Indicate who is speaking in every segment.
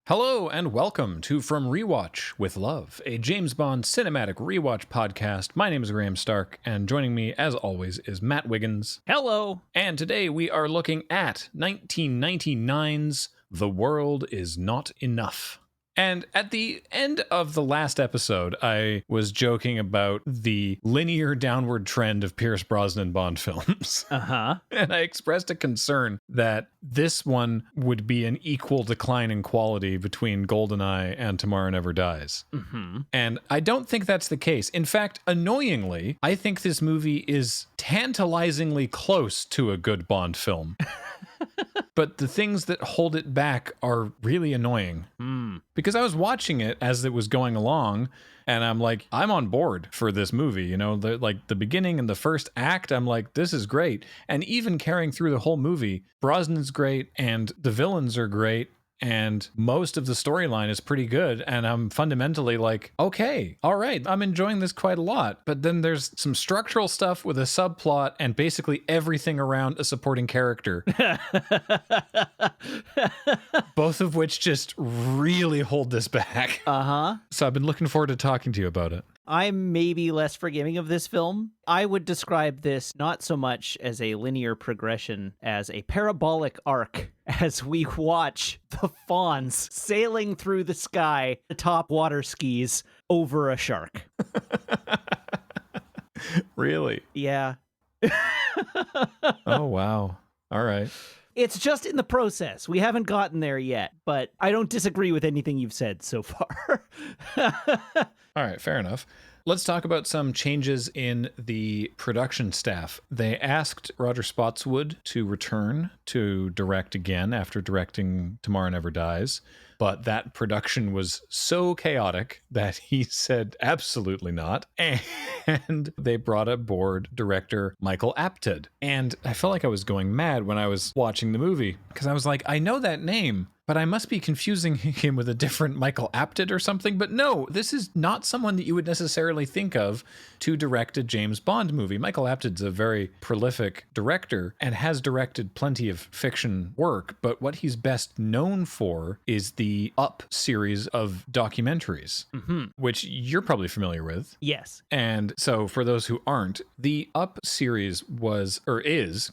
Speaker 1: Hello and welcome to From Rewatch with Love, a James Bond cinematic rewatch podcast. My name is Graham Stark, and joining me, as always, is Matt Wiggins.
Speaker 2: Hello.
Speaker 1: And today we are looking at 1999's The World Is Not Enough. And at the end of the last episode, I was joking about the linear downward trend of Pierce Brosnan Bond films. And I expressed a concern that this one would be an equal decline in quality between GoldenEye and Tomorrow Never Dies. And I don't think that's the case. In fact, annoyingly, I think this movie is tantalizingly close to a good Bond film. But the things that hold it back are really annoying. Because I was watching it as it was going along, and I'm like, I'm on board for this movie. You know, the beginning and the first act, I'm like, this is great. And even carrying through the whole movie, Brosnan's great, and the villains are great, and most of the storyline is pretty good. And I'm fundamentally like, okay, all right, I'm enjoying this quite a lot. But then there's some structural stuff with a subplot and basically everything around a supporting character. Both of which just really hold this back. So I've been looking forward to talking to you about it.
Speaker 2: I'm maybe less forgiving of this film. I would describe this not so much as a linear progression as a parabolic arc as we watch the fawns sailing through the sky atop water skis over a shark.
Speaker 1: Really?
Speaker 2: Yeah.
Speaker 1: Oh, wow. All right.
Speaker 2: It's just in the process. We haven't gotten there yet, but I don't disagree with anything you've said so far.
Speaker 1: All right, fair enough. Let's talk about some changes in the production staff. They asked Roger Spotswood to return to direct again after directing Tomorrow Never Dies, but that production was so chaotic that he said absolutely not. And they brought aboard director Michael Apted. And I felt like I was going mad when I was watching the movie because I was like, I know that name, but I must be confusing him with a different Michael Apted or something. But no, this is not someone that you would necessarily think of to direct a James Bond movie. Michael Apted's a very prolific director and has directed plenty of fiction work, but what he's best known for is the Up series of documentaries, which you're probably familiar with.
Speaker 2: Yes.
Speaker 1: And so for those who aren't, the Up series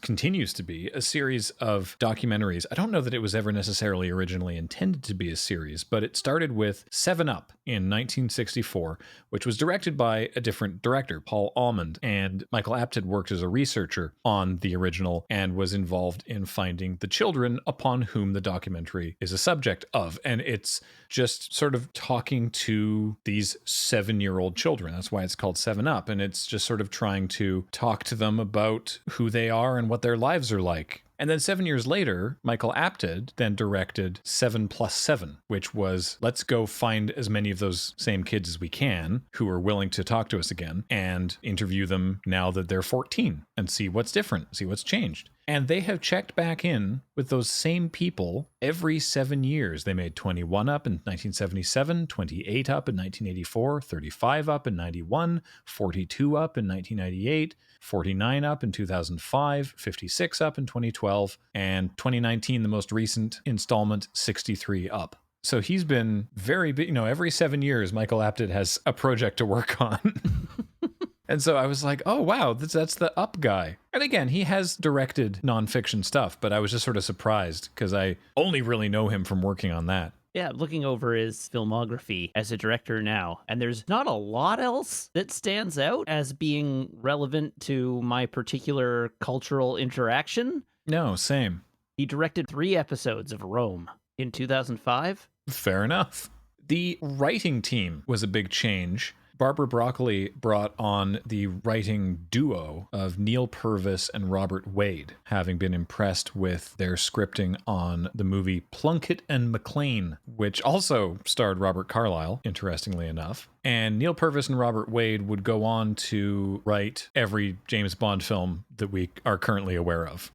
Speaker 1: continues to be a series of documentaries. I don't know that it was ever necessarily originally intended to be a series, but it started with 7 Up in 1964, which was directed by a different director, Paul Almond, and Michael Apted worked as a researcher on the original and was involved in finding the children upon whom the documentary is a subject of. And it's just sort of talking to these 7-year-old children. That's why it's called 7 Up. And it's just sort of trying to talk to them about who they are and what their lives are like. And then 7 years later, Michael Apted then directed 7+7, which was, let's go find as many of those same kids as we can who are willing to talk to us again and interview them now that they're 14 and see what's different, see what's changed. And they have checked back in with those same people every 7 years. They made 21 Up in 1977, 28 Up in 1984, 35 Up in 91, 42 Up in 1998, 49 Up in 2005, 56 Up in 2012, and 2019, the most recent installment, 63 Up. So he's been very big, every 7 years, Michael Apted has a project to work on. And so I was like, oh, wow, that's the Up guy. And again, he has directed nonfiction stuff, but I was just sort of surprised because I only really know him from working on that.
Speaker 2: Yeah, looking over his filmography as a director now, and there's not a lot else that stands out as being relevant to my particular cultural interaction.
Speaker 1: No, same.
Speaker 2: He directed 3 episodes of Rome in 2005.
Speaker 1: Fair enough. The writing team was a big change. Barbara Broccoli brought on the writing duo of Neil Purvis and Robert Wade, having been impressed with their scripting on the movie Plunkett and McLean, which also starred Robert Carlyle, interestingly enough. And Neil Purvis and Robert Wade would go on to write every James Bond film that we are currently aware of.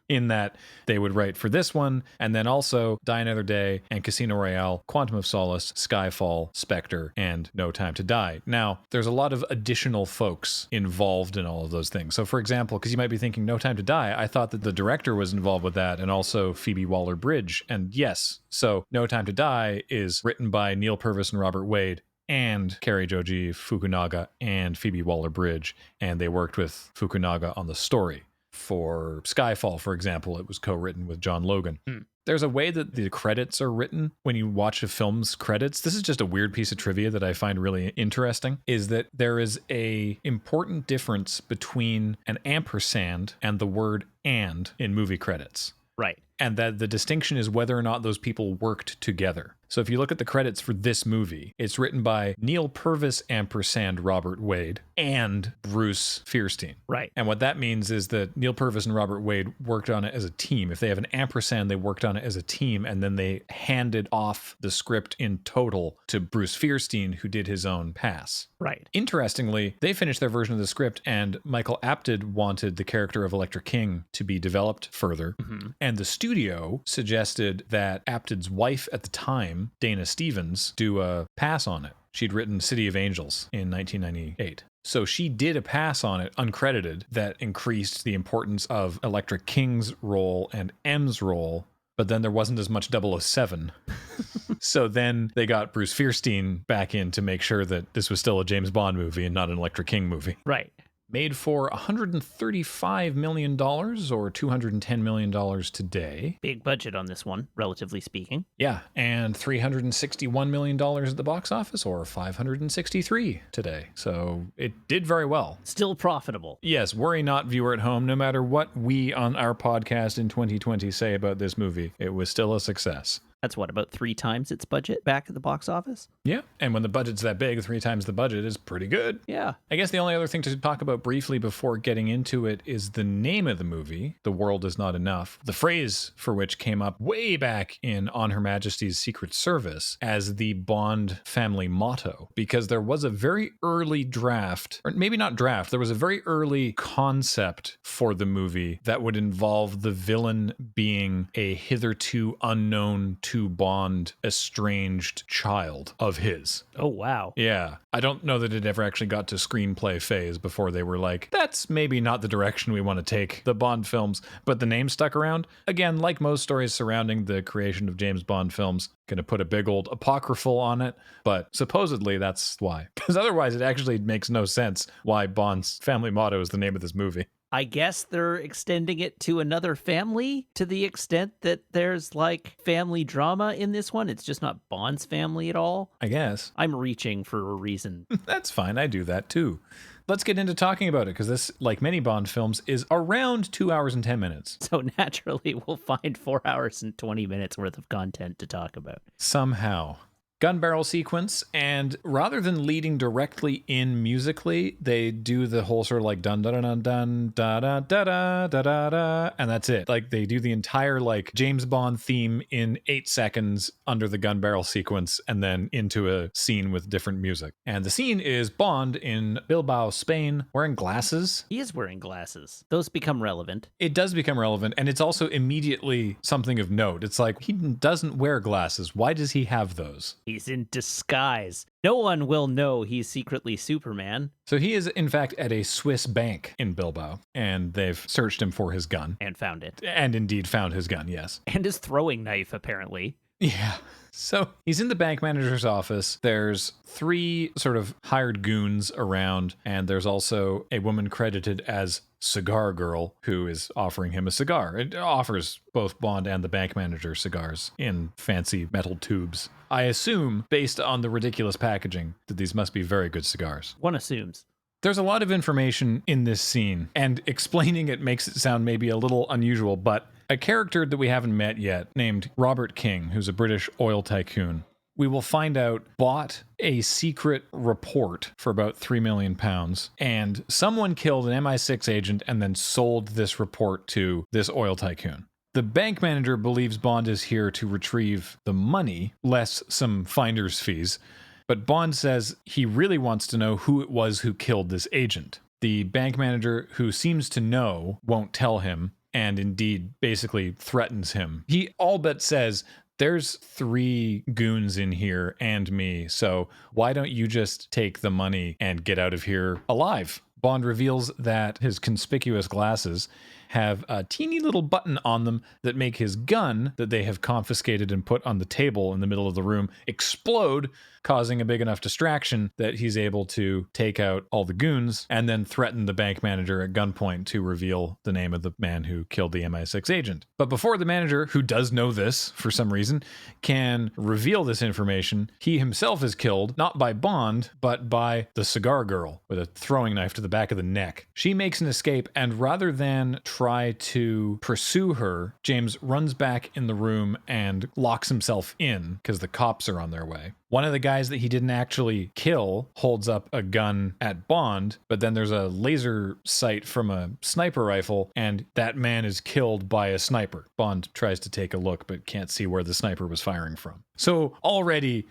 Speaker 1: in that they would write for this one, and then also Die Another Day and Casino Royale, Quantum of Solace, Skyfall, Spectre, and No Time to Die. Now, there's a lot of additional folks involved in all of those things. So, for example, because you might be thinking No Time to Die, I thought that the director was involved with that, and also Phoebe Waller-Bridge. And yes, so No Time to Die is written by Neil Purvis and Robert Wade, and Cary Joji Fukunaga and Phoebe Waller-Bridge, and they worked with Fukunaga on the story. For Skyfall, for example, it was co-written with John Logan. There's a way that the credits are written when you watch a film's credits. This is just a weird piece of trivia that I find really interesting, is that there is a important difference between an ampersand and the word and in movie credits.
Speaker 2: Right.
Speaker 1: And that the distinction is whether or not those people worked together. So if you look at the credits for this movie, it's written by Neil Purvis ampersand Robert Wade and Bruce Fierstein.
Speaker 2: Right.
Speaker 1: And what that means is that Neil Purvis and Robert Wade worked on it as a team. If they have an ampersand, they worked on it as a team, and then they handed off the script in total to Bruce Fierstein, who did his own pass.
Speaker 2: Right.
Speaker 1: Interestingly, they finished their version of the script, and Michael Apted wanted the character of Electra King to be developed further. And the studio suggested that Apted's wife at the time, Dana Stevens, do a pass on it. She'd written City of Angels in 1998. So she did a pass on it, uncredited, that increased the importance of Electra King's role and M's role, but then there wasn't as much 007. So then they got Bruce Fierstein back in to make sure that this was still a James Bond movie and not an Electra King movie.
Speaker 2: Right.
Speaker 1: Made for $135 million or $210 million today.
Speaker 2: Big budget on this one, relatively speaking.
Speaker 1: Yeah, and $361 million at the box office, or $563 today. So it did very well.
Speaker 2: Still profitable.
Speaker 1: Yes, worry not, viewer at home. No matter what we on our podcast in 2020 say about this movie, it was still a success.
Speaker 2: That's what, about 3 times its budget back at the box office?
Speaker 1: Yeah, and when the budget's that big, 3 times the budget is pretty good.
Speaker 2: Yeah.
Speaker 1: I guess the only other thing to talk about briefly before getting into it is the name of the movie, The World Is Not Enough, the phrase for which came up way back in On Her Majesty's Secret Service as the Bond family motto, because there was a very early draft, or maybe not draft, there was a very early concept for the movie that would involve the villain being a hitherto unknown to Bond estranged child of his.
Speaker 2: Oh, wow.
Speaker 1: Yeah. I don't know that it ever actually got to screenplay phase before they were like, that's maybe not the direction we want to take the Bond films, but the name stuck around. Again, like most stories surrounding the creation of James Bond films, gonna put a big old apocryphal on it, but supposedly that's why. Because otherwise it actually makes no sense why Bond's family motto is the name of this movie.
Speaker 2: I guess they're extending it to another family to the extent that there's like family drama in this one. It's just not Bond's family at all.
Speaker 1: I guess.
Speaker 2: I'm reaching for a reason.
Speaker 1: That's fine. I do that too. Let's get into talking about it, because this, like many Bond films, is around 2 hours and 10 minutes.
Speaker 2: So naturally, we'll find 4 hours and 20 minutes worth of content to talk about.
Speaker 1: Somehow. Gun barrel sequence, and rather than leading directly in musically, they do the whole sort of like dun dun dun dun da da da da da da da, and that's it. Like they do the entire like James Bond theme in 8 seconds under the gun barrel sequence, and then into a scene with different music. And the scene is Bond in Bilbao, Spain, wearing glasses.
Speaker 2: He is wearing glasses. Those become relevant.
Speaker 1: It does become relevant, and it's also immediately something of note. It's like, he doesn't wear glasses. Why does he have those?
Speaker 2: He's in disguise. No one will know he's secretly Superman.
Speaker 1: So he is, in fact, at a Swiss bank in Bilbao, and they've searched him for his gun.
Speaker 2: And found it.
Speaker 1: And indeed found his gun, yes.
Speaker 2: And his throwing knife, apparently.
Speaker 1: Yeah. So he's in the bank manager's office. There's 3 sort of hired goons around, and there's also a woman credited as Cigar Girl who is offering him a cigar. It offers both Bond and the bank manager cigars in fancy metal tubes. I assume, based on the ridiculous packaging, that these must be very good cigars.
Speaker 2: One assumes.
Speaker 1: There's a lot of information in this scene, and explaining it makes it sound maybe a little unusual, but a character that we haven't met yet, named Robert King, who's a British oil tycoon, we will find out bought a secret report for about £3 million, and someone killed an MI6 agent and then sold this report to this oil tycoon. The bank manager believes Bond is here to retrieve the money, less some finder's fees, but Bond says he really wants to know who it was who killed this agent. The bank manager, who seems to know, won't tell him, and indeed basically threatens him. He all but says, there's 3 goons in here and me, so why don't you just take the money and get out of here alive? Bond reveals that his conspicuous glasses have a teeny little button on them that make his gun that they have confiscated and put on the table in the middle of the room explode, causing a big enough distraction that he's able to take out all the goons and then threaten the bank manager at gunpoint to reveal the name of the man who killed the MI6 agent. But before the manager, who does know this for some reason, can reveal this information, he himself is killed, not by Bond, but by the cigar girl with a throwing knife to the back of the neck. She makes an escape, and rather than try to pursue her, James runs back in the room and locks himself in because the cops are on their way. One of the guys that he didn't actually kill holds up a gun at Bond, but then there's a laser sight from a sniper rifle, and that man is killed by a sniper. Bond tries to take a look, but can't see where the sniper was firing from. So already,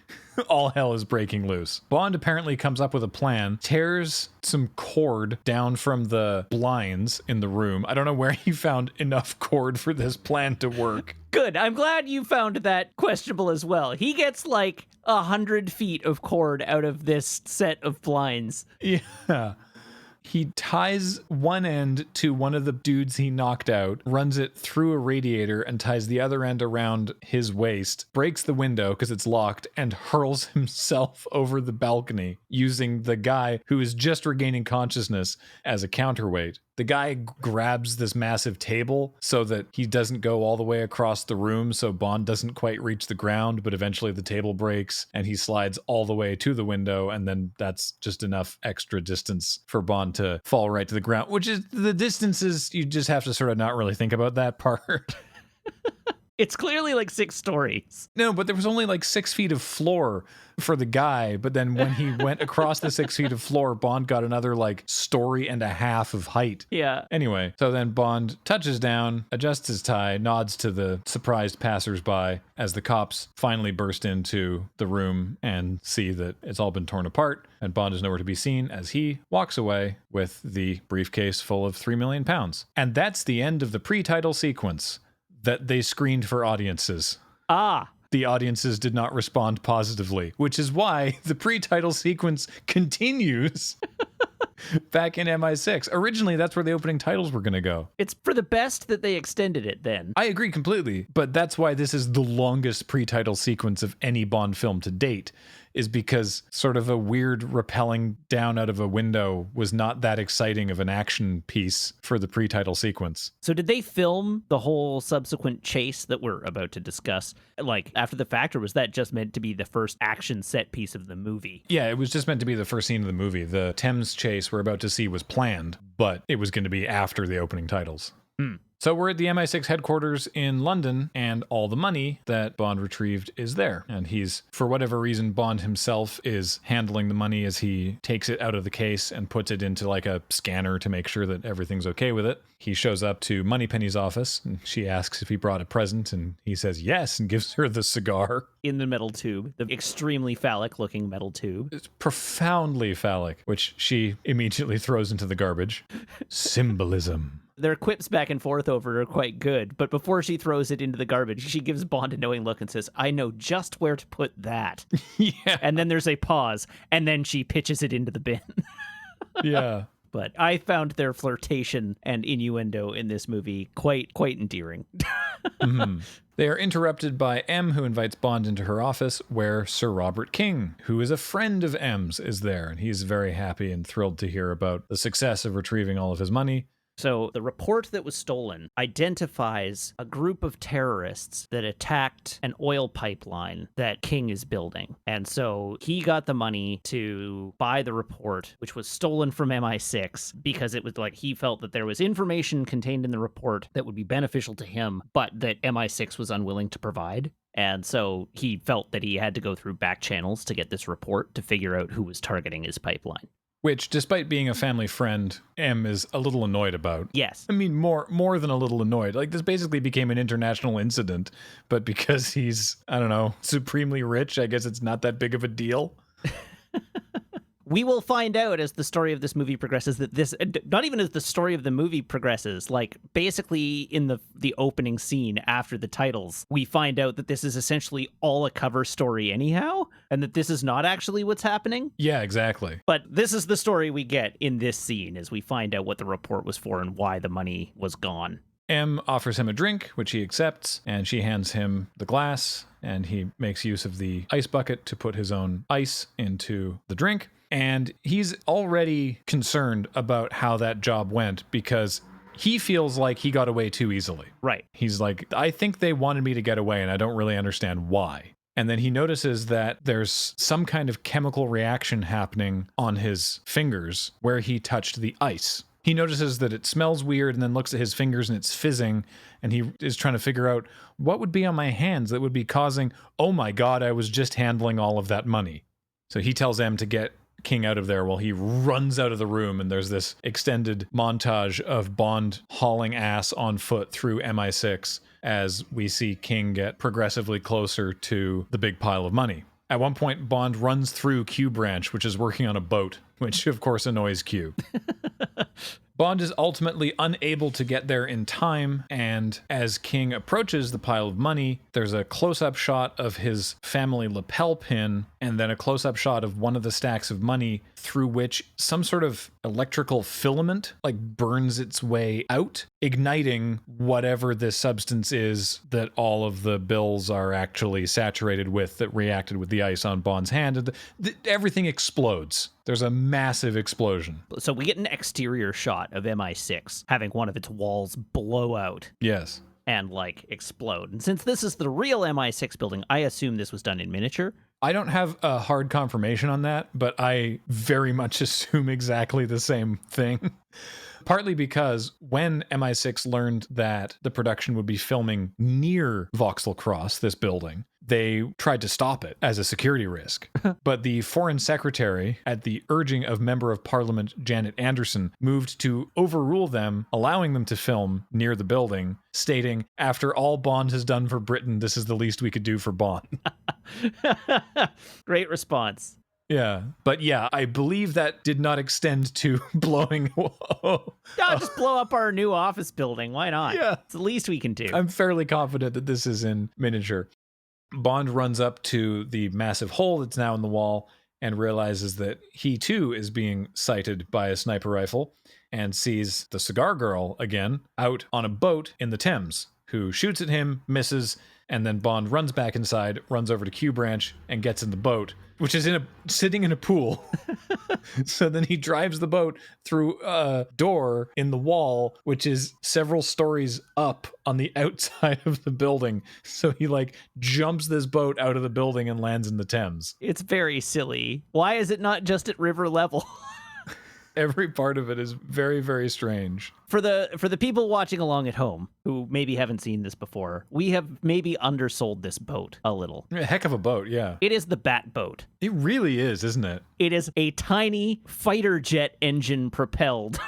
Speaker 1: all hell is breaking loose. Bond apparently comes up with a plan, tears some cord down from the blinds in the room. I don't know where he found enough cord for this plan to work.
Speaker 2: Good. I'm glad you found that questionable as well. He gets like 100 feet of cord out of this set of blinds.
Speaker 1: Yeah. He ties one end to one of the dudes he knocked out, runs it through a radiator, and ties the other end around his waist, breaks the window because it's locked, and hurls himself over the balcony using the guy who is just regaining consciousness as a counterweight. The guy grabs this massive table so that he doesn't go all the way across the room, so Bond doesn't quite reach the ground, but eventually the table breaks and he slides all the way to the window, and then that's just enough extra distance for Bond to fall right to the ground, which is the distances you just have to sort of not really think about that part.
Speaker 2: It's clearly like 6 stories.
Speaker 1: No, but there was only like 6 feet of floor for the guy. But then when he went across the 6 feet of floor, Bond got another like story and a half of height.
Speaker 2: Yeah.
Speaker 1: Anyway, so then Bond touches down, adjusts his tie, nods to the surprised passersby as the cops finally burst into the room and see that it's all been torn apart. And Bond is nowhere to be seen as he walks away with the briefcase full of £3 million. And that's the end of the pre-title sequence that they screened for audiences. The audiences did not respond positively, which is why the pre-title sequence continues back in MI6. Originally, that's where the opening titles were going to go.
Speaker 2: It's for the best that they extended it then.
Speaker 1: I agree completely, but that's why this is the longest pre-title sequence of any Bond film to date, is because sort of a weird rappelling down out of a window was not that exciting of an action piece for the pre-title sequence.
Speaker 2: So did they film the whole subsequent chase that we're about to discuss, like, after the fact, or was that just meant to be the first action set piece of the movie?
Speaker 1: Yeah, it was just meant to be the first scene of the movie. The Thames Chase we're about to see was planned, but it was going to be after the opening titles. So we're at the MI6 headquarters in London, and all the money that Bond retrieved is there. And he's, for whatever reason, Bond himself is handling the money as he takes it out of the case and puts it into like a scanner to make sure that everything's okay with it. He shows up to Moneypenny's office, and she asks if he brought a present, and he says yes and gives her the cigar.
Speaker 2: In the metal tube, the extremely phallic-looking metal tube.
Speaker 1: It's profoundly phallic, which she immediately throws into the garbage. Symbolism.
Speaker 2: Their quips back and forth over are quite good, but before she throws it into the garbage, she gives Bond a knowing look and says, I know just where to put that.
Speaker 1: Yeah.
Speaker 2: And then there's a pause, and then she pitches it into the bin.
Speaker 1: Yeah.
Speaker 2: But I found their flirtation and innuendo in this movie quite endearing.
Speaker 1: Mm-hmm. They are interrupted by M, who invites Bond into her office, where Sir Robert King, who is a friend of M's, is there. And he's very happy and thrilled to hear about the success of retrieving all of his money.
Speaker 2: So the report that was stolen identifies a group of terrorists that attacked an oil pipeline that King is building. And so he got the money to buy the report, which was stolen from MI6, because it was like he felt that there was information contained in the report that would be beneficial to him, but that MI6 was unwilling to provide. And so he felt that he had to go through back channels to get this report to figure out who was targeting his pipeline.
Speaker 1: Which, despite being a family friend, M is a little annoyed about.
Speaker 2: Yes.
Speaker 1: I mean, more than a little annoyed. Like, this basically became an international incident, but because he's, I don't know, supremely rich, I guess it's not that big of a deal.
Speaker 2: We will find out as the story of this movie progresses that this, not even as the story of the movie progresses, like basically in the opening scene after the titles, we find out that this is essentially all a cover story anyhow, and that this is not actually what's happening.
Speaker 1: Yeah, exactly.
Speaker 2: But this is the story we get in this scene as we find out what the report was for and why the money was gone.
Speaker 1: M offers him a drink, which he accepts, and she hands him the glass, and he makes use of the ice bucket to put his own ice into the drink. And he's already concerned about how that job went because he feels like he got away too easily.
Speaker 2: Right.
Speaker 1: He's like, I think they wanted me to get away, and I don't really understand why. And then he notices that there's some kind of chemical reaction happening on his fingers where he touched the ice. He notices that it smells weird and then looks at his fingers and it's fizzing, and he is trying to figure out what would be on my hands that would be causing, oh my God, I was just handling all of that money. So he tells M to get King out of there while he runs out of the room, and there's this extended montage of Bond hauling ass on foot through MI6 as we see King get progressively closer to the big pile of money. At one point, Bond runs through Q Branch, which is working on a boat, which of course annoys Q. Bond is ultimately unable to get there in time, and as King approaches the pile of money, there's a close-up shot of his family lapel pin, and then a close-up shot of one of the stacks of money through which some sort of electrical filament burns its way out, igniting whatever this substance is that all of the bills are actually saturated with that reacted with the ice on Bond's hand. And everything explodes. There's a massive explosion.
Speaker 2: So we get an exterior shot of MI6 having one of its walls blow out.
Speaker 1: Yes.
Speaker 2: And explode. And since this is the real MI6 building, I assume this was done in miniature.
Speaker 1: I don't have a hard confirmation on that, but I very much assume exactly the same thing. Partly because when MI6 learned that the production would be filming near Vauxhall Cross, this building, they tried to stop it as a security risk. But the Foreign Secretary, at the urging of Member of Parliament Janet Anderson, moved to overrule them, allowing them to film near the building, stating, after all Bond has done for Britain, this is the least we could do for Bond.
Speaker 2: Great response.
Speaker 1: Yeah, but yeah, I believe that did not extend to blowing. Whoa.
Speaker 2: Yeah, just blow up our new office building. Why not?
Speaker 1: Yeah.
Speaker 2: It's the least we can do.
Speaker 1: I'm fairly confident that this is in miniature. Bond runs up to the massive hole that's now in the wall and realizes that he too is being sighted by a sniper rifle and sees the cigar girl again out on a boat in the Thames, who shoots at him, misses, and then Bond runs back inside, runs over to Q Branch, and gets in the boat, which is sitting in a pool. So then he drives the boat through a door in the wall, which is several stories up on the outside of the building. So he jumps this boat out of the building and lands in the Thames.
Speaker 2: It's very silly. Why is it not just at river level?
Speaker 1: Every part of it is very, very strange.
Speaker 2: For the people watching along at home who maybe haven't seen this before, we have maybe undersold this boat a little.
Speaker 1: A heck of a boat, yeah.
Speaker 2: It is the Bat boat.
Speaker 1: It really is, isn't it?
Speaker 2: It is a tiny fighter jet engine propelled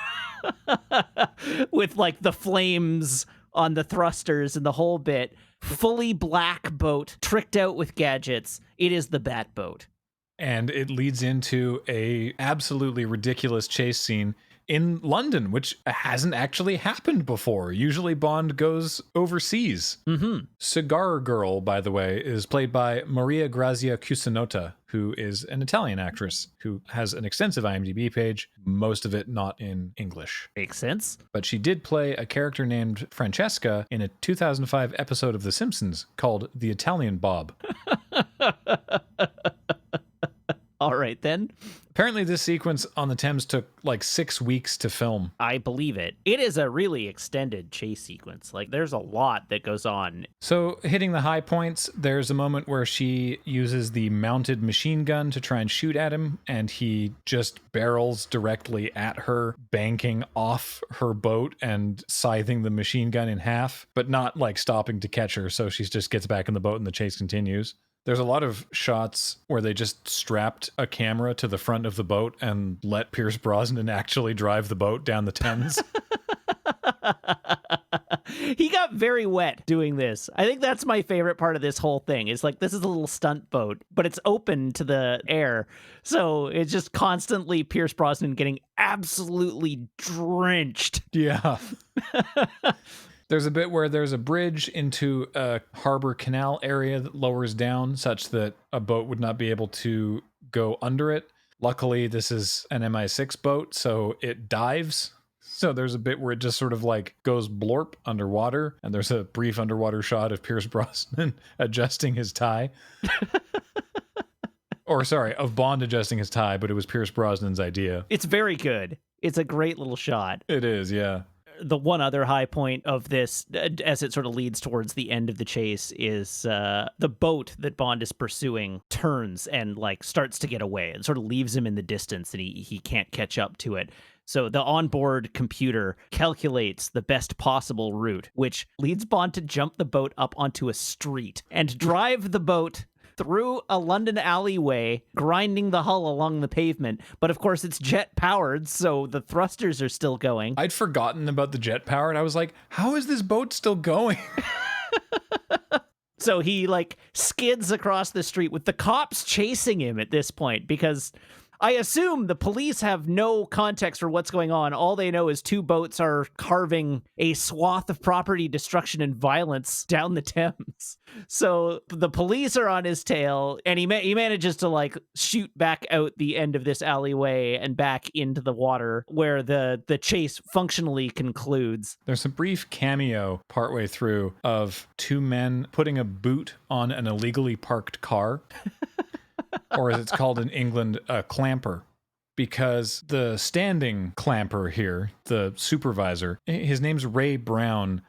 Speaker 2: with the flames on the thrusters and the whole bit. Fully black boat, tricked out with gadgets. It is the Bat boat.
Speaker 1: And it leads into a absolutely ridiculous chase scene in London, which hasn't actually happened before. Usually Bond goes overseas.
Speaker 2: Mm-hmm.
Speaker 1: Cigar Girl, by the way, is played by Maria Grazia Cucinotta, who is an Italian actress who has an extensive IMDb page, most of it not in English.
Speaker 2: Makes sense.
Speaker 1: But she did play a character named Francesca in a 2005 episode of The Simpsons called The Italian Bob.
Speaker 2: All right, then.
Speaker 1: Apparently this sequence on the Thames took 6 weeks to film.
Speaker 2: I believe it. It is a really extended chase sequence. There's a lot that goes on.
Speaker 1: So hitting the high points, there's a moment where she uses the mounted machine gun to try and shoot at him, and he just barrels directly at her, banking off her boat and scything the machine gun in half, but not stopping to catch her, so she just gets back in the boat and the chase continues. There's a lot of shots where they just strapped a camera to the front of the boat and let Pierce Brosnan actually drive the boat down the Thames.
Speaker 2: He got very wet doing this. I think that's my favorite part of this whole thing. It's like, this is a little stunt boat, but it's open to the air. So it's just constantly Pierce Brosnan getting absolutely drenched.
Speaker 1: Yeah. There's a bit where there's a bridge into a harbor canal area that lowers down such that a boat would not be able to go under it. Luckily, this is an MI6 boat, so it dives. So there's a bit where it just sort of like goes blorp underwater, and there's a brief underwater shot of Pierce Brosnan adjusting his tie. Or sorry, of Bond adjusting his tie, but it was Pierce Brosnan's idea.
Speaker 2: It's very good. It's a great little shot.
Speaker 1: It is, yeah.
Speaker 2: The one other high point of this, as it sort of leads towards the end of the chase, is the boat that Bond is pursuing turns and like starts to get away and sort of leaves him in the distance, and he can't catch up to it. So the onboard computer calculates the best possible route, which leads Bond to jump the boat up onto a street and drive the boat through a London alleyway, grinding the hull along the pavement. But of course, it's jet-powered, so the thrusters are still going.
Speaker 1: I'd forgotten about the jet-powered. I was like, how is this boat still going?
Speaker 2: So he, like, skids across the street with the cops chasing him at this point, because I assume the police have no context for what's going on. All they know is two boats are carving a swath of property destruction and violence down the Thames. So the police are on his tail, and he manages to like shoot back out the end of this alleyway and back into the water where the chase functionally concludes.
Speaker 1: There's a brief cameo partway through of two men putting a boot on an illegally parked car. Or as it's called in England, a clamper. Because the standing clamper here, the supervisor, his name's Ray Brown.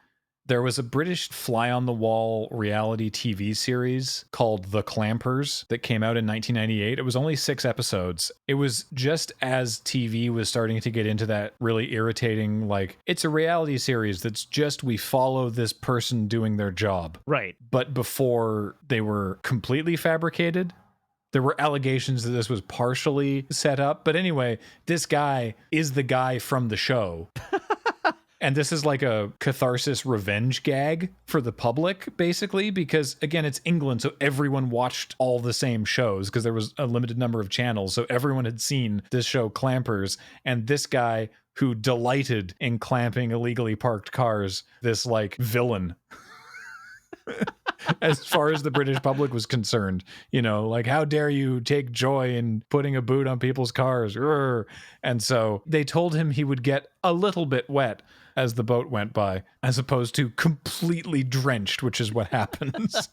Speaker 1: There was a British fly-on-the-wall reality TV series called The Clampers that came out in 1998. It was only 6 episodes. It was just as TV was starting to get into that really irritating, like, it's a reality series that's just we follow this person doing their job.
Speaker 2: Right.
Speaker 1: But before they were completely fabricated. There were allegations that this was partially set up. But anyway, this guy is the guy from the show. And this is like a catharsis revenge gag for the public, basically, because, again, it's England, so everyone watched all the same shows because there was a limited number of channels. So everyone had seen this show, Clampers, and this guy who delighted in clamping illegally parked cars, this, like, villain. As far as the British public was concerned, you know, like, how dare you take joy in putting a boot on people's cars? Urgh. And so they told him he would get a little bit wet as the boat went by, as opposed to completely drenched, which is what happens.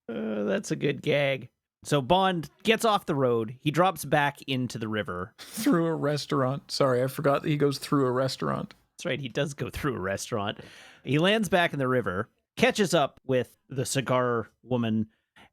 Speaker 2: That's a good gag. So Bond gets off the road. He drops back into the river.
Speaker 1: Through a restaurant. Sorry, I forgot that he goes through a restaurant.
Speaker 2: That's right. He does go through a restaurant. He lands back in the river, catches up with the cigar woman,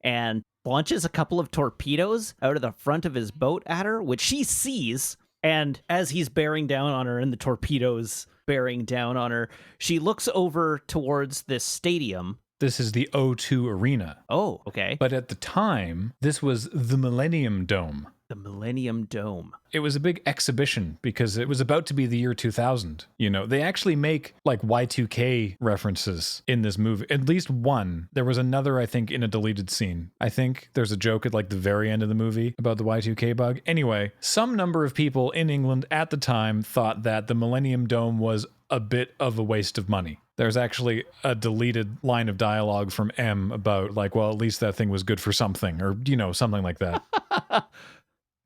Speaker 2: and launches a couple of torpedoes out of the front of his boat at her, which she sees. And as he's bearing down on her and the torpedoes bearing down on her, she looks over towards this stadium.
Speaker 1: This is the O2 Arena.
Speaker 2: Oh, okay.
Speaker 1: But at the time, this was the Millennium Dome.
Speaker 2: The Millennium Dome.
Speaker 1: It was a big exhibition because it was about to be the year 2000. You know, they actually make like Y2K references in this movie. At least one. There was another, I think, in a deleted scene. I think there's a joke at like the very end of the movie about the Y2K bug. Anyway, some number of people in England at the time thought that the Millennium Dome was a bit of a waste of money. There's actually a deleted line of dialogue from M about like, well, at least that thing was good for something, or, you know, something like that.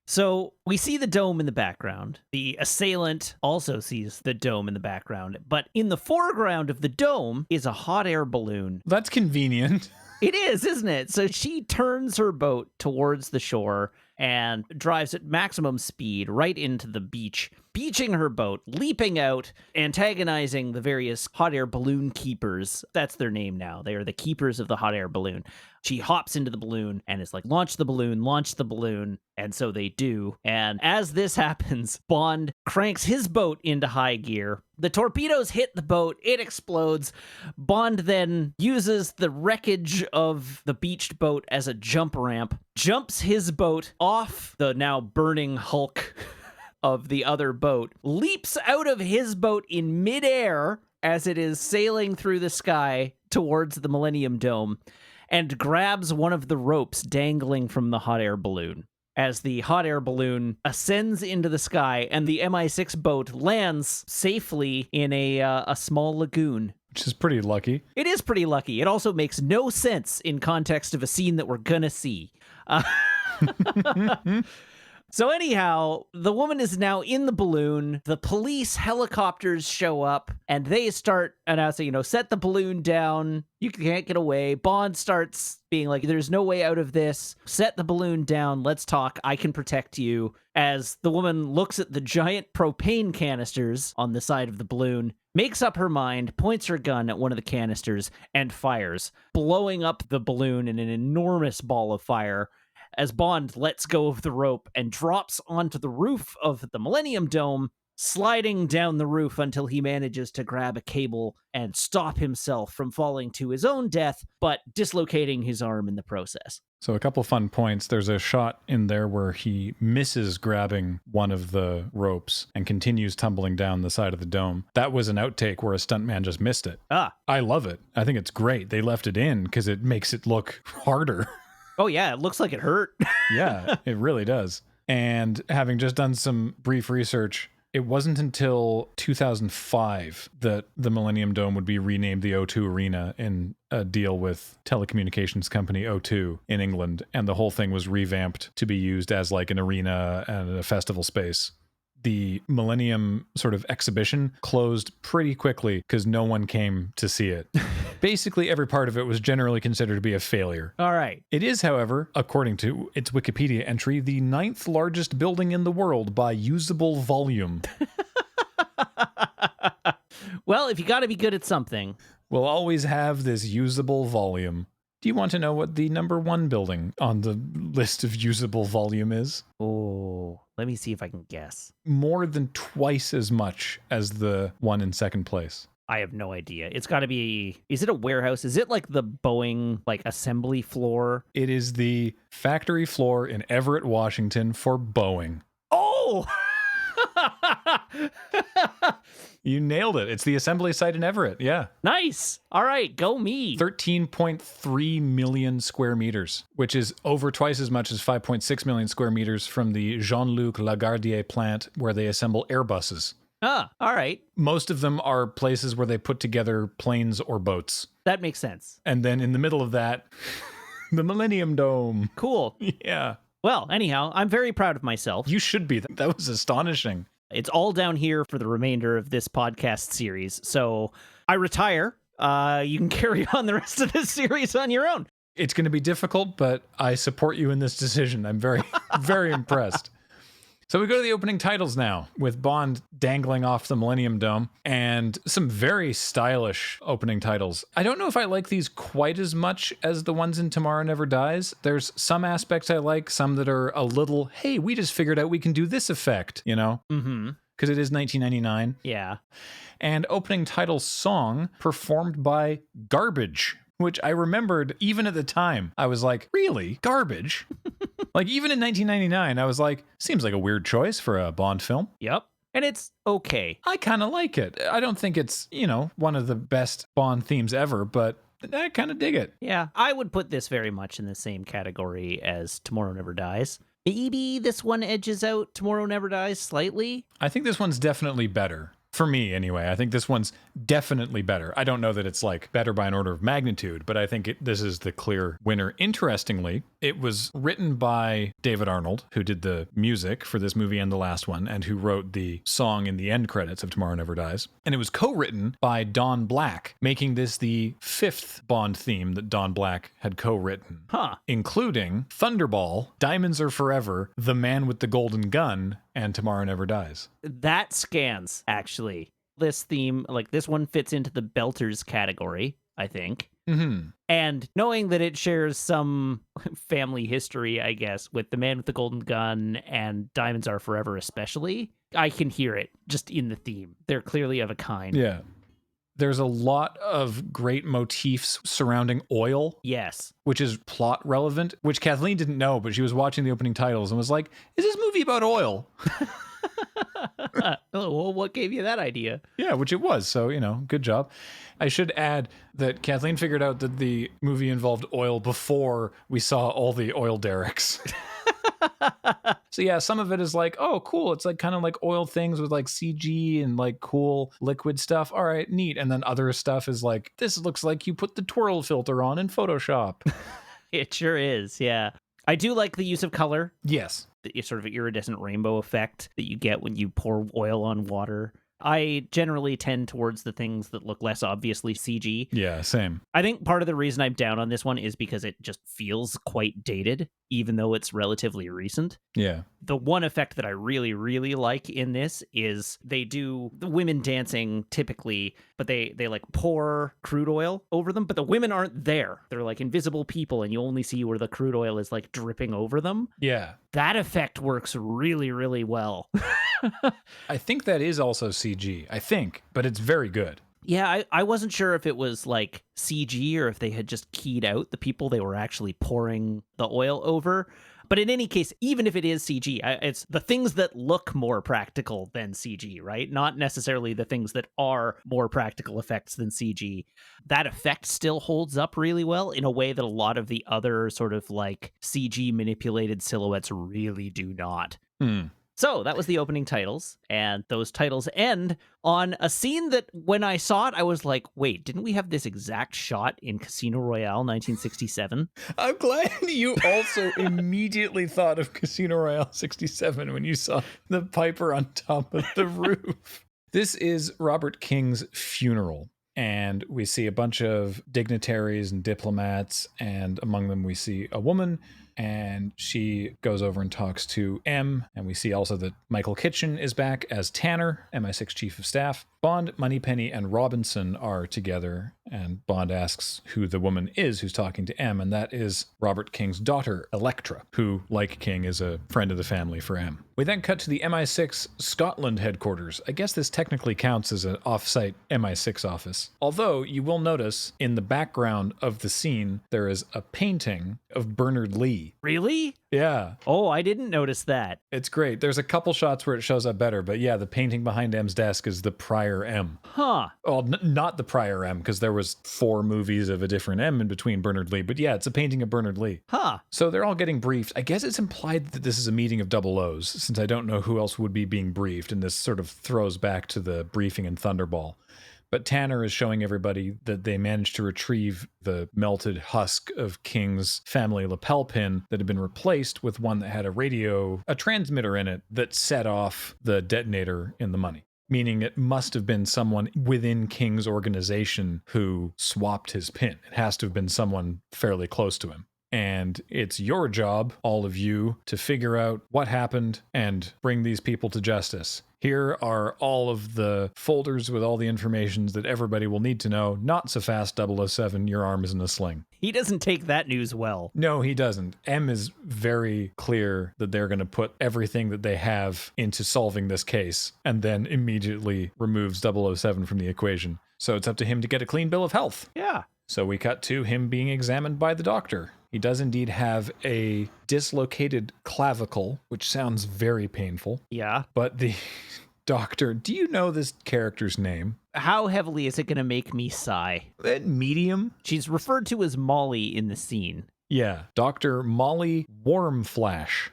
Speaker 2: So we see the dome in the background. The assailant also sees the dome in the background. But in the foreground of the dome is a hot air balloon.
Speaker 1: That's convenient.
Speaker 2: It is, isn't it? So she turns her boat towards the shore and drives at maximum speed right into the beach, beaching her boat, leaping out, antagonizing the various hot air balloon keepers. That's their name now. They are the keepers of the hot air balloon. She hops into the balloon and is like, launch the balloon, launch the balloon. And so they do. And as this happens, Bond cranks his boat into high gear. The torpedoes hit the boat. It explodes. Bond then uses the wreckage of the beached boat as a jump ramp, jumps his boat off the now burning hulk of the other boat, leaps out of his boat in midair, as it is sailing through the sky towards the Millennium Dome and grabs one of the ropes dangling from the hot air balloon. As the hot air balloon ascends into the sky and the MI6 boat lands safely in a small lagoon.
Speaker 1: Which is pretty lucky.
Speaker 2: It is pretty lucky. It also makes no sense in context of a scene that we're gonna see. So anyhow, the woman is now in the balloon. The police helicopters show up and they start announcing, set the balloon down. You can't get away. Bond starts being like, there's no way out of this. Set the balloon down. Let's talk. I can protect you. As the woman looks at the giant propane canisters on the side of the balloon, makes up her mind, points her gun at one of the canisters and fires, blowing up the balloon in an enormous ball of fire. As Bond lets go of the rope and drops onto the roof of the Millennium Dome, sliding down the roof until he manages to grab a cable and stop himself from falling to his own death, but dislocating his arm in the process.
Speaker 1: So a couple fun points. There's a shot in there where he misses grabbing one of the ropes and continues tumbling down the side of the dome. That was an outtake where a stuntman just missed it. I love it. I think it's great. They left it in because it makes it look harder.
Speaker 2: Oh, yeah, it looks like it hurt.
Speaker 1: Yeah, it really does. And having just done some brief research, it wasn't until 2005 that the Millennium Dome would be renamed the O2 Arena in a deal with telecommunications company O2 in England. And the whole thing was revamped to be used as like an arena and a festival space. The Millennium sort of exhibition closed pretty quickly because no one came to see it. Basically, every part of it was generally considered to be a failure.
Speaker 2: All right.
Speaker 1: It is, however, according to its Wikipedia entry, the 9th largest building in the world by usable volume.
Speaker 2: Well, if you got to be good at something.
Speaker 1: We'll always have this usable volume. Do you want to know what the number 1 building on the list of usable volume is?
Speaker 2: Oh, let me see if I can guess.
Speaker 1: More than twice as much as the one in second place.
Speaker 2: I have no idea. It's got to be, is it a warehouse? Is it like the Boeing assembly floor?
Speaker 1: It is the factory floor in Everett, Washington for Boeing.
Speaker 2: Oh!
Speaker 1: You nailed it. It's the assembly site in Everett. Yeah.
Speaker 2: Nice. All right. Go me.
Speaker 1: 13.3 million square meters, which is over twice as much as 5.6 million square meters from the Jean-Luc Lagardier plant where they assemble Airbuses.
Speaker 2: All right.
Speaker 1: Most of them are places where they put together planes or boats.
Speaker 2: That makes sense.
Speaker 1: And then in the middle of that, the Millennium Dome.
Speaker 2: Cool.
Speaker 1: Yeah.
Speaker 2: Well, anyhow, I'm very proud of myself.
Speaker 1: You should be. That was astonishing.
Speaker 2: It's all down here for the remainder of this podcast series. So I retire. You can carry on the rest of this series on your own.
Speaker 1: It's going to be difficult, but I support you in this decision. I'm very, very impressed. So we go to the opening titles now, with Bond dangling off the Millennium Dome, and some very stylish opening titles. I don't know if I like these quite as much as the ones in Tomorrow Never Dies. There's some aspects I like, some that are a little, hey, we just figured out we can do this effect,
Speaker 2: Mm-hmm.
Speaker 1: Because it is 1999.
Speaker 2: Yeah.
Speaker 1: And opening title song performed by Garbage, which I remembered even at the time. I was like, really? Garbage? Like, even in 1999, I was like, seems like a weird choice for a Bond film.
Speaker 2: Yep. And it's okay.
Speaker 1: I kind of like it. I don't think it's, one of the best Bond themes ever, but I kind of dig it.
Speaker 2: Yeah, I would put this very much in the same category as Tomorrow Never Dies. Maybe this one edges out Tomorrow Never Dies slightly.
Speaker 1: I think this one's definitely better. For me, anyway. I think this one's definitely better. I don't know that it's better by an order of magnitude, but I think this is the clear winner. Interestingly, it was written by David Arnold, who did the music for this movie and the last one, and who wrote the song in the end credits of Tomorrow Never Dies. And it was co-written by Don Black, making this the 5th Bond theme that Don Black had co-written. Including Thunderball, Diamonds Are Forever, The Man with the Golden Gun, and Tomorrow Never Dies.
Speaker 2: That scans, actually. This theme, this one fits into the Belters category, I think.
Speaker 1: Mm-hmm.
Speaker 2: And knowing that it shares some family history, I guess, with The Man with the Golden Gun and Diamonds Are Forever especially, I can hear it just in the theme. They're clearly of a kind.
Speaker 1: Yeah. There's a lot of great motifs surrounding oil.
Speaker 2: Yes.
Speaker 1: Which is plot relevant, which Kathleen didn't know, but she was watching the opening titles and was like, is this movie about oil?
Speaker 2: Oh, well, what gave you that idea?
Speaker 1: Yeah, which it was. So, good job. I should add that Kathleen figured out that the movie involved oil before we saw all the oil derricks. So yeah, some of it is like, oh, cool. It's like kind of like oil things with like CG and like cool liquid stuff. All right, neat. And then other stuff is like, this looks like you put the twirl filter on in Photoshop.
Speaker 2: It sure is, yeah. I do like the use of color.
Speaker 1: Yes.
Speaker 2: The sort of iridescent rainbow effect that you get when you pour oil on water. I generally tend towards the things that look less obviously CG.
Speaker 1: Yeah, same.
Speaker 2: I think part of the reason I'm down on this one is because it just feels quite dated, even though it's relatively recent.
Speaker 1: Yeah.
Speaker 2: The one effect that I really, really like in this is they do the women dancing typically, but they like pour crude oil over them, but the women aren't there. They're like invisible people, and you only see where the crude oil is like dripping over them.
Speaker 1: Yeah.
Speaker 2: That effect works really, really well.
Speaker 1: I think that is also CG. I think, but it's very good.
Speaker 2: Yeah, I wasn't sure if it was like CG or if they had just keyed out the people they were actually pouring the oil over. But in any case, even if it is CG, it's the things that look more practical than CG, right? Not necessarily the things that are more practical effects than CG. That effect still holds up really well in a way that a lot of the other sort of like CG manipulated silhouettes really do not. So that was the opening titles, and those titles end on a scene that when I saw it, I was like, wait, didn't we have this exact shot in Casino Royale 1967?
Speaker 1: I'm glad you also immediately thought of Casino Royale 67 when you saw the Piper on top of the roof. This is Robert King's funeral. And we see a bunch of dignitaries and diplomats, and among them we see a woman, and she goes over and talks to M, and we see also that Michael Kitchen is back as Tanner, MI6 Chief of Staff. Bond, Moneypenny, and Robinson are together, and Bond asks who the woman is who's talking to M, and that is Robert King's daughter, Electra, who, like King, is a friend of the family for M. We then cut to the MI6 Scotland headquarters. I guess this technically counts as an off-site MI6 office. Although, you will notice, in the background of the scene, there is a painting of Bernard Lee.
Speaker 2: Really?
Speaker 1: Yeah.
Speaker 2: Oh, I didn't notice that.
Speaker 1: It's great. There's a couple shots where it shows up better, but yeah, the painting behind M's desk is the prior M.
Speaker 2: Huh.
Speaker 1: Well, not the prior M, because there was 4 movies of a different M in between Bernard Lee, but yeah, it's a painting of Bernard Lee.
Speaker 2: Huh.
Speaker 1: So they're all getting briefed. I guess it's implied that this is a meeting of double O's, since I don't know who else would be being briefed, and this sort of throws back to the briefing in Thunderball. But Tanner is showing everybody that they managed to retrieve the melted husk of King's family lapel pin that had been replaced with one that had a transmitter in it that set off the detonator in the money. Meaning it must have been someone within King's organization who swapped his pin. It has to have been someone fairly close to him. And it's your job, all of you, to figure out what happened and bring these people to justice. Here are all of the folders with all the information that everybody will need to know. Not so fast, 007, your arm is in a sling.
Speaker 2: He doesn't take that news well.
Speaker 1: No, he doesn't. M is very clear that they're going to put everything that they have into solving this case, and then immediately removes 007 from the equation. So it's up to him to get a clean bill of health.
Speaker 2: Yeah.
Speaker 1: So we cut to him being examined by the doctor. He does indeed have a dislocated clavicle, which sounds very painful.
Speaker 2: Yeah.
Speaker 1: But the doctor, do you know this character's name?
Speaker 2: How heavily is it going to make me sigh?
Speaker 1: Medium?
Speaker 2: She's referred to as Molly in the scene.
Speaker 1: Yeah, Dr. Molly Warmflash.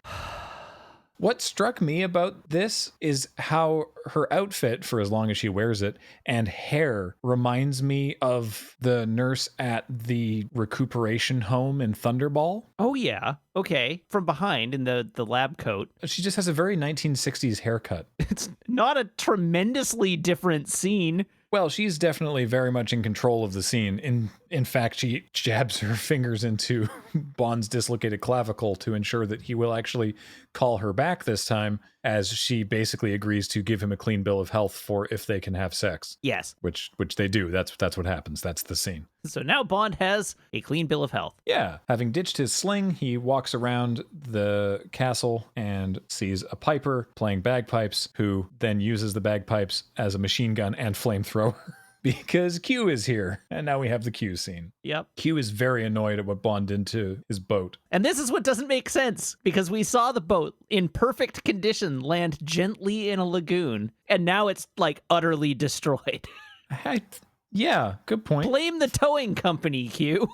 Speaker 1: What struck me about this is how her outfit, for as long as she wears it, and hair reminds me of the nurse at the recuperation home in Thunderball.
Speaker 2: Oh, yeah. Okay. From behind in the lab coat.
Speaker 1: She just has a very 1960s haircut.
Speaker 2: It's not a tremendously different scene.
Speaker 1: Well, she's definitely very much in control of the scene. In fact, she jabs her fingers into Bond's dislocated clavicle to ensure that he will actually call her back this time, as she basically agrees to give him a clean bill of health for if they can have sex.
Speaker 2: Yes.
Speaker 1: Which they do. That's what happens. That's the scene.
Speaker 2: So now Bond has a clean bill of health.
Speaker 1: Yeah. Having ditched his sling, he walks around the castle and sees a piper playing bagpipes, who then uses the bagpipes as a machine gun and flamethrower. because Q is here. And now we have the Q scene.
Speaker 2: Yep.
Speaker 1: Q is very annoyed at what Bond did to his boat.
Speaker 2: And this is what doesn't make sense, because we saw the boat in perfect condition land gently in a lagoon, and now it's like utterly destroyed.
Speaker 1: Yeah, good point.
Speaker 2: Blame the towing company, Q.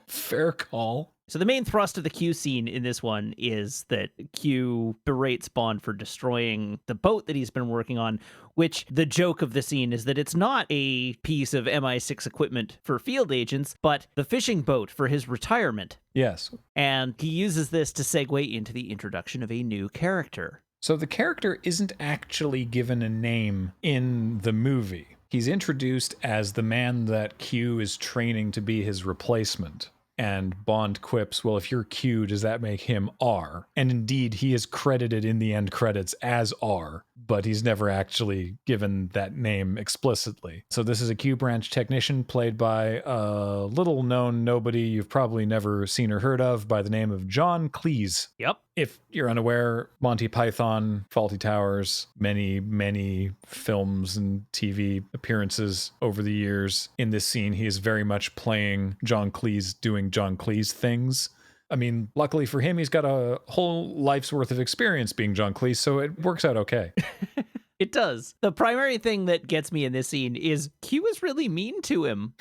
Speaker 1: Fair call.
Speaker 2: So the main thrust of the Q scene in this one is that Q berates Bond for destroying the boat that he's been working on, which the joke of the scene is that it's not a piece of MI6 equipment for field agents, but the fishing boat for his retirement.
Speaker 1: Yes.
Speaker 2: And he uses this to segue into the introduction of a new character.
Speaker 1: So the character isn't actually given a name in the movie. He's introduced as the man that Q is training to be his replacement. And Bond quips, well, if you're Q, does that make him R? And indeed, he is credited in the end credits as R, but he's never actually given that name explicitly. So this is a Q branch technician played by a little-known nobody you've probably never seen or heard of by the name of John Cleese.
Speaker 2: Yep.
Speaker 1: If you're unaware, Monty Python, Fawlty Towers, many films and TV appearances over the years. In this scene, he is very much playing John Cleese doing John Cleese things. I mean, luckily for him, he's got a whole life's worth of experience being John Cleese, so it works out okay.
Speaker 2: It does. The primary thing that gets me in this scene is Q is really mean to him.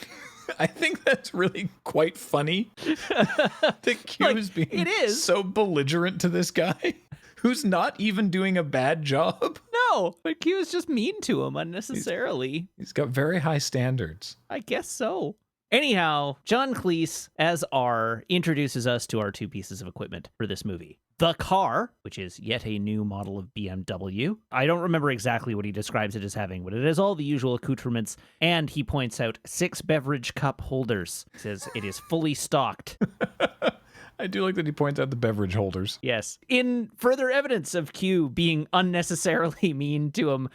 Speaker 1: I think that's really quite funny that Q is being so belligerent to this guy who's not even doing a bad job.
Speaker 2: No, but Q is just mean to him unnecessarily.
Speaker 1: He's got very high standards.
Speaker 2: I guess so. Anyhow, John Cleese, as R, introduces us to our two pieces of equipment for this movie. The car, which is yet a new model of BMW. I don't remember exactly what he describes it as having, but it has all the usual accoutrements, and he points out 6 beverage cup holders. He says it is fully stocked.
Speaker 1: I do like that he points out the beverage holders.
Speaker 2: Yes. In further evidence of Q being unnecessarily mean to him,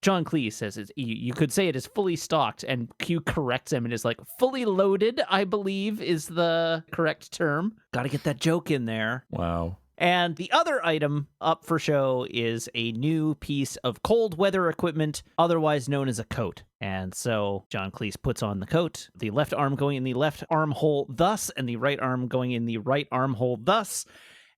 Speaker 2: John Cleese says you could say it is fully stocked, and Q corrects him and is like, fully loaded, I believe, is the correct term. Got to get that joke in there.
Speaker 1: Wow.
Speaker 2: And the other item up for show is a new piece of cold weather equipment, otherwise known as a coat. And so John Cleese puts on the coat, the left arm going in the left armhole thus, and the right arm going in the right armhole thus,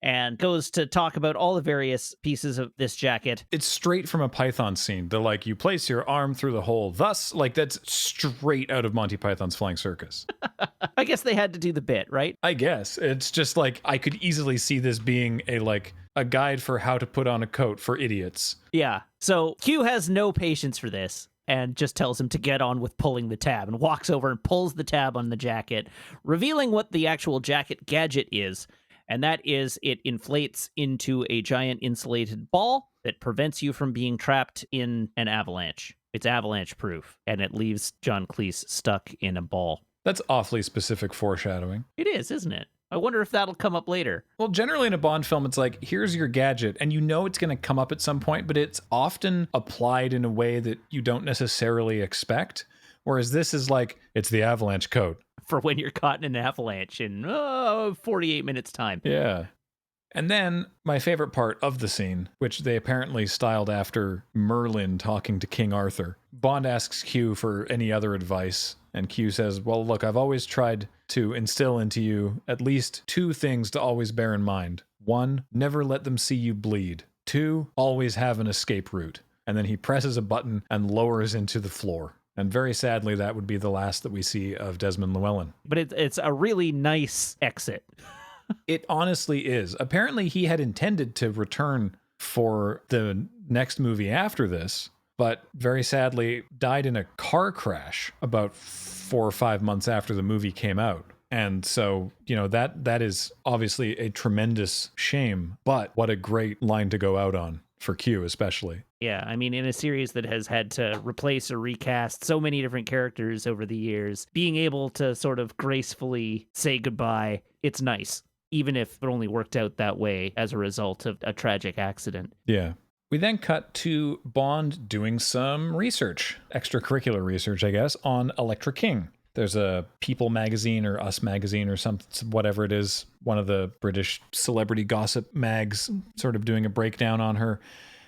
Speaker 2: and goes to talk about all the various pieces of this jacket.
Speaker 1: It's straight from a Python scene. They're like, you place your arm through the hole thus, like that's straight out of Monty Python's Flying Circus.
Speaker 2: I guess they had to do the bit, right?
Speaker 1: I guess. It's just like, I could easily see this being a guide for how to put on a coat for idiots.
Speaker 2: Yeah. So Q has no patience for this and just tells him to get on with pulling the tab, and walks over and pulls the tab on the jacket, revealing what the actual jacket gadget is. And that is, it inflates into a giant insulated ball that prevents you from being trapped in an avalanche. It's avalanche proof, and it leaves John Cleese stuck in a ball.
Speaker 1: That's awfully specific foreshadowing.
Speaker 2: It is, isn't it? I wonder if that'll come up later.
Speaker 1: Well, generally in a Bond film, it's like, here's your gadget, and you know it's going to come up at some point, but it's often applied in a way that you don't necessarily expect. Whereas this is like, it's the avalanche coat.
Speaker 2: For when you're caught in an avalanche in 48 minutes time.
Speaker 1: Yeah. And then my favorite part of the scene, which they apparently styled after Merlin talking to King Arthur. Bond asks Q for any other advice, and Q says, well, look, I've always tried to instill into you at least 2 things to always bear in mind. 1, never let them see you bleed. 2, always have an escape route. And then he presses a button and lowers into the floor. And very sadly, that would be the last that we see of Desmond Llewellyn.
Speaker 2: But it's a really nice exit.
Speaker 1: It honestly is. Apparently, he had intended to return for the next movie after this, but very sadly died in a car crash about 4 or 5 months after the movie came out. And so, that is obviously a tremendous shame, but what a great line to go out on. For Q, especially.
Speaker 2: Yeah, I mean, in a series that has had to replace or recast so many different characters over the years, being able to sort of gracefully say goodbye, it's nice, even if it only worked out that way as a result of a tragic accident.
Speaker 1: Yeah. We then cut to Bond doing some research, extracurricular research, I guess, on Electra King. There's a People magazine or Us magazine or something, whatever it is, one of the British celebrity gossip mags, sort of doing a breakdown on her.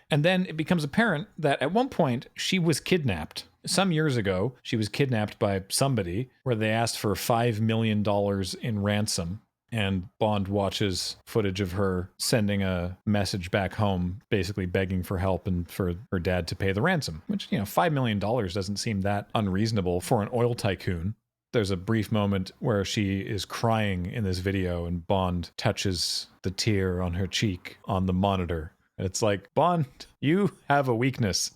Speaker 1: And then it becomes apparent that at one point she was kidnapped some years ago, she was kidnapped by somebody where they asked for $5 million in ransom. And Bond watches footage of her sending a message back home, basically begging for help and for her dad to pay the ransom, which, $5 million doesn't seem that unreasonable for an oil tycoon. There's a brief moment where she is crying in this video and Bond touches the tear on her cheek on the monitor. And it's like, Bond, you have a weakness.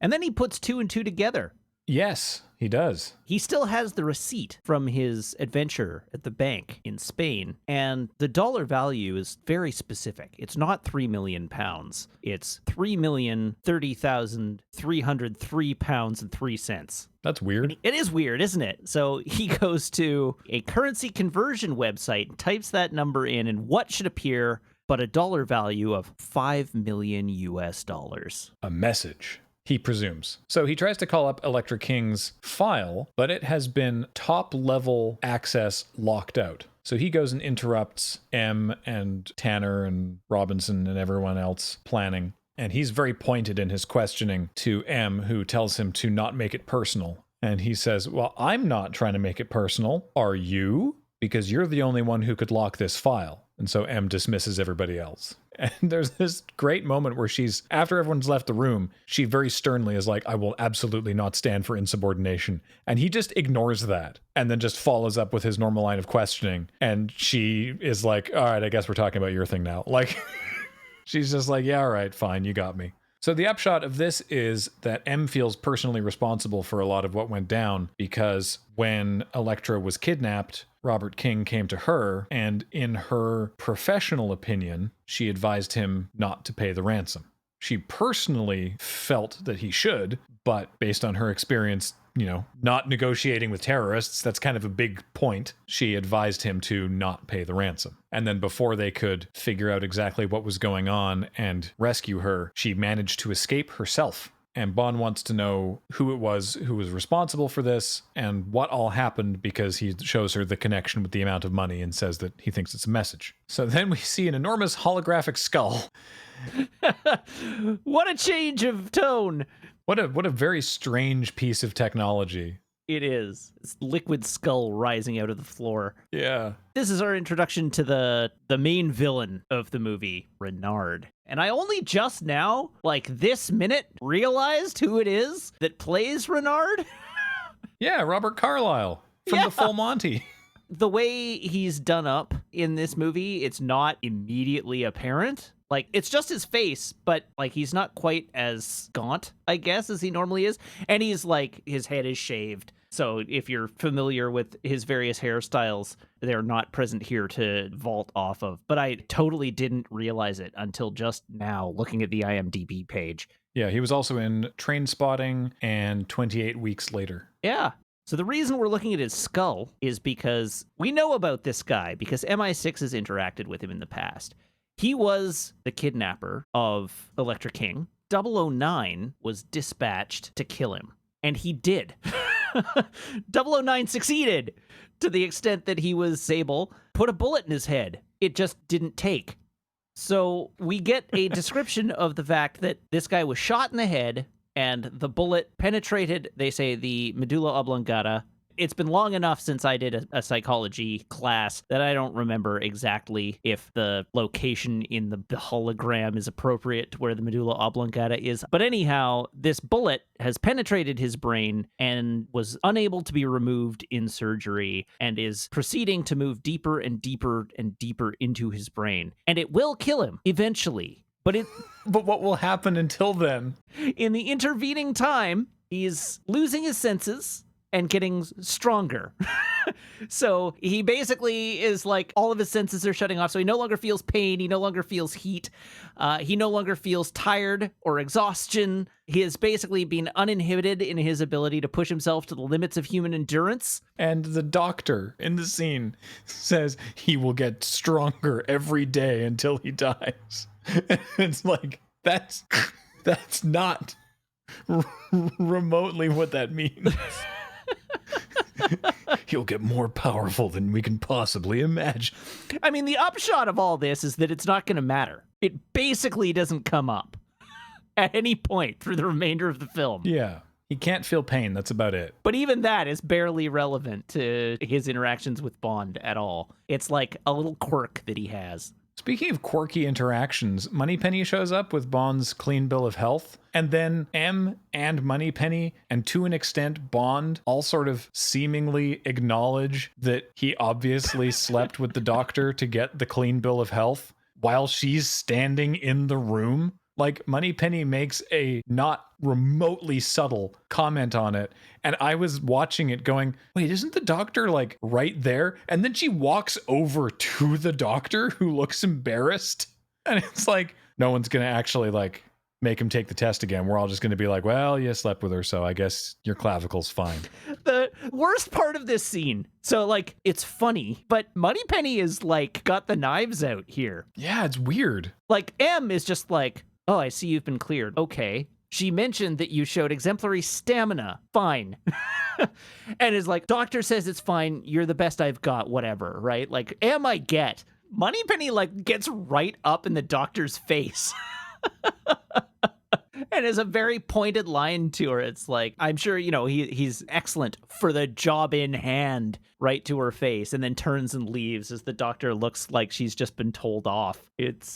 Speaker 2: And then he puts two and two together.
Speaker 1: Yes, he does.
Speaker 2: He still has the receipt from his adventure at the bank in Spain, and the dollar value is very specific. It's not 3 million pounds. It's 3,030,303 pounds and 3 cents.
Speaker 1: That's weird.
Speaker 2: It is weird, isn't it? So he goes to a currency conversion website and types that number in, and what should appear but a dollar value of 5 million US dollars.
Speaker 1: A message. He presumes. So he tries to call up Electra King's file, but it has been top-level access locked out. So he goes and interrupts M and Tanner and Robinson and everyone else planning. And he's very pointed in his questioning to M, who tells him to not make it personal. And he says, well, I'm not trying to make it personal. Are you? Because you're the only one who could lock this file. And so M dismisses everybody else. And there's this great moment where after everyone's left the room, she very sternly is like, I will absolutely not stand for insubordination. And he just ignores that and then just follows up with his normal line of questioning. And she is like, all right, I guess we're talking about your thing now. Like, she's just like, yeah, all right, fine, you got me. So the upshot of this is that M feels personally responsible for a lot of what went down because when Electra was kidnapped, Robert King came to her, and in her professional opinion, she advised him not to pay the ransom. She personally felt that he should, but based on her experience, not negotiating with terrorists, that's kind of a big point. She advised him to not pay the ransom. And then before they could figure out exactly what was going on and rescue her, she managed to escape herself. And Bond wants to know who it was who was responsible for this and what all happened because he shows her the connection with the amount of money and says that he thinks it's a message. So then we see an enormous holographic skull.
Speaker 2: What a change of tone.
Speaker 1: What a very strange piece of technology.
Speaker 2: It is. It's liquid skull rising out of the floor.
Speaker 1: Yeah.
Speaker 2: This is our introduction to the main villain of the movie, Renard. And I only just now, like this minute, realized who it is that plays Renard.
Speaker 1: Yeah, Robert Carlyle from The Full Monty.
Speaker 2: The way he's done up in this movie, it's not immediately apparent. Like, it's just his face, but, like, he's not quite as gaunt, I guess, as he normally is. And he's, like, his head is shaved. So if you're familiar with his various hairstyles, they're not present here to vault off of. But I totally didn't realize it until just now, looking at the IMDb page.
Speaker 1: Yeah, he was also in Trainspotting and 28 Weeks Later.
Speaker 2: Yeah. So the reason we're looking at his skull is because we know about this guy, because MI6 has interacted with him in the past. He was the kidnapper of Electra King. 009 was dispatched to kill him, and he did. 009 succeeded to the extent that he was able put a bullet in his head. It just didn't take. So we get a description of the fact that this guy was shot in the head, and the bullet penetrated, they say, the medulla oblongata. It's been long enough since I did a psychology class that I don't remember exactly if the location in the hologram is appropriate to where the medulla oblongata is. But anyhow, this bullet has penetrated his brain and was unable to be removed in surgery and is proceeding to move deeper and deeper and deeper into his brain. And it will kill him eventually. But
Speaker 1: what will happen until then?
Speaker 2: In the intervening time, he's losing his senses and getting stronger. So he basically is like, all of his senses are shutting off. So he no longer feels pain. He no longer feels heat. He no longer feels tired or exhaustion. He has basically been uninhibited in his ability to push himself to the limits of human endurance.
Speaker 1: And the doctor in the scene says he will get stronger every day until he dies. It's like, that's not remotely what that means. He'll get more powerful than we can possibly imagine.
Speaker 2: I mean, the upshot of all this is that it's not going to matter. It basically doesn't come up at any point through the remainder of the film.
Speaker 1: Yeah. He can't feel pain. That's about it.
Speaker 2: But even that is barely relevant to his interactions with Bond at all. It's like a little quirk that he has.
Speaker 1: Speaking of quirky interactions, Moneypenny shows up with Bond's clean bill of health, and then M and Moneypenny, and to an extent Bond, all sort of seemingly acknowledge that he obviously slept with the doctor to get the clean bill of health while she's standing in the room. Like, Moneypenny makes a not remotely subtle comment on it, and I was watching it going, wait, isn't the doctor, like, right there? And then she walks over to the doctor, who looks embarrassed, and it's like, no one's gonna actually, like, make him take the test again. We're all just gonna be like, well, you slept with her, so I guess your clavicle's fine.
Speaker 2: The worst part of this scene, so, like, it's funny, but Moneypenny is, like, got the knives out here.
Speaker 1: Yeah, it's weird.
Speaker 2: Like, M is just like, oh, I see you've been cleared. Okay. She mentioned that you showed exemplary stamina. Fine. And is like, doctor says it's fine. You're the best I've got, whatever, right? Like, I get. Moneypenny, like, gets right up in the doctor's face. And is a very pointed line to her. It's like, I'm sure, you know, he's excellent for the job in hand, right to her face, and then turns and leaves as the doctor looks like she's just been told off. It's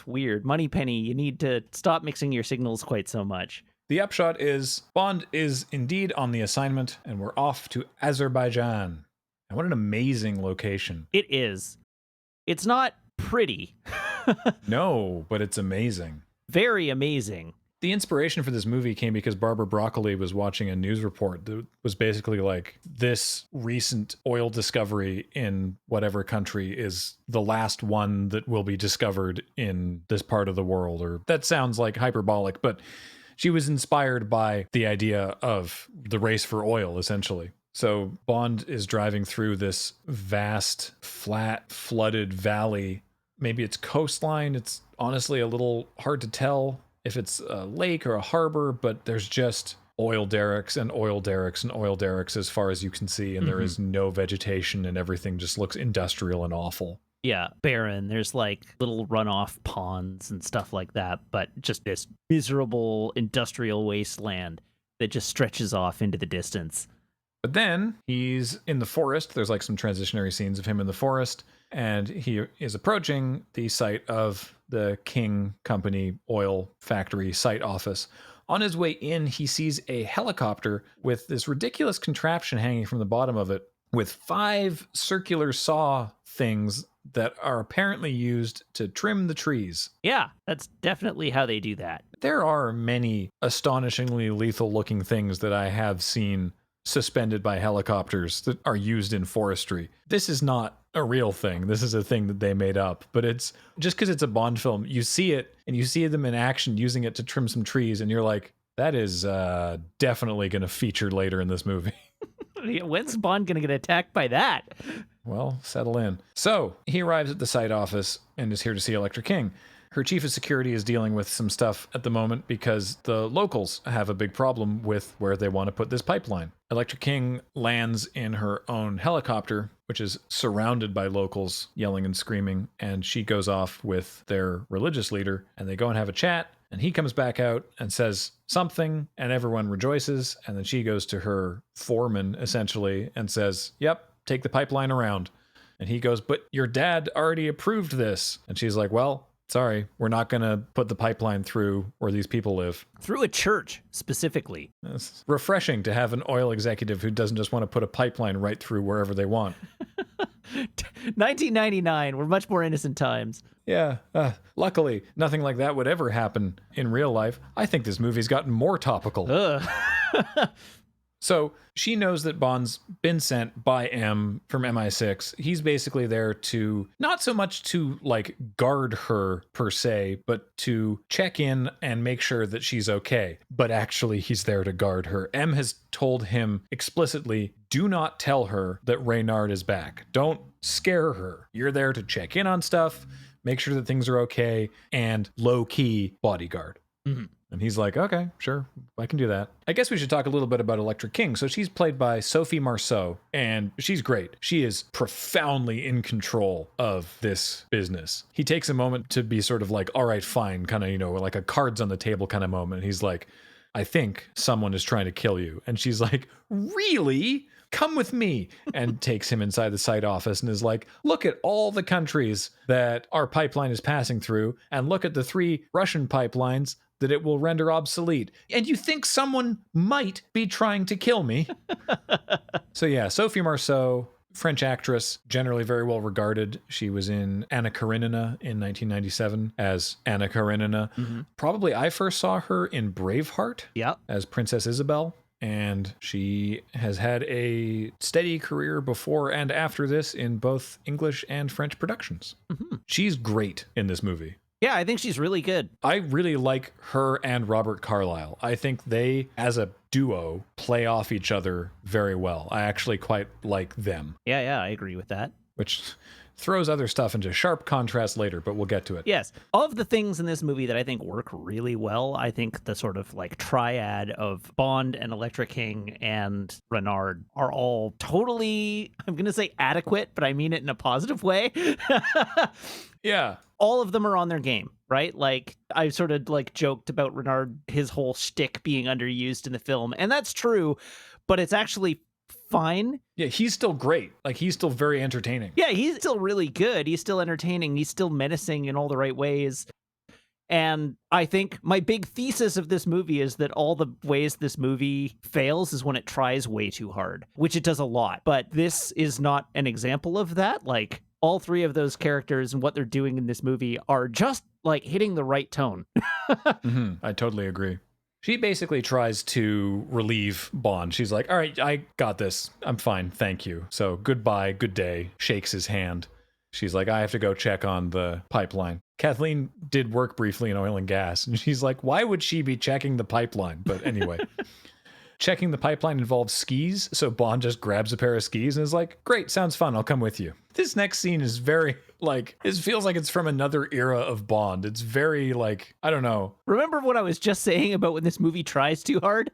Speaker 2: weird. Moneypenny, you need to stop mixing your signals quite so much.
Speaker 1: The upshot is Bond is indeed on the assignment, and we're off to Azerbaijan. And what an amazing location.
Speaker 2: It is. It's not pretty.
Speaker 1: No, but it's amazing.
Speaker 2: Very amazing.
Speaker 1: The inspiration for this movie came because Barbara Broccoli was watching a news report that was basically like, this recent oil discovery in whatever country is the last one that will be discovered in this part of the world. Or that sounds like hyperbolic, but she was inspired by the idea of the race for oil, essentially. So Bond is driving through this vast, flat, flooded valley. Maybe it's coastline. It's honestly a little hard to tell if it's a lake or a harbor, but there's just oil derricks and oil derricks and oil derricks as far as you can see, and there is no vegetation, and everything just looks industrial and awful.
Speaker 2: Yeah, barren. There's like little runoff ponds and stuff like that, but just this miserable industrial wasteland that just stretches off into the distance.
Speaker 1: But then he's in the forest. There's like some transitionary scenes of him in the forest, and he is approaching the site of the King Company oil factory site office. On his way in, he sees a helicopter with this ridiculous contraption hanging from the bottom of it with 5 circular saw things that are apparently used to trim the trees.
Speaker 2: Yeah, that's definitely how they do that.
Speaker 1: There are many astonishingly lethal looking things that I have seen suspended by helicopters that are used in forestry. This is not a real thing. This is a thing that they made up. But it's just because it's a Bond film, you see it and you see them in action using it to trim some trees, and you're like, that is definitely going to feature later in this movie.
Speaker 2: When's Bond going to get attacked by that?
Speaker 1: Well, settle in. So he arrives at the site office and is here to see Electra King. Her chief of security is dealing with some stuff at the moment because the locals have a big problem with where they want to put this pipeline. Electra King lands in her own helicopter, which is surrounded by locals yelling and screaming, and she goes off with their religious leader, and they go and have a chat, and he comes back out and says something, and everyone rejoices, and then she goes to her foreman, essentially, and says, yep, take the pipeline around. And he goes, but your dad already approved this. And she's like, well, sorry, we're not going to put the pipeline through where these people live.
Speaker 2: Through a church, specifically.
Speaker 1: It's refreshing to have an oil executive who doesn't just want to put a pipeline right through wherever they want.
Speaker 2: 1999, we're much more innocent times.
Speaker 1: Yeah, luckily, nothing like that would ever happen in real life. I think this movie's gotten more topical. So she knows that Bond's been sent by M from MI6. He's basically there to, not so much to like guard her per se, but to check in and make sure that she's okay. But actually he's there to guard her. M has told him explicitly, do not tell her that Reynard is back. Don't scare her. You're there to check in on stuff, make sure that things are okay, and low-key bodyguard.
Speaker 2: Mhm.
Speaker 1: And he's like, okay, sure, I can do that. I guess we should talk a little bit about Electra King. So she's played by Sophie Marceau, and she's great. She is profoundly in control of this business. He takes a moment to be sort of like, all right, fine, kind of, like a cards on the table kind of moment. He's like, I think someone is trying to kill you. And she's like, really? Come with me, and takes him inside the site office and is like, look at all the countries that our pipeline is passing through, and look at the 3 Russian pipelines that it will render obsolete. And you think someone might be trying to kill me? So yeah, Sophie Marceau, French actress, generally very well regarded. She was in Anna Karenina in 1997 as Anna Karenina.
Speaker 2: Mm-hmm.
Speaker 1: Probably I first saw her in Braveheart as Princess Isabel. And she has had a steady career before and after this in both English and French productions.
Speaker 2: Mm-hmm.
Speaker 1: She's great in this movie.
Speaker 2: Yeah, I think she's really good.
Speaker 1: I really like her and Robert Carlyle. I think they, as a duo, play off each other very well. I actually quite like them.
Speaker 2: Yeah, I agree with that.
Speaker 1: Which throws other stuff into sharp contrast later, but we'll get to it.
Speaker 2: Yes. Of the things in this movie that I think work really well, I think the sort of like triad of Bond and Electra King and Renard are all totally, I'm going to say adequate, but I mean it in a positive way.
Speaker 1: Yeah.
Speaker 2: All of them are on their game, right? Like I sort of like joked about Renard, his whole shtick being underused in the film, and that's true, but it's actually fine.
Speaker 1: Yeah, he's still great. Like, he's still very entertaining.
Speaker 2: Yeah, he's still really good. He's still entertaining. He's still menacing in all the right ways. And I think my big thesis of this movie is that all the ways this movie fails is when it tries way too hard, which it does a lot. But this is not an example of that. Like, all 3 of those characters and what they're doing in this movie are just like hitting the right tone.
Speaker 1: I totally agree. She basically tries to relieve Bond. She's like, all right, I got this. I'm fine. Thank you. So goodbye, good day. Shakes his hand. She's like, I have to go check on the pipeline. Kathleen did work briefly in oil and gas. And she's like, why would she be checking the pipeline? But anyway, checking the pipeline involves skis. So Bond just grabs a pair of skis and is like, great, sounds fun. I'll come with you. This next scene is very, like, it feels like it's from another era of Bond. It's very, like, I don't know.
Speaker 2: Remember what I was just saying about when this movie tries too hard?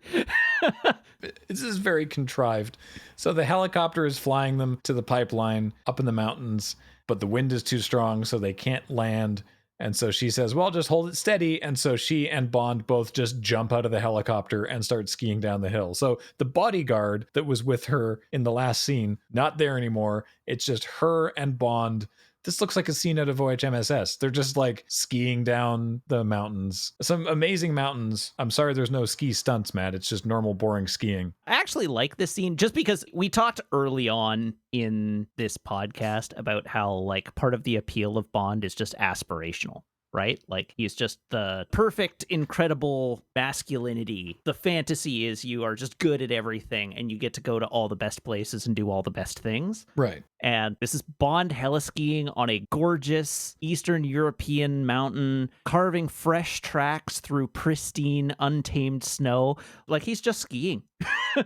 Speaker 1: This is very contrived. So the helicopter is flying them to the pipeline up in the mountains, but the wind is too strong, so they can't land. And so she says, well, just hold it steady. And so she and Bond both just jump out of the helicopter and start skiing down the hill. So the bodyguard that was with her in the last scene, not there anymore. It's just her and Bond. This looks like a scene out of OHMSS. They're just like skiing down the mountains. Some amazing mountains. I'm sorry there's no ski stunts, Matt. It's just normal, boring skiing.
Speaker 2: I actually like this scene just because we talked early on in this podcast about how like part of the appeal of Bond is just aspirational. Right? Like he's just the perfect, incredible masculinity. The fantasy is you are just good at everything and you get to go to all the best places and do all the best things.
Speaker 1: Right.
Speaker 2: And this is Bond heliskiing on a gorgeous Eastern European mountain, carving fresh tracks through pristine, untamed snow. Like he's just skiing.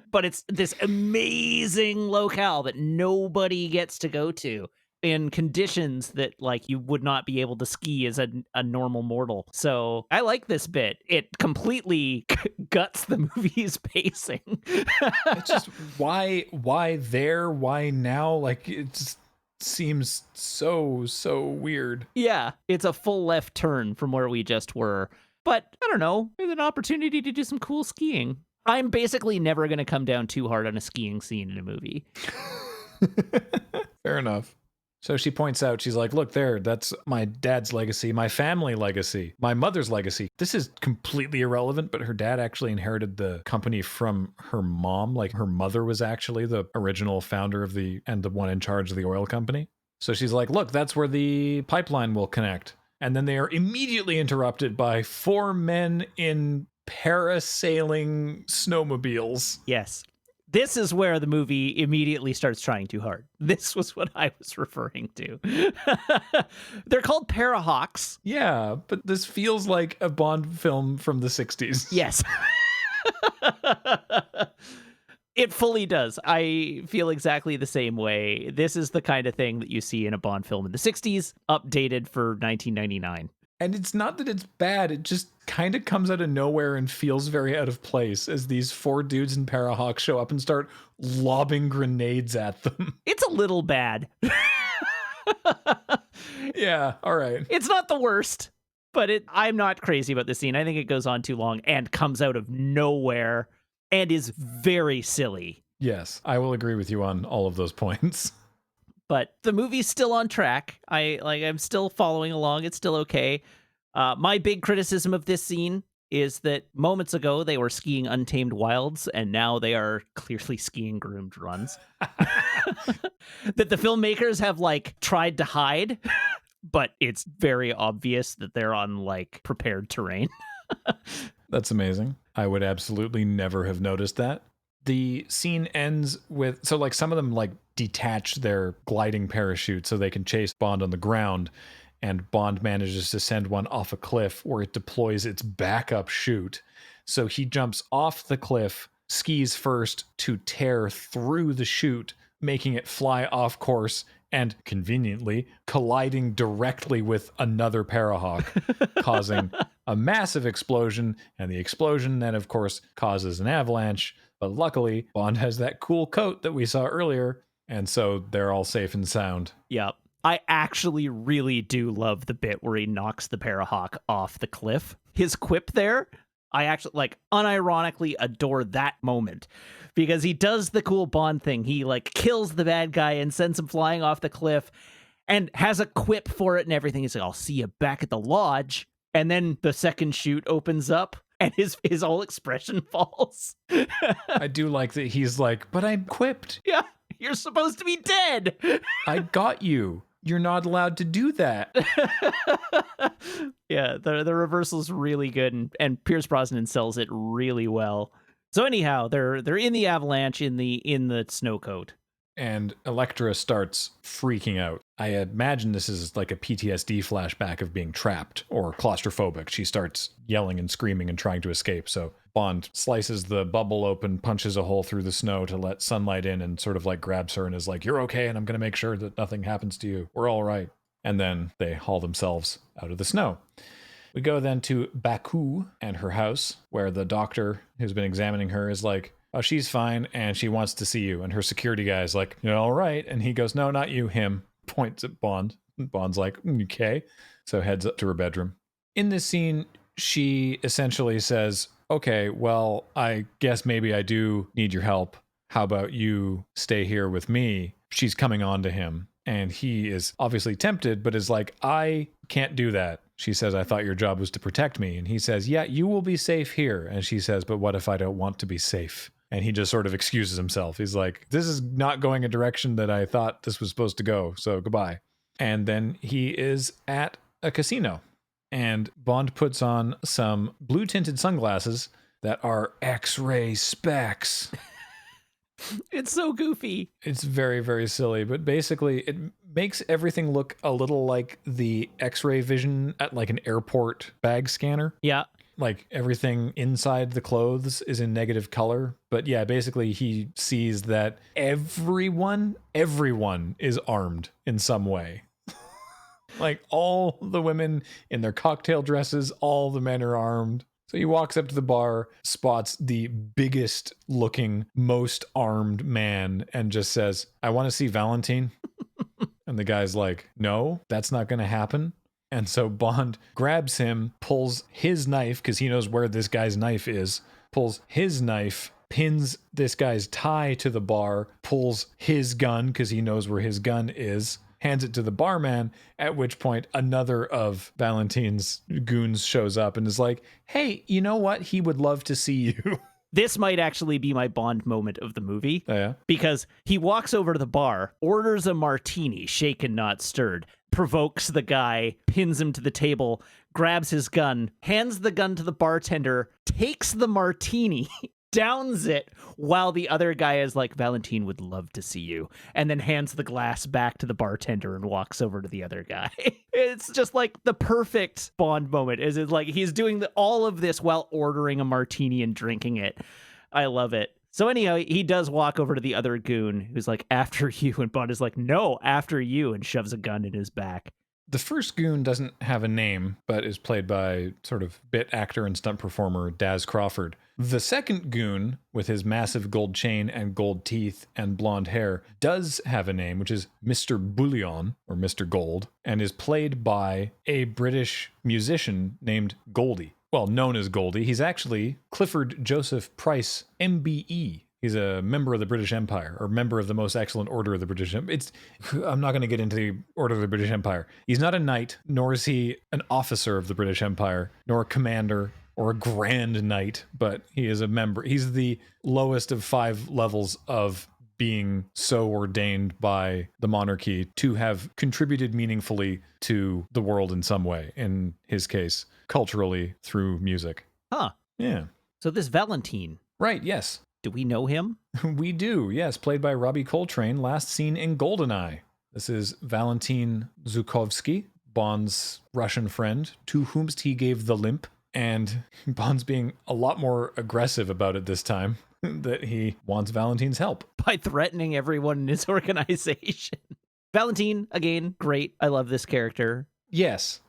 Speaker 2: But it's this amazing locale that nobody gets to go to in conditions that like you would not be able to ski as a normal mortal. So I like this bit. It completely guts the movie's pacing.
Speaker 1: It's just why there? Why now? Like it just seems so weird.
Speaker 2: Yeah, it's a full left turn from where we just were. But I don't know, there's an opportunity to do some cool skiing. I'm basically never going to come down too hard on a skiing scene in a movie.
Speaker 1: Fair enough. So she points out, she's like, look there, that's my dad's legacy, my family legacy, my mother's legacy. This is completely irrelevant, but her dad actually inherited the company from her mom. Like her mother was actually the original founder of the one in charge of the oil company. So she's like, look, that's where the pipeline will connect. And then they are immediately interrupted by 4 men in parasailing snowmobiles.
Speaker 2: Yes. This is where the movie immediately starts trying too hard. This was what I was referring to. They're called Parahawks.
Speaker 1: Yeah, but this feels like a Bond film from the 60s.
Speaker 2: Yes. It fully does. I feel exactly the same way. This is the kind of thing that you see in a Bond film in the 60s, updated for 1999.
Speaker 1: And it's not that it's bad, it just kind of comes out of nowhere and feels very out of place as these 4 dudes in Parahawk show up and start lobbing grenades at them.
Speaker 2: It's a little bad.
Speaker 1: Yeah, all right.
Speaker 2: It's not the worst, but I'm not crazy about this scene. I think it goes on too long and comes out of nowhere and is very silly.
Speaker 1: Yes, I will agree with you on all of those points.
Speaker 2: But the movie's still on track. I'm still following along. It's still okay. My big criticism of this scene is that moments ago they were skiing Untamed Wilds, and now they are clearly skiing groomed runs. That the filmmakers have tried to hide, but it's very obvious that they're on prepared terrain.
Speaker 1: That's amazing. I would absolutely never have noticed that. The scene ends with, so some of them detach their gliding parachute so they can chase Bond on the ground, and Bond manages to send one off a cliff where it deploys its backup chute. So he jumps off the cliff, skis first to tear through the chute, making it fly off course and conveniently colliding directly with another Parahawk, causing a massive explosion, and the explosion then of course causes an avalanche. But luckily, Bond has that cool coat that we saw earlier, and so they're all safe and sound.
Speaker 2: Yep. I actually really do love the bit where he knocks the Parahawk off the cliff. His quip there, I actually unironically adore that moment, because he does the cool Bond thing. He kills the bad guy and sends him flying off the cliff and has a quip for it and everything. He's like, I'll see you back at the lodge. And then the second chute opens up and his whole expression falls.
Speaker 1: I do like that he's like, but I'm quipped.
Speaker 2: Yeah, you're supposed to be dead.
Speaker 1: I got you. You're not allowed to do that.
Speaker 2: Yeah, the reversal's really good, and Pierce Brosnan sells it really well. So anyhow, they're in the avalanche in the snow coat.
Speaker 1: And Elektra starts freaking out. I imagine this is like a PTSD flashback of being trapped or claustrophobic. She starts yelling and screaming and trying to escape. So Bond slices the bubble open, punches a hole through the snow to let sunlight in, and sort of grabs her and is like, you're okay, and I'm going to make sure that nothing happens to you. We're all right. And then they haul themselves out of the snow. We go then to Baku and her house, where the doctor who's been examining her is like, oh, she's fine, and she wants to see you. And her security guy is like, yeah, all right. And he goes, no, not you, him. Points at Bond. And Bond's like, okay. So heads up to her bedroom. In this scene, she essentially says, okay, well, I guess maybe I do need your help. How about you stay here with me? She's coming on to him. And he is obviously tempted, but is like, I can't do that. She says, I thought your job was to protect me. And he says, yeah, you will be safe here. And she says, but what if I don't want to be safe? And he just sort of excuses himself. He's like, this is not going a direction that I thought this was supposed to go. So goodbye. And then he is at a casino. And Bond puts on some blue tinted sunglasses that are X-ray specs.
Speaker 2: It's so goofy.
Speaker 1: It's very, very silly, but basically it makes everything look a little like the X-ray vision at an airport bag scanner.
Speaker 2: Yeah.
Speaker 1: Everything inside the clothes is in negative color. But yeah, basically he sees that everyone is armed in some way. All the women in their cocktail dresses, all the men are armed. So he walks up to the bar, spots the biggest looking, most armed man, and just says, I want to see Valentine. And the guy's like, no, that's not going to happen. And so Bond grabs him, pulls his knife, because he knows where this guy's knife is, pulls his knife, pins this guy's tie to the bar, pulls his gun, because he knows where his gun is, hands it to the barman, at which point another of Valentine's goons shows up and is like, hey, you know what? He would love to see you.
Speaker 2: This might actually be my Bond moment of the movie.
Speaker 1: Oh, yeah?
Speaker 2: Because he walks over to the bar, orders a martini, shaken, not stirred, provokes the guy, pins him to the table, grabs his gun, hands the gun to the bartender, takes the martini, downs it, while the other guy is like, Valentine would love to see you, and then hands the glass back to the bartender and walks over to the other guy. It's just the perfect Bond moment. Is it he's doing all of this while ordering a martini and drinking it. I love it. So anyhow, he does walk over to the other goon who's like, after you, and Bond is like, no, after you, and shoves a gun in his back.
Speaker 1: The first goon doesn't have a name, but is played by sort of bit actor and stunt performer Daz Crawford. The second goon, with his massive gold chain and gold teeth and blonde hair, does have a name, which is Mr. Bullion, or Mr. Gold, and is played by a British musician named Goldie. Well, known as Goldie. He's actually Clifford Joseph Price, MBE. He's a member of the British Empire, or member of the Most Excellent Order of the British Empire. I'm not going to get into the Order of the British Empire. He's not a knight, nor is he an officer of the British Empire, nor a commander, or a grand knight, but he is a member. He's the lowest of 5 levels of being so ordained by the monarchy to have contributed meaningfully to the world in some way, in his case, culturally through music.
Speaker 2: Huh.
Speaker 1: Yeah.
Speaker 2: So this Valentine.
Speaker 1: Right, yes.
Speaker 2: Do we know him?
Speaker 1: We do, yes. Played by Robbie Coltrane, last seen in GoldenEye. This is Valentin Zhukovsky, Bond's Russian friend, to whomst he gave the limp. And Bond's being a lot more aggressive about it this time, that he wants Valentin's help.
Speaker 2: By threatening everyone in his organization. Valentine, again, great. I love this character.
Speaker 1: Yes,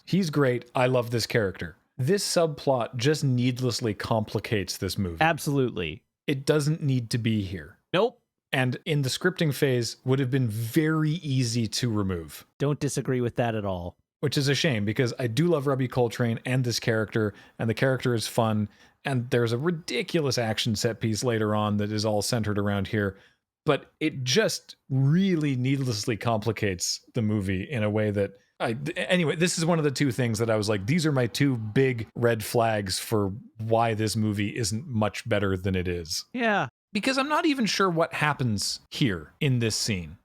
Speaker 1: he's great. I love this character. This subplot just needlessly complicates this movie.
Speaker 2: Absolutely.
Speaker 1: It doesn't need to be here.
Speaker 2: Nope.
Speaker 1: And in the scripting phase would have been very easy to remove.
Speaker 2: Don't disagree with that at all.
Speaker 1: Which is a shame, because I do love Robbie Coltrane and this character, and the character is fun, and there's a ridiculous action set piece later on that is all centered around here, but it just really needlessly complicates the movie in a way that anyway, this is one of the 2 things that I was like, these are my 2 big red flags for why this movie isn't much better than it is.
Speaker 2: Yeah.
Speaker 1: Because I'm not even sure what happens here in this scene.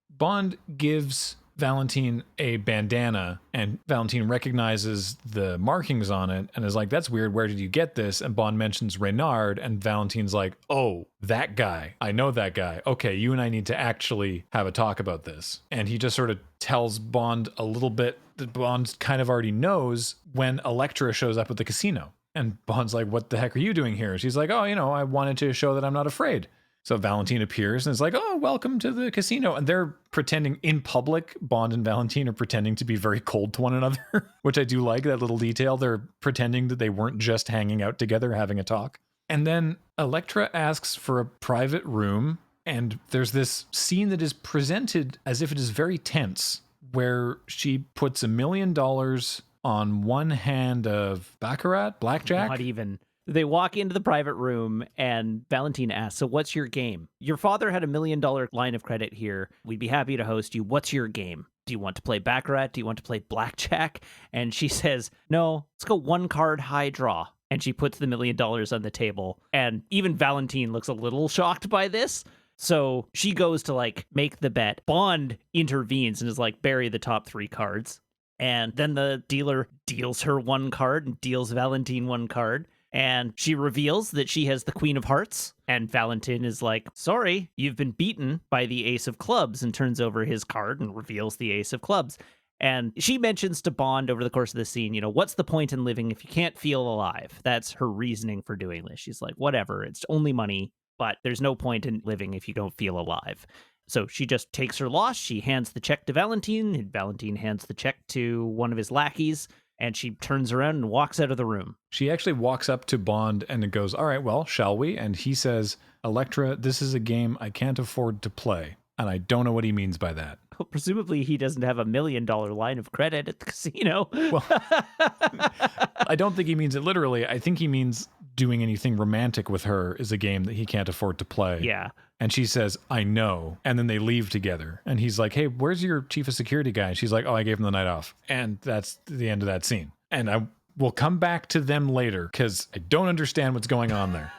Speaker 1: Bond gives Valentine a bandana, and Valentine recognizes the markings on it and is like, that's weird, where did you get this? And Bond mentions Reynard, and Valentine's like, oh, that guy, I know that guy. Okay, you and I need to actually have a talk about this. And he just sort of tells Bond a little bit that Bond kind of already knows when Elektra shows up at the casino. And Bond's like, what the heck are you doing here? She's like, oh, I wanted to show that I'm not afraid. So Valentine appears and is like, oh, welcome to the casino. And they're pretending in public, Bond and Valentine are pretending to be very cold to one another, which I do like, that little detail. They're pretending that they weren't just hanging out together, having a talk. And then Elektra asks for a private room. And there's this scene that is presented as if it is very tense, where she puts $1 million on one hand of blackjack.
Speaker 2: Not even. They walk into the private room and Valentine asks, so what's your game? Your father had $1 million line of credit here. We'd be happy to host you. What's your game? Do you want to play baccarat? Do you want to play blackjack? And she says, no, let's go 1 card high draw. And she puts the $1 million on the table. And even Valentine looks a little shocked by this. So she goes to make the bet. Bond intervenes and is like, bury the top 3 cards. And then the dealer deals her 1 card and deals Valentine 1 card. And she reveals that she has the Queen of Hearts. And Valentine is like, sorry, you've been beaten by the Ace of Clubs, and turns over his card and reveals the Ace of Clubs. And she mentions to Bond over the course of the scene, what's the point in living if you can't feel alive? That's her reasoning for doing this. She's like, whatever, it's only money, but there's no point in living if you don't feel alive. So she just takes her loss. She hands the check to Valentine, and Valentine hands the check to one of his lackeys. And she turns around and walks out of the room.
Speaker 1: She actually walks up to Bond and goes, all right, well, shall we? And he says, Elektra, this is a game I can't afford to play. And I don't know what he means by that.
Speaker 2: Well, presumably he doesn't have $1 million line of credit at the casino.
Speaker 1: Well, I don't think he means it literally. I think he means doing anything romantic with her is a game that he can't afford to play.
Speaker 2: Yeah.
Speaker 1: And she says, I know. And then they leave together. And he's like, hey, where's your chief of security guy? And she's like, oh, I gave him the night off. And that's the end of that scene. And I will come back to them later because I don't understand what's going on there.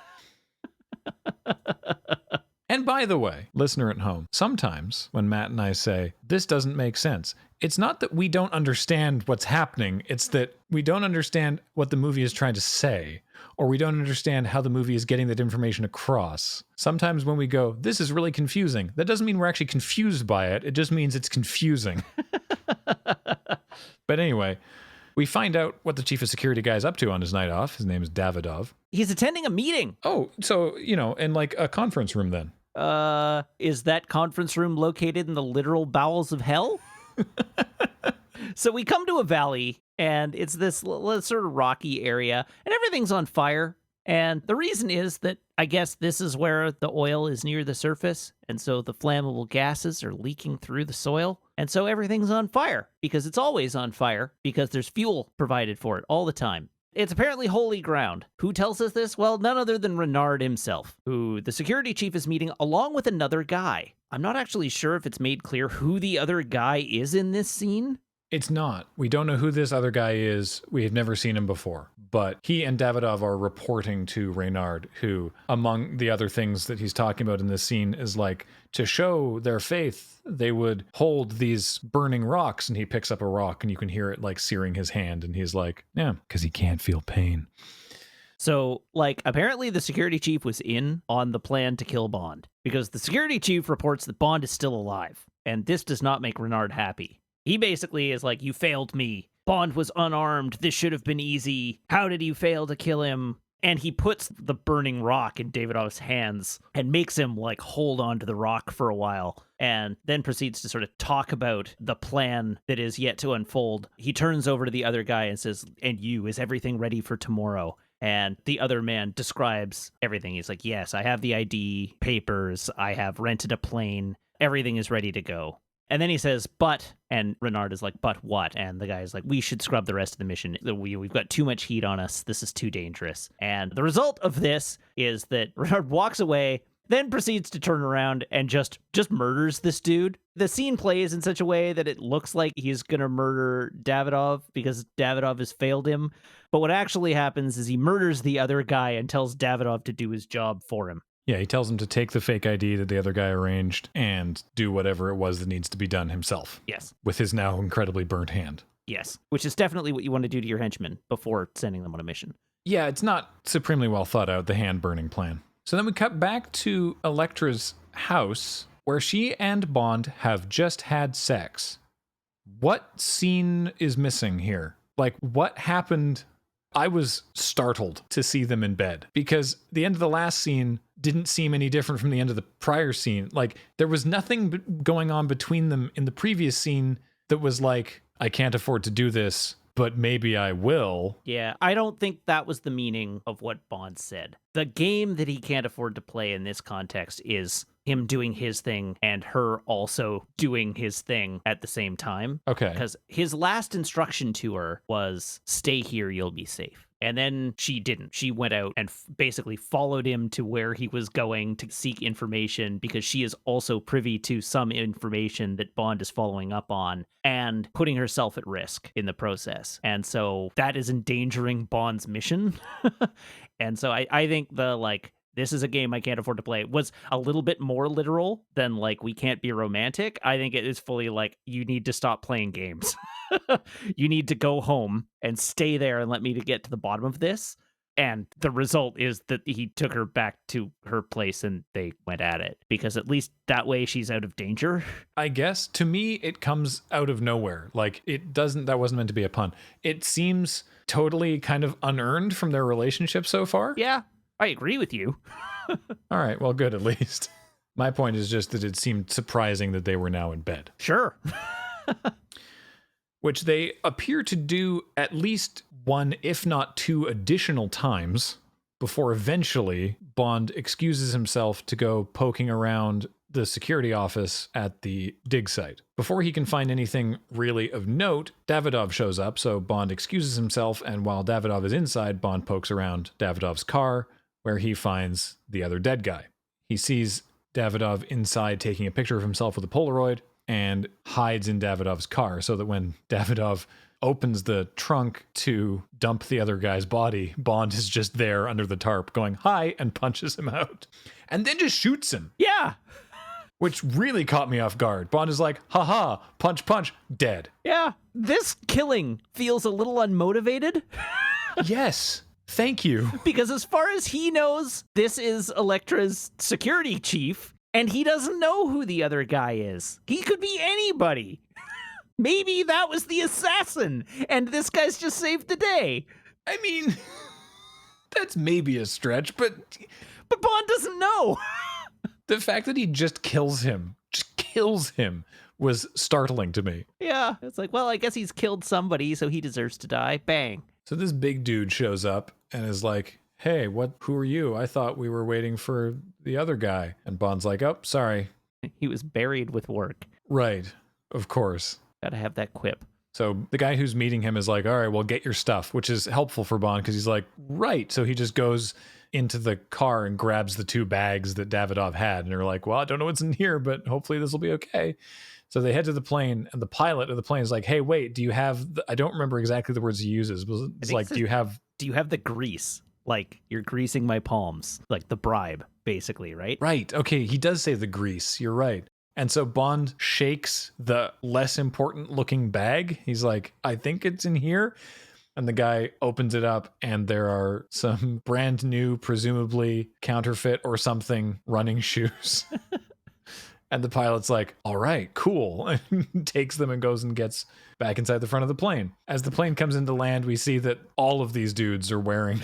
Speaker 1: And by the way, listener at home, sometimes when Matt and I say, this doesn't make sense, it's not that we don't understand what's happening. It's that we don't understand what the movie is trying to say, or we don't understand how the movie is getting that information across. Sometimes when we go, this is really confusing, that doesn't mean we're actually confused by it. It just means it's confusing. But anyway, we find out what the chief of security guy is up to on his night off. His name is Davidov.
Speaker 2: He's attending a meeting.
Speaker 1: Oh, so, in a conference room then.
Speaker 2: Is that conference room located in the literal bowels of hell? So we come to a valley, and it's this sort of rocky area, and everything's on fire. And the reason is that I guess this is where the oil is near the surface, and so the flammable gases are leaking through the soil, and so everything's on fire, because it's always on fire, because there's fuel provided for it all the time. It's apparently holy ground. Who tells us this? Well, none other than Renard himself, who the security chief is meeting along with another guy. I'm not actually sure if it's made clear who the other guy is in this scene.
Speaker 1: It's not. We don't know who this other guy is. We have never seen him before. But he and Davidov are reporting to Reynard, who, among the other things that he's talking about in this scene, is like, to show their faith, they would hold these burning rocks. And he picks up a rock and you can hear it like searing his hand. And he's like, yeah, because he can't feel pain.
Speaker 2: So, like, apparently the security chief was in on the plan to kill Bond, because the security chief reports that Bond is still alive. And this does not make Renard happy. He basically is like, you failed me. Bond was unarmed. This should have been easy. How did you fail to kill him? And he puts the burning rock in Davidov's hands and makes him like hold on to the rock for a while, and then proceeds to sort of talk about the plan that is yet to unfold. He turns over to the other guy and says, and you, is everything ready for tomorrow? And the other man describes everything. He's like, yes, I have the ID papers. I have rented a plane. Everything is ready to go. And then he says, but, and Renard is like, but what? And the guy is like, we should scrub the rest of the mission. We've got too much heat on us. This is too dangerous. And the result of this is that Renard walks away, then proceeds to turn around and just murders this dude. The scene plays in such a way that it looks like he's going to murder Davidov because Davidov has failed him. But what actually happens is he murders the other guy and tells Davidov to do his job for him.
Speaker 1: Yeah, he tells him to take the fake ID that the other guy arranged and do whatever it was that needs to be done himself.
Speaker 2: Yes.
Speaker 1: With his now incredibly burnt hand.
Speaker 2: Yes, which is definitely what you want to do to your henchmen before sending them on a mission.
Speaker 1: Yeah, it's not supremely well thought out, the hand burning plan. So then we cut back to Elektra's house, where she and Bond have just had sex. What scene is missing here? Like, what happened? I was startled to see them in bed, because the end of the last scene didn't seem any different from the end of the prior scene. Like, there was nothing going on between them in the previous scene that was like, I can't afford to do this, but maybe I will.
Speaker 2: Yeah, I don't think that was the meaning of what Bond said. The game that he can't afford to play in this context is him doing his thing and her also doing his thing at the same time.
Speaker 1: Okay.
Speaker 2: Because his last instruction to her was, stay here, you'll be safe. And then she didn't. She went out and basically followed him to where he was going to seek information, because she is also privy to some information that Bond is following up on and putting herself at risk in the process. And so that is endangering Bond's mission. And so I think the, like, this is a game I can't afford to play was a little bit more literal than, like, we can't be romantic. I think it is fully like, you need to stop playing games. You need to go home and stay there and let me to get to the bottom of this. And the result is that he took her back to her place and they went at it, because at least that way she's out of danger.
Speaker 1: I guess to me, it comes out of nowhere. Like, that wasn't meant to be a pun. It seems totally kind of unearned from their relationship so far.
Speaker 2: Yeah, I agree with you.
Speaker 1: All right, well, good at least. My point is just that it seemed surprising that they were now in bed.
Speaker 2: Sure.
Speaker 1: Which they appear to do at least one, if not two additional times, before eventually Bond excuses himself to go poking around the security office at the dig site. Before he can find anything really of note, Davidov shows up, so Bond excuses himself, and while Davidov is inside, Bond pokes around Davidov's car, where he finds the other dead guy. He sees Davidov inside taking a picture of himself with a Polaroid, and hides in Davidov's car, so that when Davidov opens the trunk to dump the other guy's body, Bond is just there under the tarp going, hi, and punches him out. And then just shoots him.
Speaker 2: Yeah.
Speaker 1: Which really caught me off guard. Bond is like, haha, punch, punch, dead.
Speaker 2: Yeah. This killing feels a little unmotivated.
Speaker 1: Yes. Thank you.
Speaker 2: Because as far as he knows, this is Elektra's security chief, and he doesn't know who the other guy is. He could be anybody. Maybe that was the assassin, and this guy's just saved the day.
Speaker 1: I mean, that's maybe a stretch, but
Speaker 2: Bond doesn't know.
Speaker 1: The fact that he just kills him was startling to me.
Speaker 2: Yeah. It's like, well, I guess he's killed somebody, so he deserves to die. Bang.
Speaker 1: So this big dude shows up and is like, hey, who are you? I thought we were waiting for the other guy. And Bond's like, oh, sorry.
Speaker 2: He was buried with work.
Speaker 1: Right. Of course.
Speaker 2: Gotta have that quip.
Speaker 1: So the guy who's meeting him is like, all right, well, get your stuff, which is helpful for Bond because he's like, right. So he just goes into the car and grabs the 2 bags that Davidoff had. And they're like, well, I don't know what's in here, but hopefully this will be okay. So they head to the plane, and the pilot of the plane is like, hey, wait, do you have, I don't remember exactly the words he uses, but it's like, do you have
Speaker 2: the grease? Like, you're greasing my palms, like the bribe, basically, right?
Speaker 1: Right. Okay. He does say the grease. You're right. And so Bond shakes the less important looking bag. He's like, I think it's in here. And the guy opens it up, and there are some brand new, presumably counterfeit or something, running shoes. And the pilot's like, all right, cool. And takes them and goes and gets back inside the front of the plane. As the plane comes into land, we see that all of these dudes are wearing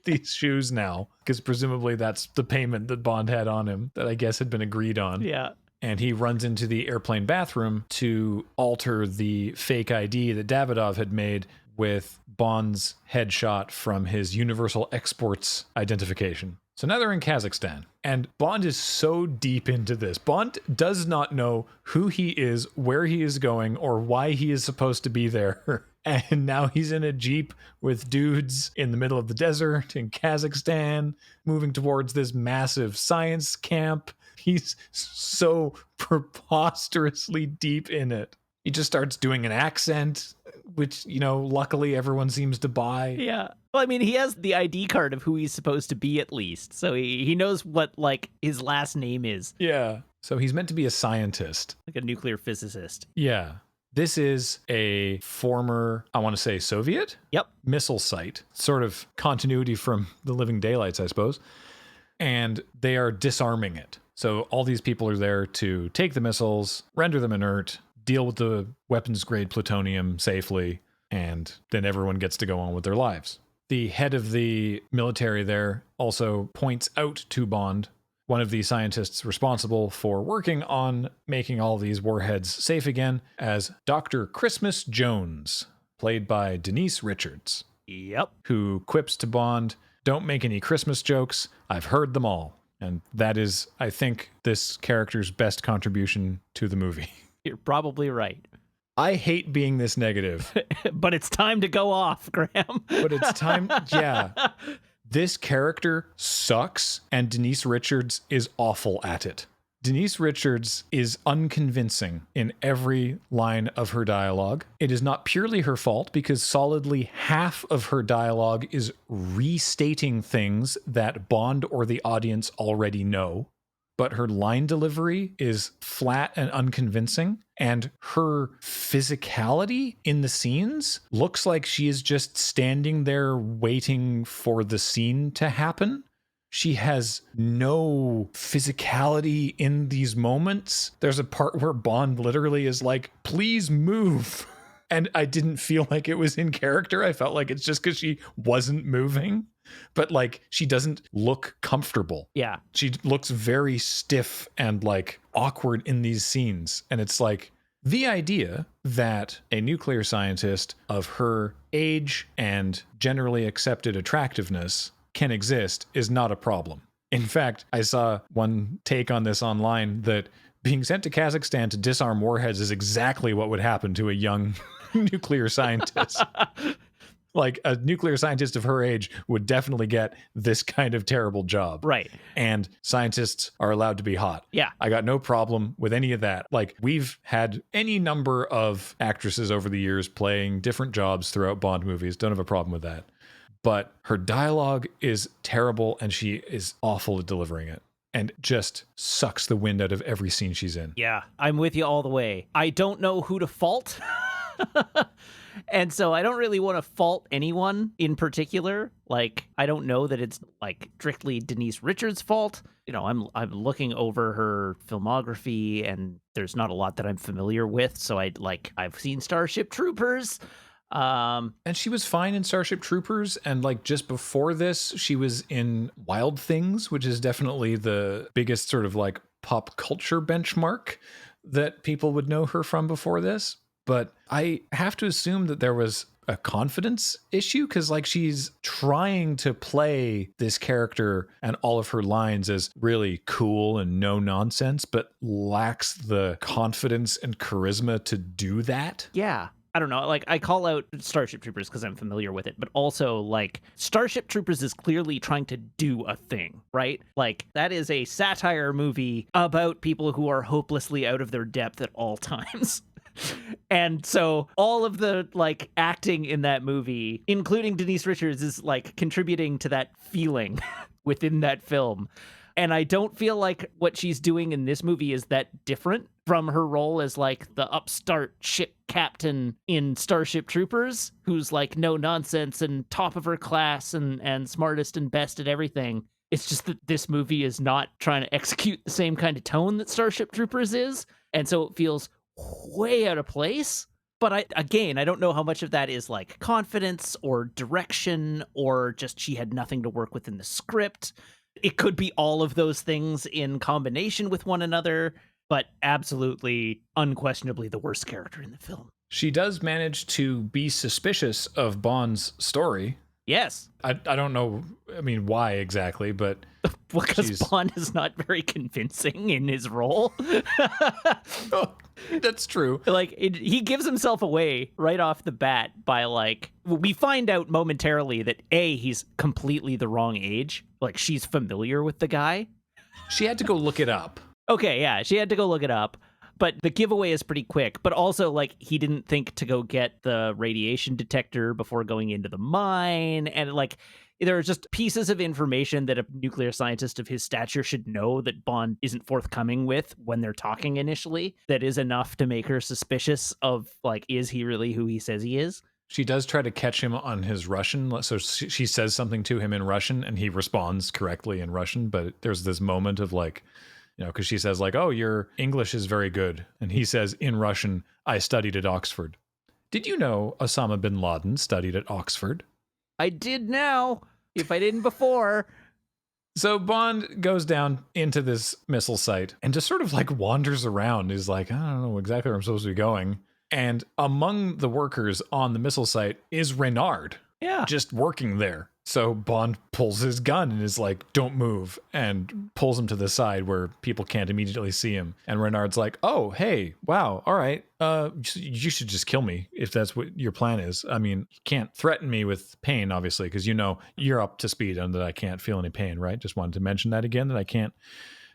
Speaker 1: these shoes now, because presumably that's the payment that Bond had on him that I guess had been agreed on.
Speaker 2: Yeah.
Speaker 1: And he runs into the airplane bathroom to alter the fake ID that Davidoff had made with Bond's headshot from his Universal Exports identification. So now they're in Kazakhstan, and Bond is so deep into this. Bond does not know who he is, where he is going, or why he is supposed to be there. And now he's in a Jeep with dudes in the middle of the desert in Kazakhstan, moving towards this massive science camp. He's so preposterously deep in it. He just starts doing an accent, which, you know, luckily everyone seems to buy.
Speaker 2: Yeah. Well, I mean, he has the ID card of who he's supposed to be at least. So he knows what, like, his last name is.
Speaker 1: Yeah. So he's meant to be a scientist.
Speaker 2: Like a nuclear physicist.
Speaker 1: Yeah. This is a former, I want to say, Soviet?
Speaker 2: Yep.
Speaker 1: Missile site. Sort of continuity from the Living Daylights, I suppose. And they are disarming it. So all these people are there to take the missiles, render them inert, deal with the weapons-grade plutonium safely, and then everyone gets to go on with their lives. The head of the military there also points out to Bond, one of the scientists responsible for working on making all these warheads safe again, as Dr. Christmas Jones, played by Denise Richards.
Speaker 2: Yep.
Speaker 1: Who quips to Bond, don't make any Christmas jokes, I've heard them all. And that is, I think, this character's best contribution to the movie.
Speaker 2: You're probably right.
Speaker 1: I hate being this negative.
Speaker 2: But it's time to go off, Graham.
Speaker 1: But it's time, yeah. This character sucks, and Denise Richards is awful at it. Denise Richards is unconvincing in every line of her dialogue. It is not purely her fault, because solidly half of her dialogue is restating things that Bond or the audience already know. But her line delivery is flat and unconvincing, and her physicality in the scenes looks like she is just standing there waiting for the scene to happen. She has no physicality in these moments. There's a part where Bond literally is like, please move. And I didn't feel like it was in character. I felt like it's just because she wasn't moving. But like, she doesn't look comfortable.
Speaker 2: Yeah.
Speaker 1: She looks very stiff and like awkward in these scenes. And it's like the idea that a nuclear scientist of her age and generally accepted attractiveness can exist is not a problem. In fact, I saw one take on this online that being sent to Kazakhstan to disarm warheads is exactly what would happen to a young nuclear scientist. Like, a nuclear scientist of her age would definitely get this kind of terrible job.
Speaker 2: Right.
Speaker 1: And scientists are allowed to be hot.
Speaker 2: Yeah.
Speaker 1: I got no problem with any of that. Like, we've had any number of actresses over the years playing different jobs throughout Bond movies. Don't have a problem with that. But her dialogue is terrible, and she is awful at delivering it. And just sucks the wind out of every scene she's in.
Speaker 2: Yeah, I'm with you all the way. I don't know who to fault. And so I don't really want to fault anyone in particular. Like, I don't know that it's like strictly Denise Richards' fault. You know, I'm looking over her filmography, and there's not a lot that I'm familiar with. So I've seen Starship Troopers.
Speaker 1: And she was fine in Starship Troopers, and like just before this, she was in Wild Things, which is definitely the biggest sort of like pop culture benchmark that people would know her from before this, but I have to assume that there was a confidence issue because like she's trying to play this character and all of her lines as really cool and no nonsense, but lacks the confidence and charisma to do that.
Speaker 2: Yeah. I don't know, like I call out Starship Troopers because I'm familiar with it, but also like Starship Troopers is clearly trying to do a thing, right? Like that is a satire movie about people who are hopelessly out of their depth at all times. And so all of the like acting in that movie, including Denise Richards, is like contributing to that feeling within that film. And I don't feel like what she's doing in this movie is that different from her role as like the upstart ship captain in Starship Troopers, who's like no nonsense and top of her class and smartest and best at everything. It's just that this movie is not trying to execute the same kind of tone that Starship Troopers is. And so it feels way out of place. But I don't know how much of that is like confidence or direction or just she had nothing to work with in the script. It could be all of those things in combination with one another, but absolutely, unquestionably the worst character in the film.
Speaker 1: She does manage to be suspicious of Bond's story.
Speaker 2: Yes.
Speaker 1: I don't know, I mean, why exactly, but...
Speaker 2: Because Bond is not very convincing in his role.
Speaker 1: That's true.
Speaker 2: Like, he gives himself away right off the bat by, like... We find out momentarily that, A, he's completely the wrong age. Like, she's familiar with the guy.
Speaker 1: She had to go look it up.
Speaker 2: Okay, yeah, she had to go look it up. But the giveaway is pretty quick. But also, like, he didn't think to go get the radiation detector before going into the mine. And, like, there are just pieces of information that a nuclear scientist of his stature should know that Bond isn't forthcoming with when they're talking initially. That is enough to make her suspicious of, like, is he really who he says he is?
Speaker 1: She does try to catch him on his Russian. So she says something to him in Russian, and he responds correctly in Russian. But there's this moment of, like... You know, because she says like, oh, your English is very good. And he says in Russian, I studied at Oxford. Did you know Osama bin Laden studied at Oxford?
Speaker 2: I did now, if I didn't before.
Speaker 1: So Bond goes down into this missile site and just sort of like wanders around. He's like, I don't know exactly where I'm supposed to be going. And among the workers on the missile site is Renard.
Speaker 2: Yeah.
Speaker 1: Just working there. So Bond pulls his gun and is like, don't move, and pulls him to the side where people can't immediately see him. And Renard's like, oh, hey, wow, all right. You should just kill me if that's what your plan is. I mean, you can't threaten me with pain, obviously, because you know you're up to speed and that I can't feel any pain, right? Just wanted to mention that again, that I can't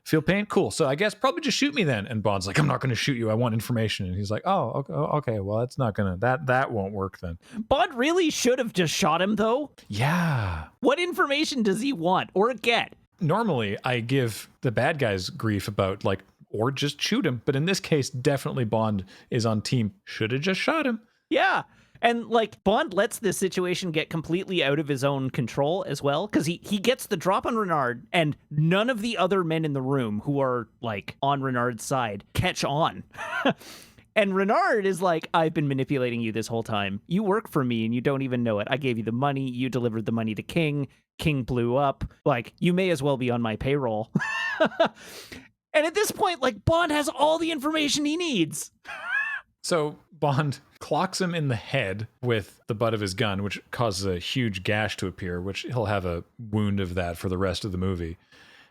Speaker 1: feel pain? Cool. So I guess probably just shoot me then. And Bond's like, I'm not going to shoot you. I want information. And he's like, oh, okay. Well, that's not going to, that won't work then.
Speaker 2: Bond really should have just shot him, though.
Speaker 1: Yeah.
Speaker 2: What information does he want or get?
Speaker 1: Normally, I give the bad guys grief about, like, or just shoot him. But in this case, definitely Bond is on team. Should have just shot him.
Speaker 2: Yeah. And, like, Bond lets this situation get completely out of his own control as well, because he gets the drop on Renard, and none of the other men in the room who are, like, on Renard's side catch on. And Renard is like, I've been manipulating you this whole time. You work for me, and you don't even know it. I gave you the money. You delivered the money to King. King blew up. Like, you may as well be on my payroll. And at this point, like, Bond has all the information he needs.
Speaker 1: So Bond clocks him in the head with the butt of his gun, which causes a huge gash to appear, which he'll have a wound of that for the rest of the movie,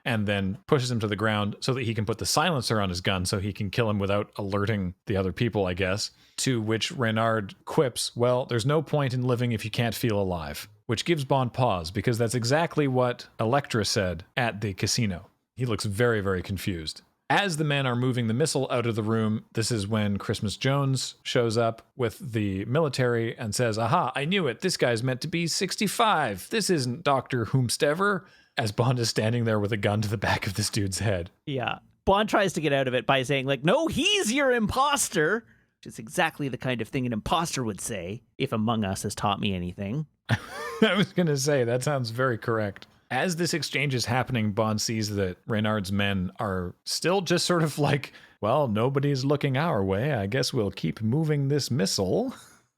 Speaker 1: and then pushes him to the ground so that he can put the silencer on his gun so he can kill him without alerting the other people, I guess. To which Renard quips, well, there's no point in living if you can't feel alive, which gives Bond pause, because that's exactly what Elektra said at the casino. He looks very, very confused. As the men are moving the missile out of the room, this is when Christmas Jones shows up with the military and says, aha, I knew it. This guy's meant to be 65. This isn't Dr. Whomstever. As Bond is standing there with a gun to the back of this dude's head.
Speaker 2: Yeah. Bond tries to get out of it by saying, like, no, he's your imposter, which is exactly the kind of thing an imposter would say, if Among Us has taught me anything.
Speaker 1: I was going to say, that sounds very correct. As this exchange is happening, Bond sees that Renard's men are still just sort of like, well, nobody's looking our way. I guess we'll keep moving this missile.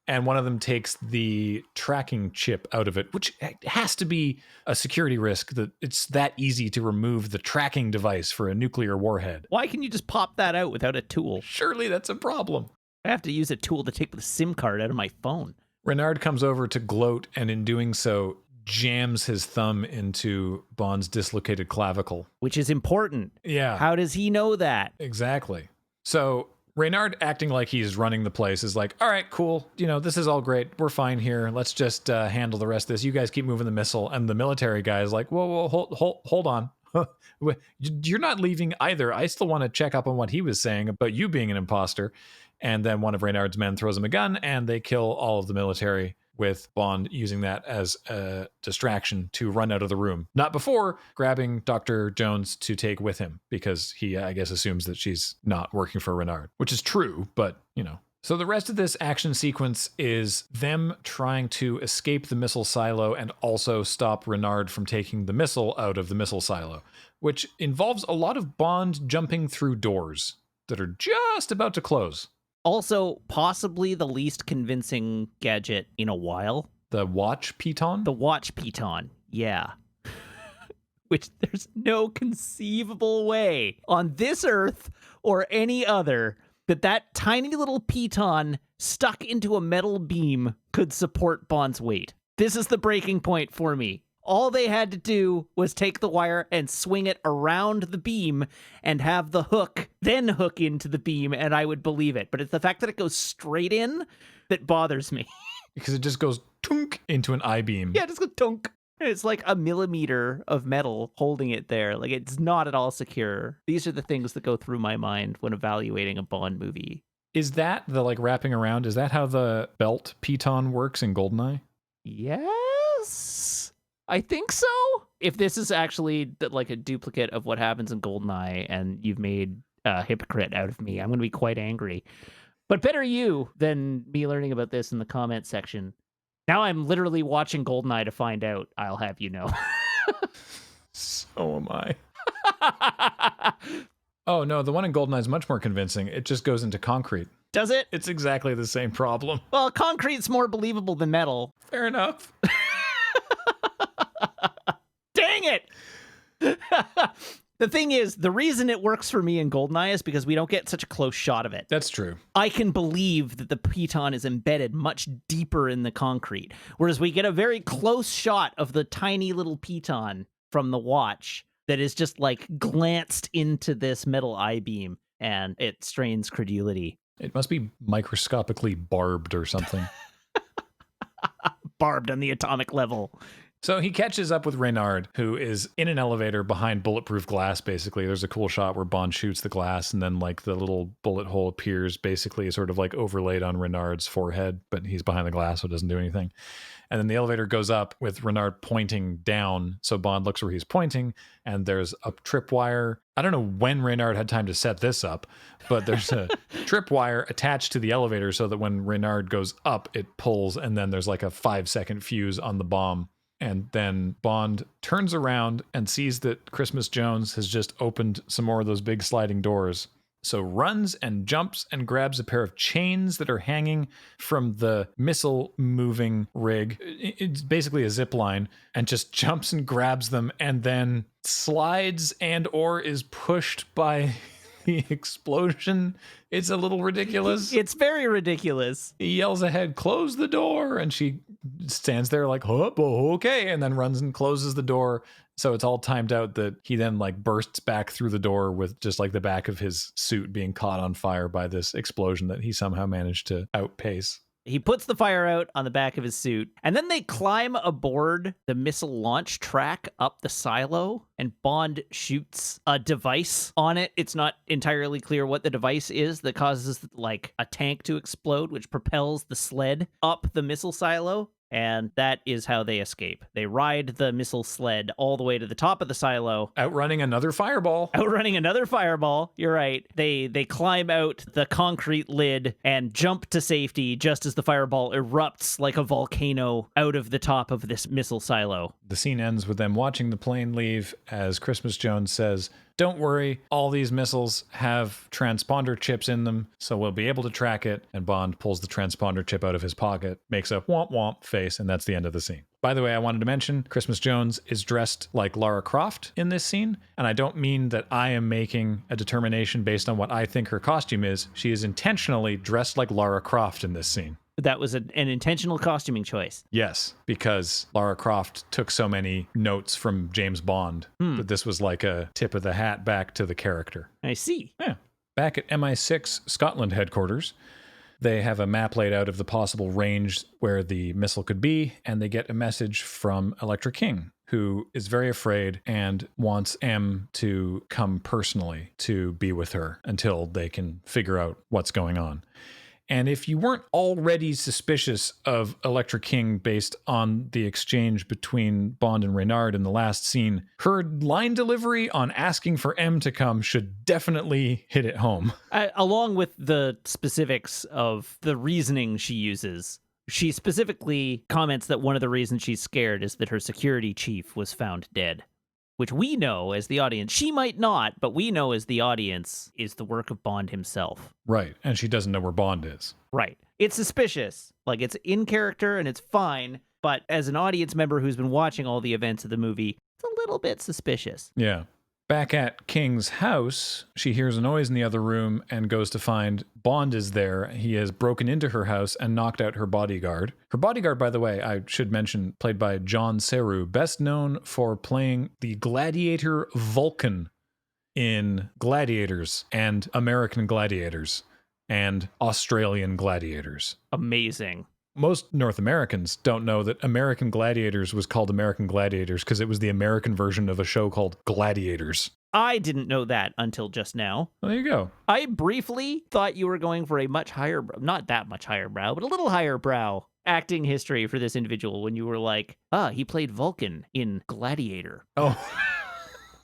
Speaker 1: and one of them takes the tracking chip out of it, which has to be a security risk that it's that easy to remove the tracking device for a nuclear warhead.
Speaker 2: Why can you just pop that out without a tool?
Speaker 1: Surely that's a problem.
Speaker 2: I have to use a tool to take the SIM card out of my phone.
Speaker 1: Renard comes over to gloat, and in doing so, jams his thumb into Bond's dislocated clavicle.
Speaker 2: Which is important.
Speaker 1: Yeah.
Speaker 2: How does he know that?
Speaker 1: Exactly. So Renard, acting like he's running the place, is like, all right, cool. This is all great. We're fine here. Let's just handle the rest of this. You guys keep moving the missile. And the military guy is like, whoa, hold on. You're not leaving either. I still want to check up on what he was saying about you being an imposter. And then one of Renard's men throws him a gun, and they kill all of the military, with Bond using that as a distraction to run out of the room. Not before grabbing Dr. Jones to take with him, because he, I guess, assumes that she's not working for Renard, which is true, but, So the rest of this action sequence is them trying to escape the missile silo and also stop Renard from taking the missile out of the missile silo, which involves a lot of Bond jumping through doors that are just about to close.
Speaker 2: Also, possibly the least convincing gadget in a while.
Speaker 1: The watch piton?
Speaker 2: The watch piton, yeah. Which there's no conceivable way on this Earth or any other that tiny little piton stuck into a metal beam could support Bond's weight. This is the breaking point for me. All they had to do was take the wire and swing it around the beam and have the hook then hook into the beam, and I would believe it. But it's the fact that it goes straight in that bothers me.
Speaker 1: Because it just goes tunk into an I-beam.
Speaker 2: Yeah, it just goes tunk. And it's like a millimeter of metal holding it there. Like, it's not at all secure. These are the things that go through my mind when evaluating a Bond movie.
Speaker 1: Is that the, wrapping around, is that how the belt piton works in GoldenEye?
Speaker 2: Yes, I think so. If this is actually like a duplicate of what happens in GoldenEye and you've made a hypocrite out of me, I'm going to be quite angry. But better you than me learning about this in the comment section. Now I'm literally watching GoldenEye to find out, I'll have you know.
Speaker 1: So am I. Oh, no, the one in GoldenEye is much more convincing. It just goes into concrete.
Speaker 2: Does it?
Speaker 1: It's exactly the same problem.
Speaker 2: Well, concrete's more believable than metal.
Speaker 1: Fair enough.
Speaker 2: Dang it! The thing is, the reason it works for me in GoldenEye is because we don't get such a close shot of it.
Speaker 1: That's true.
Speaker 2: I can believe that the piton is embedded much deeper in the concrete, whereas we get a very close shot of the tiny little piton from the watch that is just glanced into this metal I-beam, and it strains credulity.
Speaker 1: It must be microscopically barbed or something.
Speaker 2: Barbed on the atomic level.
Speaker 1: So he catches up with Renard, who is in an elevator behind bulletproof glass, basically. There's a cool shot where Bond shoots the glass, and then, the little bullet hole appears, basically, sort of, overlaid on Renard's forehead, but he's behind the glass, so it doesn't do anything. And then the elevator goes up with Renard pointing down, so Bond looks where he's pointing, and there's a tripwire. I don't know when Renard had time to set this up, but there's a tripwire attached to the elevator so that when Renard goes up, it pulls, and then there's a 5-second fuse on the bomb. And then Bond turns around and sees that Christmas Jones has just opened some more of those big sliding doors. So runs and jumps and grabs a pair of chains that are hanging from the missile moving rig. It's basically a zip line, and just jumps and grabs them and then slides and or is pushed by the explosion. It's a little ridiculous.
Speaker 2: It's very ridiculous.
Speaker 1: He yells ahead, "Close the door," and she stands there oh, okay, and then runs and closes the door. So it's all timed out that he then bursts back through the door with just the back of his suit being caught on fire by this explosion that he somehow managed to outpace.
Speaker 2: He puts the fire out on the back of his suit, and then they climb aboard the missile launch track up the silo, and Bond shoots a device on it. It's not entirely clear what the device is that causes a tank to explode, which propels the sled up the missile silo. And that is how they escape. They ride the missile sled all the way to the top of the silo.
Speaker 1: Outrunning another fireball.
Speaker 2: You're right. They climb out the concrete lid and jump to safety just as the fireball erupts like a volcano out of the top of this missile silo.
Speaker 1: The scene ends with them watching the plane leave as Christmas Jones says, don't worry, all these missiles have transponder chips in them, so we'll be able to track it. And Bond pulls the transponder chip out of his pocket, makes a womp womp face, and that's the end of the scene. By the way, I wanted to mention Christmas Jones is dressed like Lara Croft in this scene, and I don't mean that I am making a determination based on what I think her costume is. She is intentionally dressed like Lara Croft in this scene.
Speaker 2: That was an intentional costuming choice.
Speaker 1: Yes, because Lara Croft took so many notes from James Bond that this was like a tip of the hat back to the character.
Speaker 2: I see.
Speaker 1: Yeah. Back at MI6 Scotland headquarters, they have a map laid out of the possible range where the missile could be, and they get a message from Electra King, who is very afraid and wants M to come personally to be with her until they can figure out what's going on. And if you weren't already suspicious of Electra King based on the exchange between Bond and Reynard in the last scene, her line delivery on asking for M to come should definitely hit it home.
Speaker 2: Along with the specifics of the reasoning she uses. She specifically comments that one of the reasons she's scared is that her security chief was found dead, which we know as the audience, she might not, but we know as the audience, is the work of Bond himself.
Speaker 1: Right, and she doesn't know where Bond is.
Speaker 2: Right. It's suspicious. Like, it's in character and it's fine, but as an audience member who's been watching all the events of the movie, it's a little bit suspicious.
Speaker 1: Yeah. Back at King's house, she hears a noise in the other room and goes to find Bond is there. He has broken into her house and knocked out her bodyguard. Her bodyguard, by the way, I should mention, played by John Seru, best known for playing the gladiator Vulcan in Gladiators and American Gladiators and Australian Gladiators.
Speaker 2: Amazing.
Speaker 1: Most North Americans don't know that American Gladiators was called American Gladiators because it was the American version of a show called Gladiators.
Speaker 2: I didn't know that until just now.
Speaker 1: Well, there you go.
Speaker 2: I briefly thought you were going for a much higher, not that much higher brow, but a little higher brow acting history for this individual when you were like, he played Vulcan in Gladiator.
Speaker 1: Oh,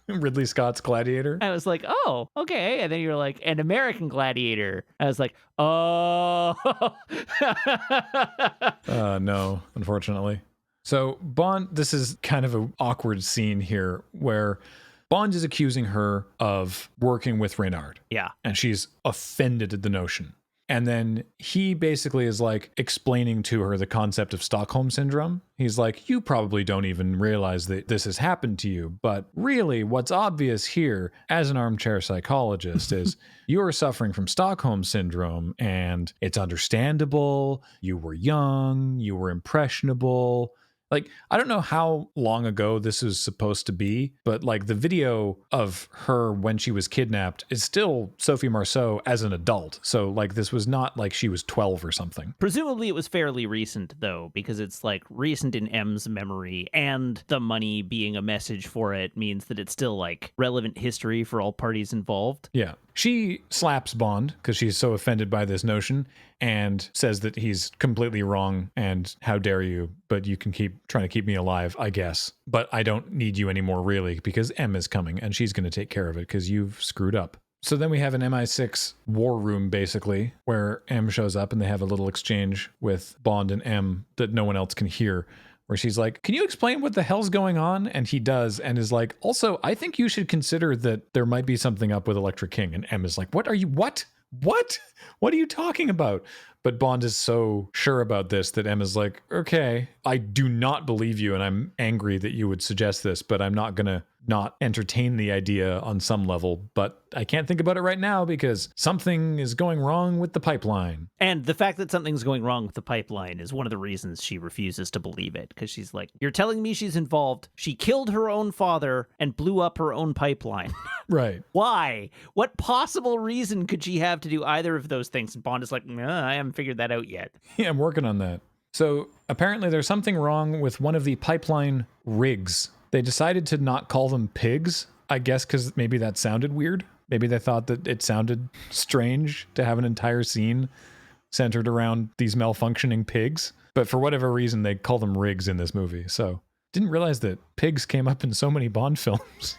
Speaker 1: Ridley Scott's Gladiator?
Speaker 2: I was like, oh, okay. And then you were like, an American Gladiator. I was like, oh.
Speaker 1: No, unfortunately. So Bond, this is kind of an awkward scene here where Bond is accusing her of working with Reynard.
Speaker 2: Yeah.
Speaker 1: And she's offended at the notion. And then he basically is like explaining to her the concept of Stockholm Syndrome. He's like, you probably don't even realize that this has happened to you. But really, what's obvious here as an armchair psychologist is you are suffering from Stockholm Syndrome, and it's understandable. You were young, you were impressionable. Like, I don't know how long ago this was supposed to be, but like the video of her when she was kidnapped is still Sophie Marceau as an adult. So like this was not like she was 12 or something.
Speaker 2: Presumably it was fairly recent though, because it's like recent in M's memory, and the money being a message for it means that it's still like relevant history for all parties involved.
Speaker 1: Yeah. She slaps Bond because she's so offended by this notion and says that he's completely wrong and how dare you, but you can keep trying to keep me alive, I guess. But I don't need you anymore, really, because M is coming and she's going to take care of it because you've screwed up. So then we have an MI6 war room, basically, where M shows up and they have a little exchange with Bond and M that no one else can hear, where she's like, can you explain what the hell's going on? And he does, and is like, also, I think you should consider that there might be something up with Electra King. And M is like, what are you, what? What are you talking about? But Bond is so sure about this that M is like, okay, I do not believe you, and I'm angry that you would suggest this, but I'm not going to not entertain the idea on some level, but I can't think about it right now because something is going wrong with the pipeline.
Speaker 2: And the fact that something's going wrong with the pipeline is one of the reasons she refuses to believe it, because she's like, you're telling me she's involved. She killed her own father and blew up her own pipeline.
Speaker 1: Right.
Speaker 2: Why? What possible reason could she have to do either of those things? And Bond is like, nah, I haven't figured that out yet.
Speaker 1: Yeah, I'm working on that. So apparently there's something wrong with one of the pipeline rigs. They decided to not call them pigs, I guess because maybe that sounded weird. Maybe they thought that it sounded strange to have an entire scene centered around these malfunctioning pigs. But for whatever reason, they call them rigs in this movie. So didn't realize that pigs came up in so many Bond films.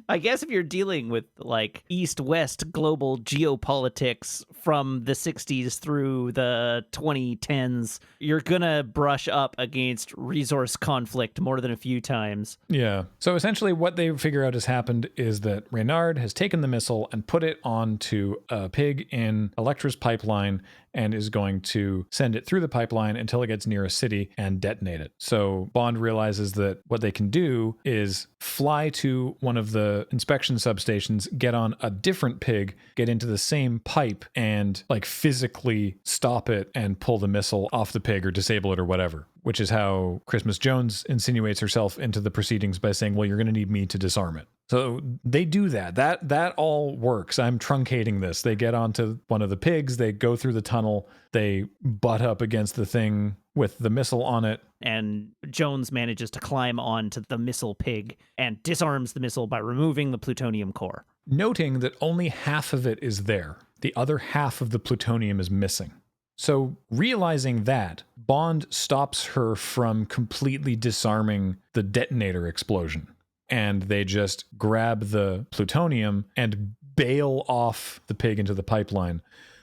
Speaker 2: I guess if you're dealing with like East-West global geopolitics from the 60s through the 2010s, you're gonna brush up against resource conflict more than a few times.
Speaker 1: Yeah. So essentially what they figure out has happened is that Reynard has taken the missile and put it onto a pig in Elektra's pipeline and is going to send it through the pipeline until it gets near a city and detonate it. So Bond realizes that what they can do is fly to one of the inspection substations, get on a different pig, get into the same pipe, and like physically stop it and pull the missile off the pig or disable it or whatever. Which is how Christmas Jones insinuates herself into the proceedings by saying, well, you're going to need me to disarm it. So they do that. That all works. I'm truncating this. They get onto one of the pigs. They go through the tunnel. They butt up against the thing with the missile on it.
Speaker 2: And Jones manages to climb onto the missile pig and disarms the missile by removing the plutonium core.
Speaker 1: Noting that only half of it is there. The other half of the plutonium is missing. So realizing that, Bond stops her from completely disarming the detonator explosion. And they just grab the plutonium and bail off the pig into the pipeline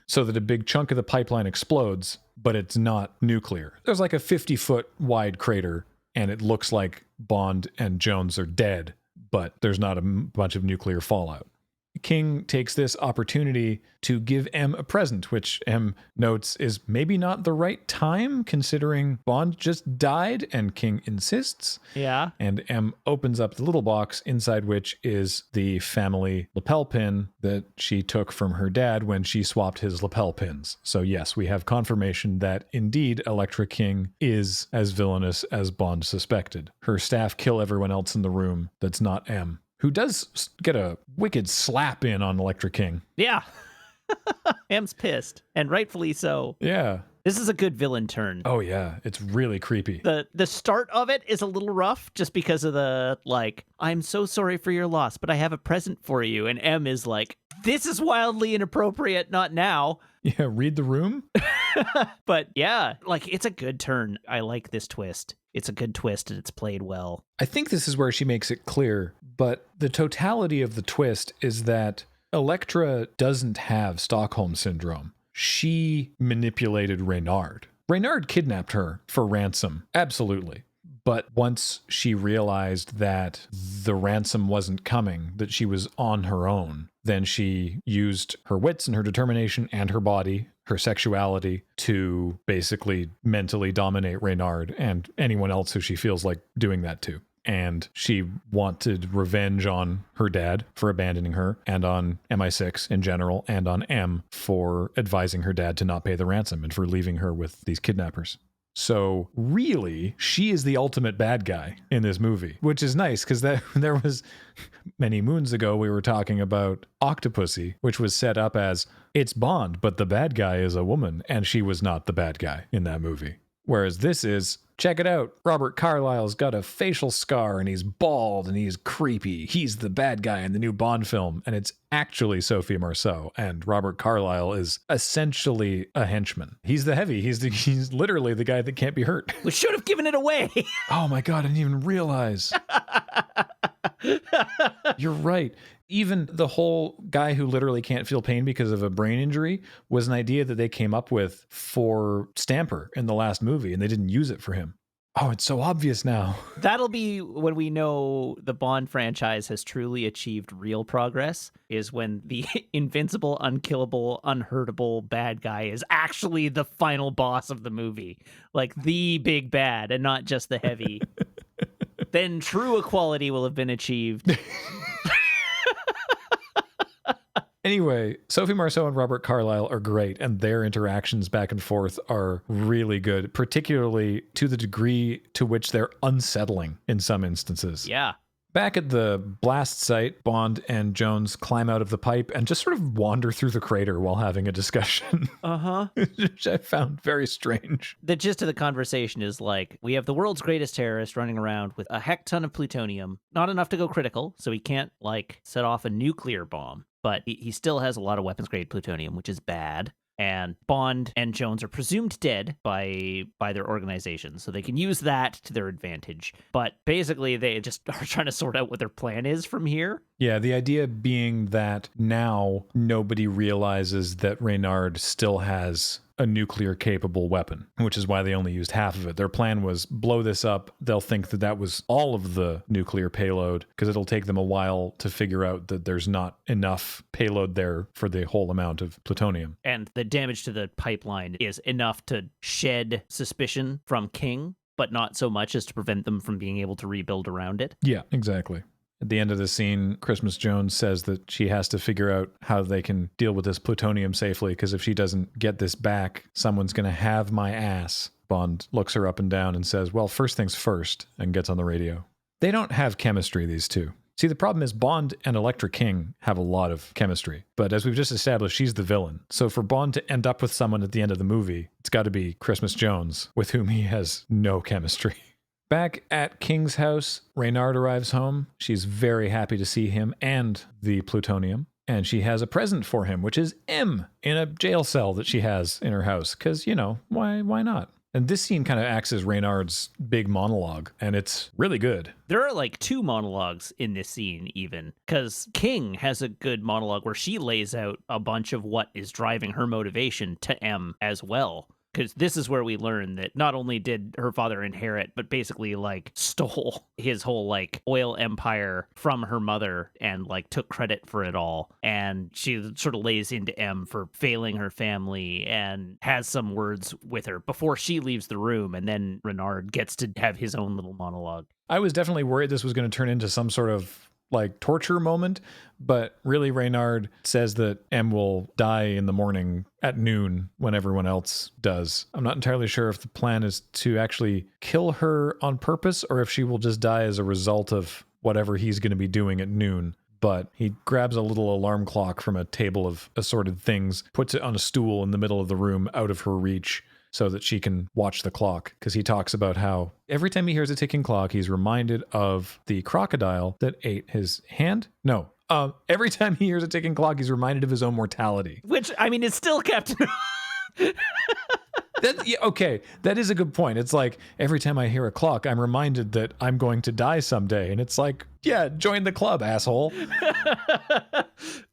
Speaker 1: so that a big chunk of the pipeline explodes, but it's not nuclear. There's like a 50-foot wide crater, and it looks like Bond and Jones are dead, but there's not a bunch of nuclear fallout. King takes this opportunity to give M a present, which M notes is maybe not the right time considering Bond just died, and King insists.
Speaker 2: Yeah.
Speaker 1: And M opens up the little box inside which is the family lapel pin that she took from her dad when she swapped his lapel pins. So yes, we have confirmation that indeed Elektra King is as villainous as Bond suspected. Her staff kill everyone else in the room that's not M, who does get a wicked slap in on Elektra King.
Speaker 2: Yeah. M's pissed, and rightfully so.
Speaker 1: Yeah.
Speaker 2: This is a good villain turn.
Speaker 1: Oh, yeah. It's really creepy.
Speaker 2: The start of it is a little rough just because of the, like, I'm so sorry for your loss, but I have a present for you. And M is like, this is wildly inappropriate, not now.
Speaker 1: Yeah, read the room.
Speaker 2: But yeah, like, it's a good turn. I like this twist. It's a good twist, and it's played well.
Speaker 1: I think this is where she makes it clear, but the totality of the twist is that Elektra doesn't have Stockholm Syndrome. She manipulated Reynard. Reynard kidnapped her for ransom, absolutely. But once she realized that the ransom wasn't coming, that she was on her own, then she used her wits and her determination and her body, her sexuality, to basically mentally dominate Reynard and anyone else who she feels like doing that to. And she wanted revenge on her dad for abandoning her, and on MI6 in general, and on M for advising her dad to not pay the ransom and for leaving her with these kidnappers. So really, she is the ultimate bad guy in this movie, which is nice because there was many moons ago we were talking about Octopussy, which was set up as it's Bond, but the bad guy is a woman, and she was not the bad guy in that movie. Whereas this is, check it out, Robert Carlyle's got a facial scar and he's bald and he's creepy. He's the bad guy in the new Bond film, and it's actually Sophie Marceau, and Robert Carlyle is essentially a henchman. He's the heavy. He's literally the guy that can't be hurt.
Speaker 2: We should have given it away.
Speaker 1: Oh my God, I didn't even realize. You're right. Even the whole guy who literally can't feel pain because of a brain injury was an idea that they came up with for Stamper in the last movie, and they didn't use it for him. Oh, it's so obvious now.
Speaker 2: That'll be when we know the Bond franchise has truly achieved real progress, is when the invincible, unkillable, unhurtable bad guy is actually the final boss of the movie. Like the big bad and not just the heavy. Then true equality will have been achieved.
Speaker 1: Anyway, Sophie Marceau and Robert Carlyle are great, and their interactions back and forth are really good, particularly to the degree to which they're unsettling in some instances.
Speaker 2: Yeah.
Speaker 1: Back at the blast site, Bond and Jones climb out of the pipe and just sort of wander through the crater while having a discussion.
Speaker 2: Uh-huh.
Speaker 1: Which I found very strange.
Speaker 2: The gist of the conversation is like, we have the world's greatest terrorist running around with a heck ton of plutonium. Not enough to go critical, so he can't, like, set off a nuclear bomb. But he still has a lot of weapons-grade plutonium, which is bad. and Bond and Jones are presumed dead by their organization, so they can use that to their advantage. But basically, they just are trying to sort out what their plan is from here.
Speaker 1: Yeah, the idea being that now nobody realizes that Reynard still has a nuclear-capable weapon, which is why they only used half of it. Their plan was blow this up. They'll think that that was all of the nuclear payload, because it'll take them a while to figure out that there's not enough payload there for the whole amount of plutonium.
Speaker 2: And the damage to the pipeline is enough to shed suspicion from King, but not so much as to prevent them from being able to rebuild around it.
Speaker 1: Yeah, exactly. At the end of the scene, Christmas Jones says that she has to figure out how they can deal with this plutonium safely, because if she doesn't get this back, someone's going to have my ass. Bond looks her up and down and says, well, first things first, and gets on the radio. They don't have chemistry, these two. See, the problem is Bond and Electra King have a lot of chemistry, but as we've just established, she's the villain. So for Bond to end up with someone at the end of the movie, it's got to be Christmas Jones, with whom he has no chemistry. Back at King's house, Reynard arrives home. She's very happy to see him and the plutonium. And she has a present for him, which is M in a jail cell that she has in her house. Because, you know, why not? And this scene kind of acts as Reynard's big monologue, and it's really good.
Speaker 2: There are like 2 monologues in this scene, even, because King has a good monologue where she lays out a bunch of what is driving her motivation to M as well. Because this is where we learn that not only did her father inherit, but basically like stole his whole like oil empire from her mother and like took credit for it all. And she sort of lays into M for failing her family and has some words with her before she leaves the room. And then Renard gets to have his own little monologue.
Speaker 1: I was definitely worried this was going to turn into some sort of like torture moment, but really Reynard says that M will die in the morning at noon when everyone else does. I'm not entirely sure if the plan is to actually kill her on purpose or if she will just die as a result of whatever he's going to be doing at noon. But he grabs a little alarm clock from a table of assorted things, puts it on a stool in the middle of the room out of her reach, so that she can watch the clock, because he talks about how every time he hears a ticking clock, he's reminded of the crocodile that ate his hand. No, every time he hears a ticking clock, he's reminded of his own mortality.
Speaker 2: Which, I mean, is still Captain...
Speaker 1: Okay, that is a good point. It's like, every time I hear a clock, I'm reminded that I'm going to die someday. And it's like, yeah, join the club, asshole.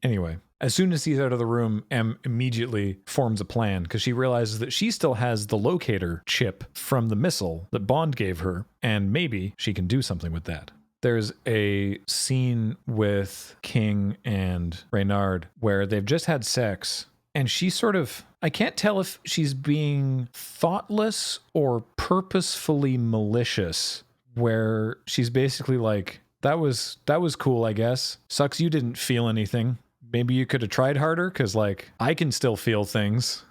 Speaker 1: Anyway, as soon as he's out of the room, M immediately forms a plan, because she realizes that she still has the locator chip from the missile that Bond gave her, and maybe she can do something with that. There's a scene with King and Reynard where they've just had sex, and she sort of, I can't tell if she's being thoughtless or purposefully malicious, where she's basically like, that was cool, I guess. Sucks you didn't feel anything. Maybe you could have tried harder, because, like, I can still feel things.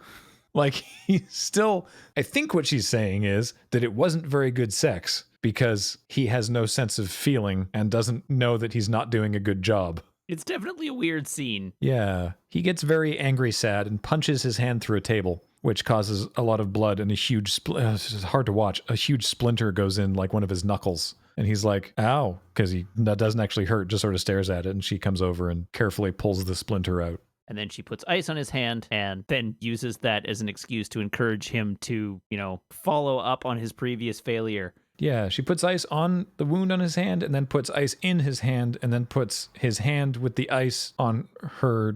Speaker 1: Like, he's still... I think what she's saying is that it wasn't very good sex, because he has no sense of feeling and doesn't know that he's not doing a good job.
Speaker 2: It's definitely a weird scene.
Speaker 1: Yeah. He gets very angry sad and punches his hand through a table, which causes a lot of blood and a huge... it's hard to watch. A huge splinter goes in, like, one of his knuckles. And he's like, ow, because that doesn't actually hurt, just sort of stares at it. And she comes over and carefully pulls the splinter out.
Speaker 2: And then she puts ice on his hand and then uses that as an excuse to encourage him to, you know, follow up on his previous failure.
Speaker 1: Yeah, she puts ice on the wound on his hand and then puts ice in his hand and then puts his hand with the ice on her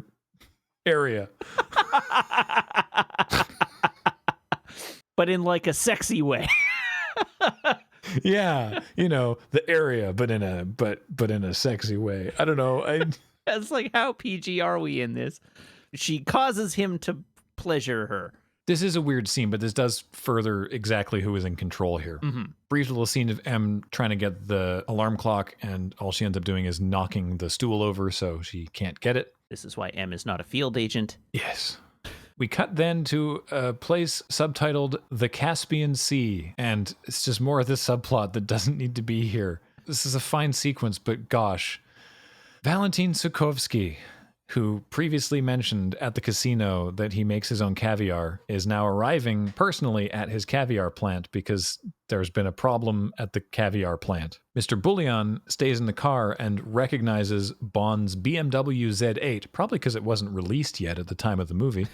Speaker 1: area.
Speaker 2: But in like a sexy way.
Speaker 1: Yeah, you know, the area, but in a sexy way. I don't know.
Speaker 2: It's like, how PG are we in this? She causes him to pleasure her.
Speaker 1: This is a weird scene, but this does further exactly who is in control here.
Speaker 2: Mm-hmm.
Speaker 1: Brief little scene of M trying to get the alarm clock, and all she ends up doing is knocking the stool over so she can't get it.
Speaker 2: This is why M is not a field agent.
Speaker 1: Yes. We cut then to a place subtitled The Caspian Sea, and it's just more of this subplot that doesn't need to be here. This is a fine sequence, but gosh. Valentin Sukovsky who previously mentioned at the casino that he makes his own caviar, is now arriving personally at his caviar plant because there's been a problem at the caviar plant. Mr. Bullion stays in the car and recognizes Bond's BMW Z8, probably because it wasn't released yet at the time of the movie,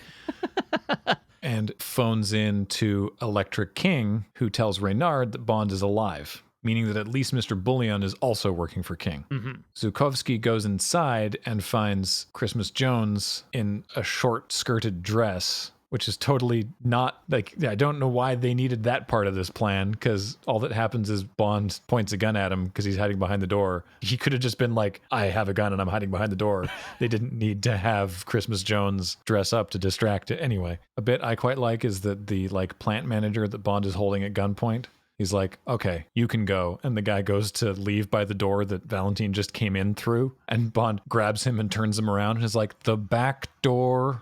Speaker 1: and phones in to Electric King, who tells Reynard that Bond is alive, meaning that at least Mr. Bullion is also working for King. Zukovsky goes inside and finds Christmas Jones in a short-skirted dress, which is totally not, I don't know why they needed that part of this plan, because all that happens is Bond points a gun at him because he's hiding behind the door. He could have just been like, I have a gun and I'm hiding behind the door. They didn't need to have Christmas Jones dress up to distract it. Anyway, a bit I quite like is that the plant manager that Bond is holding at gunpoint, he's like, okay, you can go. And the guy goes to leave by the door that Valentine just came in through. And Bond grabs him and turns him around and is like, the back door.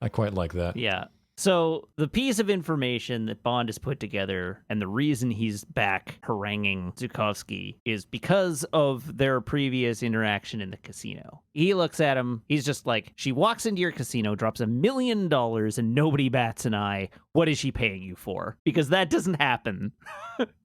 Speaker 1: I quite like that.
Speaker 2: Yeah. So the piece of information that Bond has put together and the reason he's back haranguing Zukovsky is because of their previous interaction in the casino. He looks at him. He's just like, she walks into your casino, drops $1 million, and nobody bats an eye. What is she paying you for? Because that doesn't happen.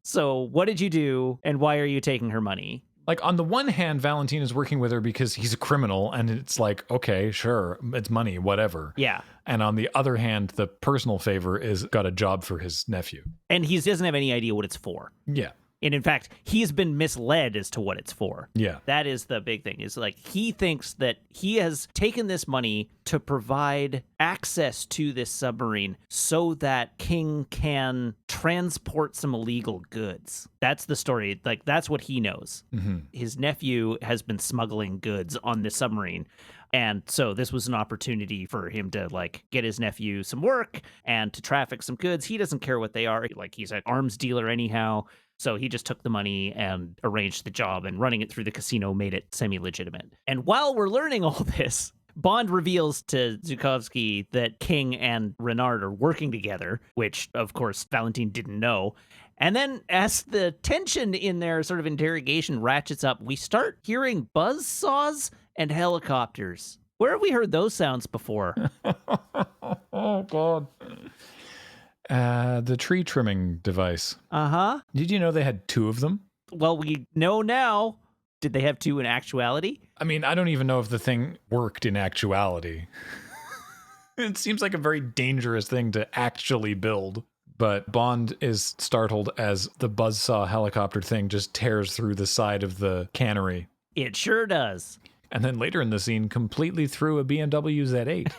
Speaker 2: So what did you do, and why are you taking her money?
Speaker 1: Like, on the one hand, Valentine is working with her because he's a criminal, and it's like, okay, sure, it's money, whatever.
Speaker 2: Yeah.
Speaker 1: And on the other hand, the personal favor is got a job for his nephew.
Speaker 2: And he doesn't have any idea what it's for.
Speaker 1: Yeah.
Speaker 2: And in fact, he's been misled as to what it's for.
Speaker 1: Yeah.
Speaker 2: That is the big thing. Is like he thinks that he has taken this money to provide access to this submarine so that King can transport some illegal goods. That's the story. Like, that's what he knows.
Speaker 1: Mm-hmm.
Speaker 2: His nephew has been smuggling goods on this submarine. And so this was an opportunity for him to get his nephew some work and to traffic some goods. He doesn't care what they are. Like, he's an arms dealer anyhow. So he just took the money and arranged the job, and running it through the casino made it semi-legitimate. And while we're learning all this, Bond reveals to Zukovsky that King and Renard are working together, which, of course, Valentine didn't know. And then as the tension in their sort of interrogation ratchets up, we start hearing buzzsaws and helicopters. Where have we heard those sounds before?
Speaker 1: Oh, God. The tree trimming device.
Speaker 2: Uh-huh.
Speaker 1: Did you know they had 2 of them?
Speaker 2: Well, we know now. Did they have 2 in actuality?
Speaker 1: I mean, I don't even know if the thing worked in actuality. It seems like a very dangerous thing to actually build. But Bond is startled as the buzzsaw helicopter thing just tears through the side of the cannery.
Speaker 2: It sure does.
Speaker 1: And then later in the scene, completely through a BMW Z8.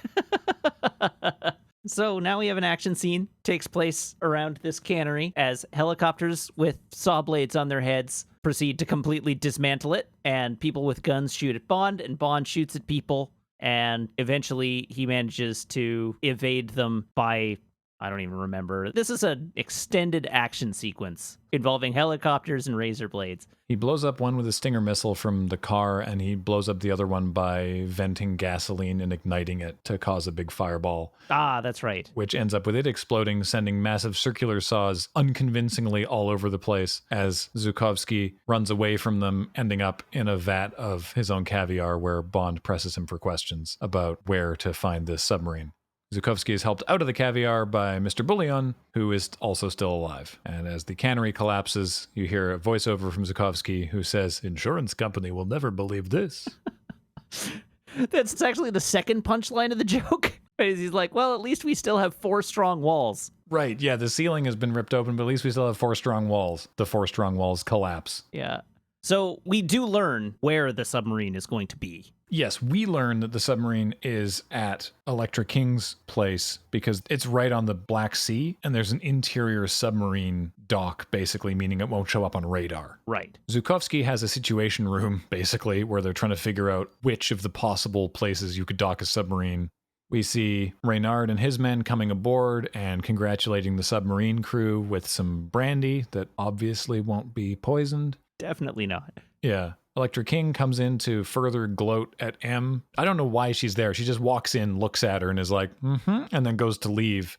Speaker 2: So now we have an action scene takes place around this cannery as helicopters with saw blades on their heads proceed to completely dismantle it, and people with guns shoot at Bond, and Bond shoots at people, and eventually he manages to evade them by, I don't even remember. This is an extended action sequence involving helicopters and razor blades.
Speaker 1: He blows up one with a Stinger missile from the car, and he blows up the other one by venting gasoline and igniting it to cause a big fireball.
Speaker 2: Ah, that's right.
Speaker 1: Which ends up with it exploding, sending massive circular saws unconvincingly all over the place as Zukovsky runs away from them, ending up in a vat of his own caviar where Bond presses him for questions about where to find this submarine. Zukovsky is helped out of the caviar by Mr. Bullion, who is also still alive. And as the cannery collapses, you hear a voiceover from Zukovsky who says, "Insurance company will never believe this."
Speaker 2: That's actually the second punchline of the joke. He's like, well, at least we still have 4 strong walls.
Speaker 1: Right, yeah, the ceiling has been ripped open, but at least we still have 4 strong walls. The 4 strong walls collapse.
Speaker 2: Yeah. So we do learn where the submarine is going to be.
Speaker 1: Yes, we learn that the submarine is at Electra King's place because it's right on the Black Sea, and there's an interior submarine dock, basically, meaning it won't show up on radar.
Speaker 2: Right.
Speaker 1: Zukovsky has a situation room, basically, where they're trying to figure out which of the possible places you could dock a submarine. We see Reynard and his men coming aboard and congratulating the submarine crew with some brandy that obviously won't be poisoned.
Speaker 2: Definitely not.
Speaker 1: Yeah. Electra King comes in to further gloat at M. I don't know why she's there. She just walks in, looks at her, and is like, and then goes to leave.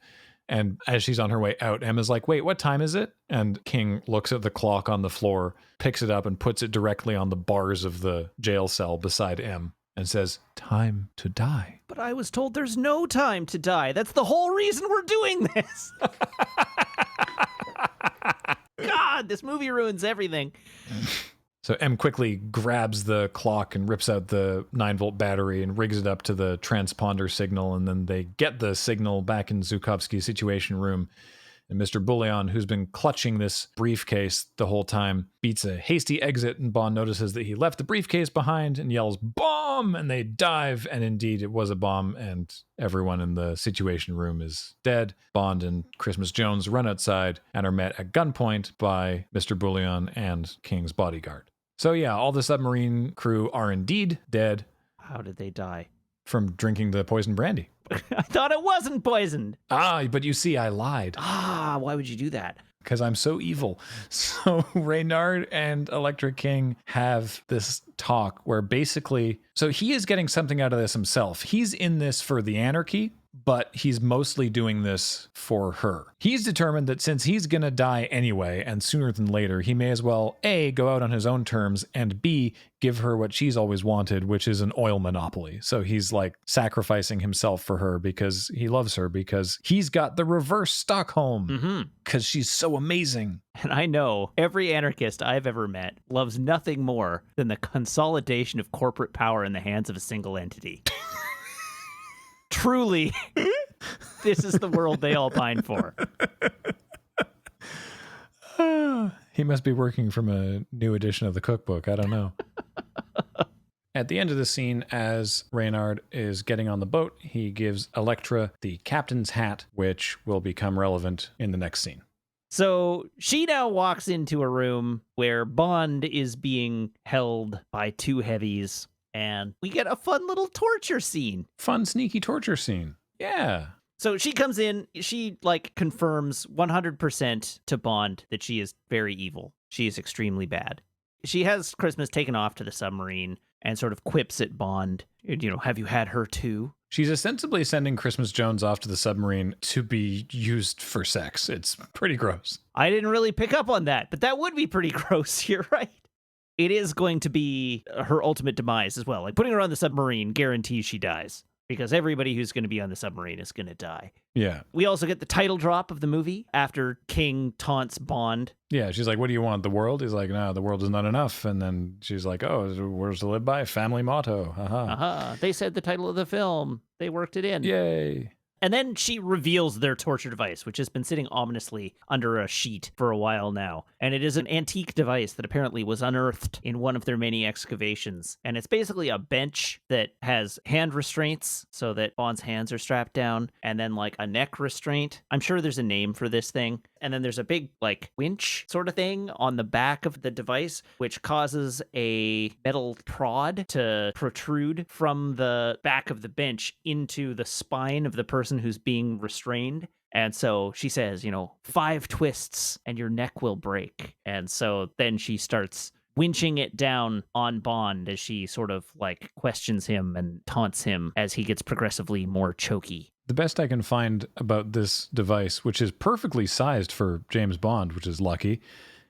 Speaker 1: And as she's on her way out, M is like, wait, what time is it? And King looks at the clock on the floor, picks it up, and puts it directly on the bars of the jail cell beside M. and says, "Time to die."
Speaker 2: But I was told there's no time to die. That's the whole reason we're doing this. God, this movie ruins everything.
Speaker 1: So M quickly grabs the clock and rips out the 9-volt battery and rigs it up to the transponder signal, and then they get the signal back in Zukovsky's Situation Room. And Mr. Bouillon, who's been clutching this briefcase the whole time, beats a hasty exit, and Bond notices that he left the briefcase behind and yells, "Bomb!" And they dive, and indeed it was a bomb, and everyone in the Situation Room is dead. Bond and Christmas Jones run outside and are met at gunpoint by Mr. Bouillon and King's bodyguard. So yeah, all the submarine crew are indeed dead.
Speaker 2: How did they die?
Speaker 1: From drinking the poison brandy.
Speaker 2: I thought it wasn't poisoned.
Speaker 1: But you see, I lied.
Speaker 2: Why would you do that?
Speaker 1: Because I'm so evil. So Reynard and Electric King have this talk where basically, so he is getting something out of this himself. He's in this for the anarchy, but he's mostly doing this for her. He's determined that since he's going to die anyway, and sooner than later, he may as well A, go out on his own terms, and B, give her what she's always wanted, which is an oil monopoly. So he's like sacrificing himself for her because he loves her, because he's got the reverse Stockholm, because she's so amazing.
Speaker 2: And I know every anarchist I've ever met loves nothing more than the consolidation of corporate power in the hands of a single entity. Truly, this is the world they all pine for.
Speaker 1: He must be working from a new edition of the cookbook. I don't know. At the end of the scene, as Reynard is getting on the boat, he gives Electra the captain's hat, which will become relevant in the next scene.
Speaker 2: So she now walks into a room where Bond is being held by two heavies, and we get a fun little torture scene.
Speaker 1: Fun, sneaky torture scene. Yeah.
Speaker 2: So she comes in, she confirms 100% to Bond that she is very evil. She is extremely bad. She has Christmas taken off to the submarine and sort of quips at Bond, have you had her too?
Speaker 1: She's ostensibly sending Christmas Jones off to the submarine to be used for sex. It's pretty gross.
Speaker 2: I didn't really pick up on that, but that would be pretty gross. You're right. It is going to be her ultimate demise as well. Putting her on the submarine guarantees she dies, because everybody who's going to be on the submarine is going to die.
Speaker 1: Yeah.
Speaker 2: We also get the title drop of the movie after King taunts Bond.
Speaker 1: Yeah, she's like, "What do you want, the world?" He's like, "No, the world is not enough." And then she's like, "Oh, words to live by? Family motto. Haha.
Speaker 2: They said the title of the film. They worked it in.
Speaker 1: Yay."
Speaker 2: And then she reveals their torture device, which has been sitting ominously under a sheet for a while now. And it is an antique device that apparently was unearthed in one of their many excavations. And it's basically a bench that has hand restraints so that Bond's hands are strapped down, and then a neck restraint. I'm sure there's a name for this thing. And then there's a big winch sort of thing on the back of the device, which causes a metal prod to protrude from the back of the bench into the spine of the person who's being restrained. And so she says, 5 twists and your neck will break. And so then she starts winching it down on Bond as she sort of questions him and taunts him as he gets progressively more choky.
Speaker 1: The best I can find about this device, which is perfectly sized for James Bond, which is lucky,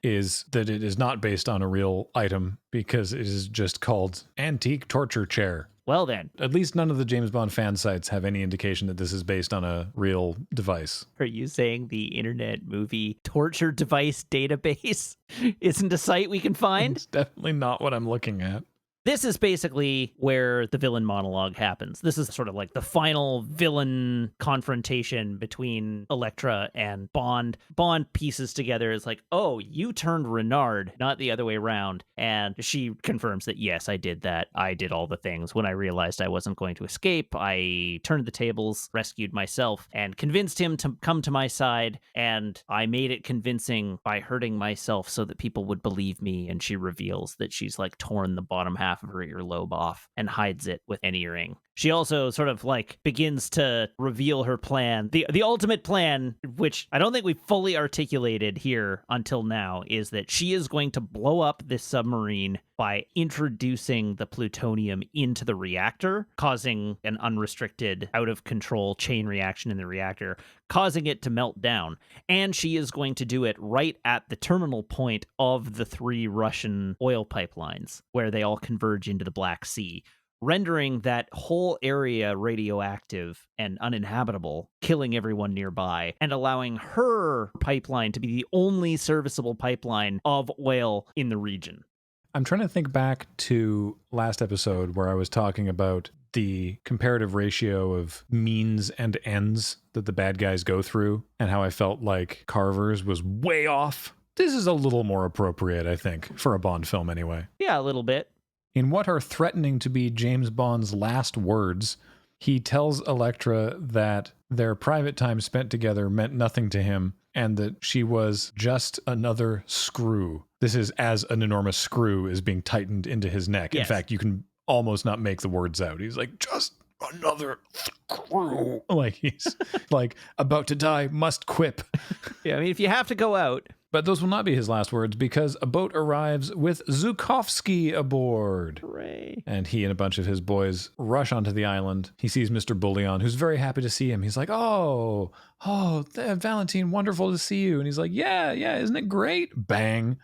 Speaker 1: is that it is not based on a real item, because it is just called Antique Torture Chair.
Speaker 2: Well then.
Speaker 1: At least none of the James Bond fan sites have any indication that this is based on a real device.
Speaker 2: Are you saying the Internet Movie Torture Device Database isn't a site we can find?
Speaker 1: It's definitely not what I'm looking at.
Speaker 2: This is basically where the villain monologue happens. This is sort of the final villain confrontation between Electra and Bond. Bond pieces together is oh, you turned Renard, not the other way around. And she confirms that, yes, I did that. I did all the things. When I realized I wasn't going to escape, I turned the tables, rescued myself, and convinced him to come to my side. And I made it convincing by hurting myself so that people would believe me. And she reveals that she's torn the bottom half of her earlobe off and hides it with an earring. She also sort of begins to reveal her plan. The ultimate plan, which I don't think we've fully articulated here until now, is that she is going to blow up this submarine by introducing the plutonium into the reactor, causing an unrestricted, out of control chain reaction in the reactor, causing it to melt down. And she is going to do it right at the terminal point of the 3 Russian oil pipelines, where they all converge into the Black Sea. rendering that whole area radioactive and uninhabitable, killing everyone nearby, and allowing her pipeline to be the only serviceable pipeline of oil in the region.
Speaker 1: I'm trying to think back to last episode where I was talking about the comparative ratio of means and ends that the bad guys go through and how I felt like Carver's was way off. This is a little more appropriate, I think, for a Bond film anyway.
Speaker 2: Yeah, a little bit.
Speaker 1: In what are threatening to be James Bond's last words, he tells Elektra that their private time spent together meant nothing to him and that she was just another screw. This is as an enormous screw is being tightened into his neck.
Speaker 2: Yes.
Speaker 1: In fact, you can almost not make the words out. He's like, just another screw. Like he's like about to die, must quip.
Speaker 2: Yeah, I mean, if you have to go out.
Speaker 1: But those will not be his last words because a boat arrives with Zhukovsky aboard.
Speaker 2: Hooray.
Speaker 1: And he and a bunch of his boys rush onto the island. He sees Mr. Bullion, who's very happy to see him. He's like, oh, Valentine, wonderful to see you. And he's like, yeah, isn't it great? Bang.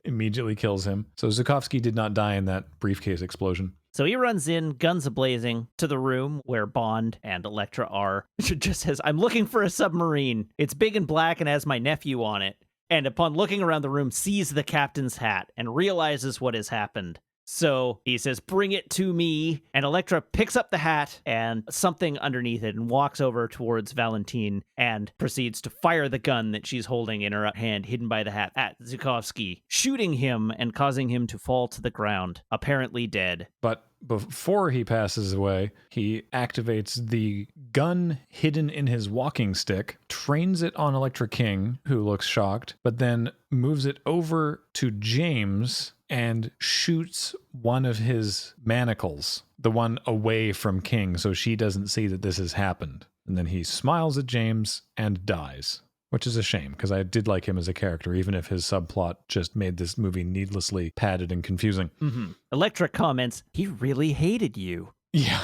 Speaker 1: Immediately kills him. So Zhukovsky did not die in that briefcase explosion.
Speaker 2: So he runs in, guns a-blazing, to the room where Bond and Elektra are. It just says, I'm looking for a submarine. It's big and black and has my nephew on it. And upon looking around the room, sees the captain's hat and realizes what has happened. So he says, bring it to me. And Elektra picks up the hat and something underneath it and walks over towards Valentine and proceeds to fire the gun that she's holding in her hand, hidden by the hat, at Zhukovsky, shooting him and causing him to fall to the ground, apparently dead.
Speaker 1: But before he passes away, he activates the gun hidden in his walking stick, trains it on Elektra King, who looks shocked, but then moves it over to James and shoots one of his manacles, the one away from King, so she doesn't see that this has happened. And then he smiles at James and dies, which is a shame because I did like him as a character, even if his subplot just made this movie needlessly padded and confusing.
Speaker 2: Mm-hmm. Elektra comments, he really hated you.
Speaker 1: Yeah.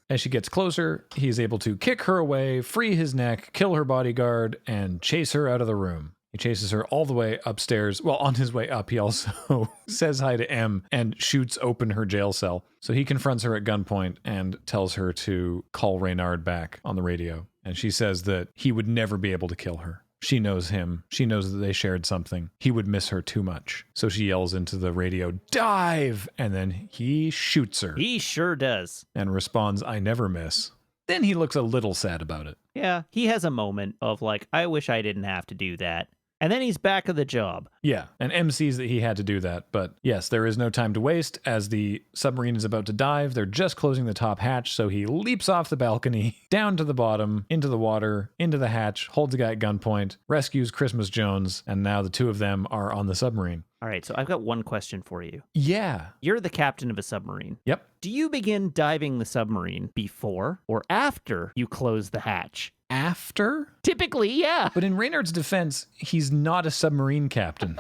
Speaker 1: As she gets closer, he's able to kick her away, free his neck, kill her bodyguard, and chase her out of the room. He chases her all the way upstairs. Well, on his way up, he also says hi to M and shoots open her jail cell. So he confronts her at gunpoint and tells her to call Reynard back on the radio. And she says that he would never be able to kill her. She knows him. She knows that they shared something. He would miss her too much. So she yells into the radio, dive! And then he shoots her.
Speaker 2: He sure does.
Speaker 1: And responds, I never miss. Then he looks a little sad about it.
Speaker 2: Yeah, he has a moment of like, I wish I didn't have to do that. And then he's back at the job.
Speaker 1: Yeah, and M sees that he had to do that. But yes, there is no time to waste. As the submarine is about to dive, they're just closing the top hatch, so he leaps off the balcony, down to the bottom, into the water, into the hatch, holds a guy at gunpoint, rescues Christmas Jones, and now the two of them are on the submarine.
Speaker 2: All right, so I've got one question for you.
Speaker 1: Yeah.
Speaker 2: You're the captain of a submarine.
Speaker 1: Yep.
Speaker 2: Do you begin diving the submarine before or after you close the hatch?
Speaker 1: After?
Speaker 2: Typically, yeah.
Speaker 1: But in Reynard's defense, he's not a submarine captain.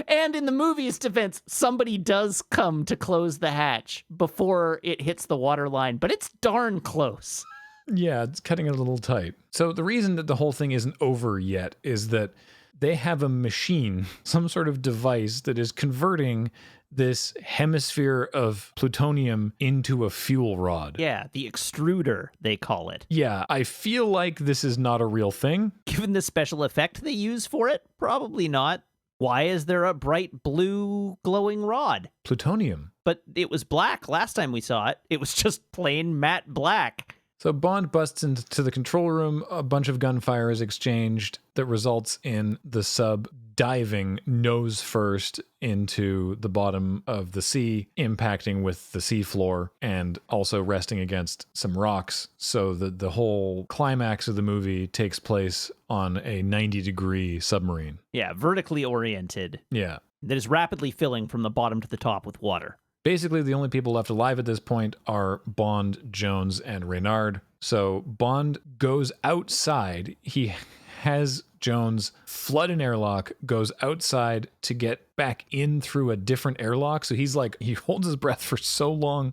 Speaker 2: And in the movie's defense, somebody does come to close the hatch before it hits the water line, but it's darn close.
Speaker 1: Yeah, it's cutting it a little tight. So the reason that the whole thing isn't over yet is that they have a machine, some sort of device that is converting this hemisphere of plutonium into a fuel rod.
Speaker 2: Yeah, the extruder, they call it.
Speaker 1: Yeah, I feel like this is not a real thing.
Speaker 2: Given the special effect they use for it, probably not. Why is there a bright blue glowing rod?
Speaker 1: Plutonium.
Speaker 2: But it was black last time we saw it. It was just plain matte black.
Speaker 1: So Bond busts into the control room, a bunch of gunfire is exchanged that results in the sub diving nose first into the bottom of the sea, impacting with the seafloor and also resting against some rocks. So the whole climax of the movie takes place on a 90-degree submarine.
Speaker 2: Yeah, vertically oriented.
Speaker 1: Yeah.
Speaker 2: That is rapidly filling from the bottom to the top with water.
Speaker 1: Basically, the only people left alive at this point are Bond, Jones, and Reynard. So Bond goes outside. He has Jones flood an airlock, goes outside to get back in through a different airlock. So he's like, he holds his breath for so long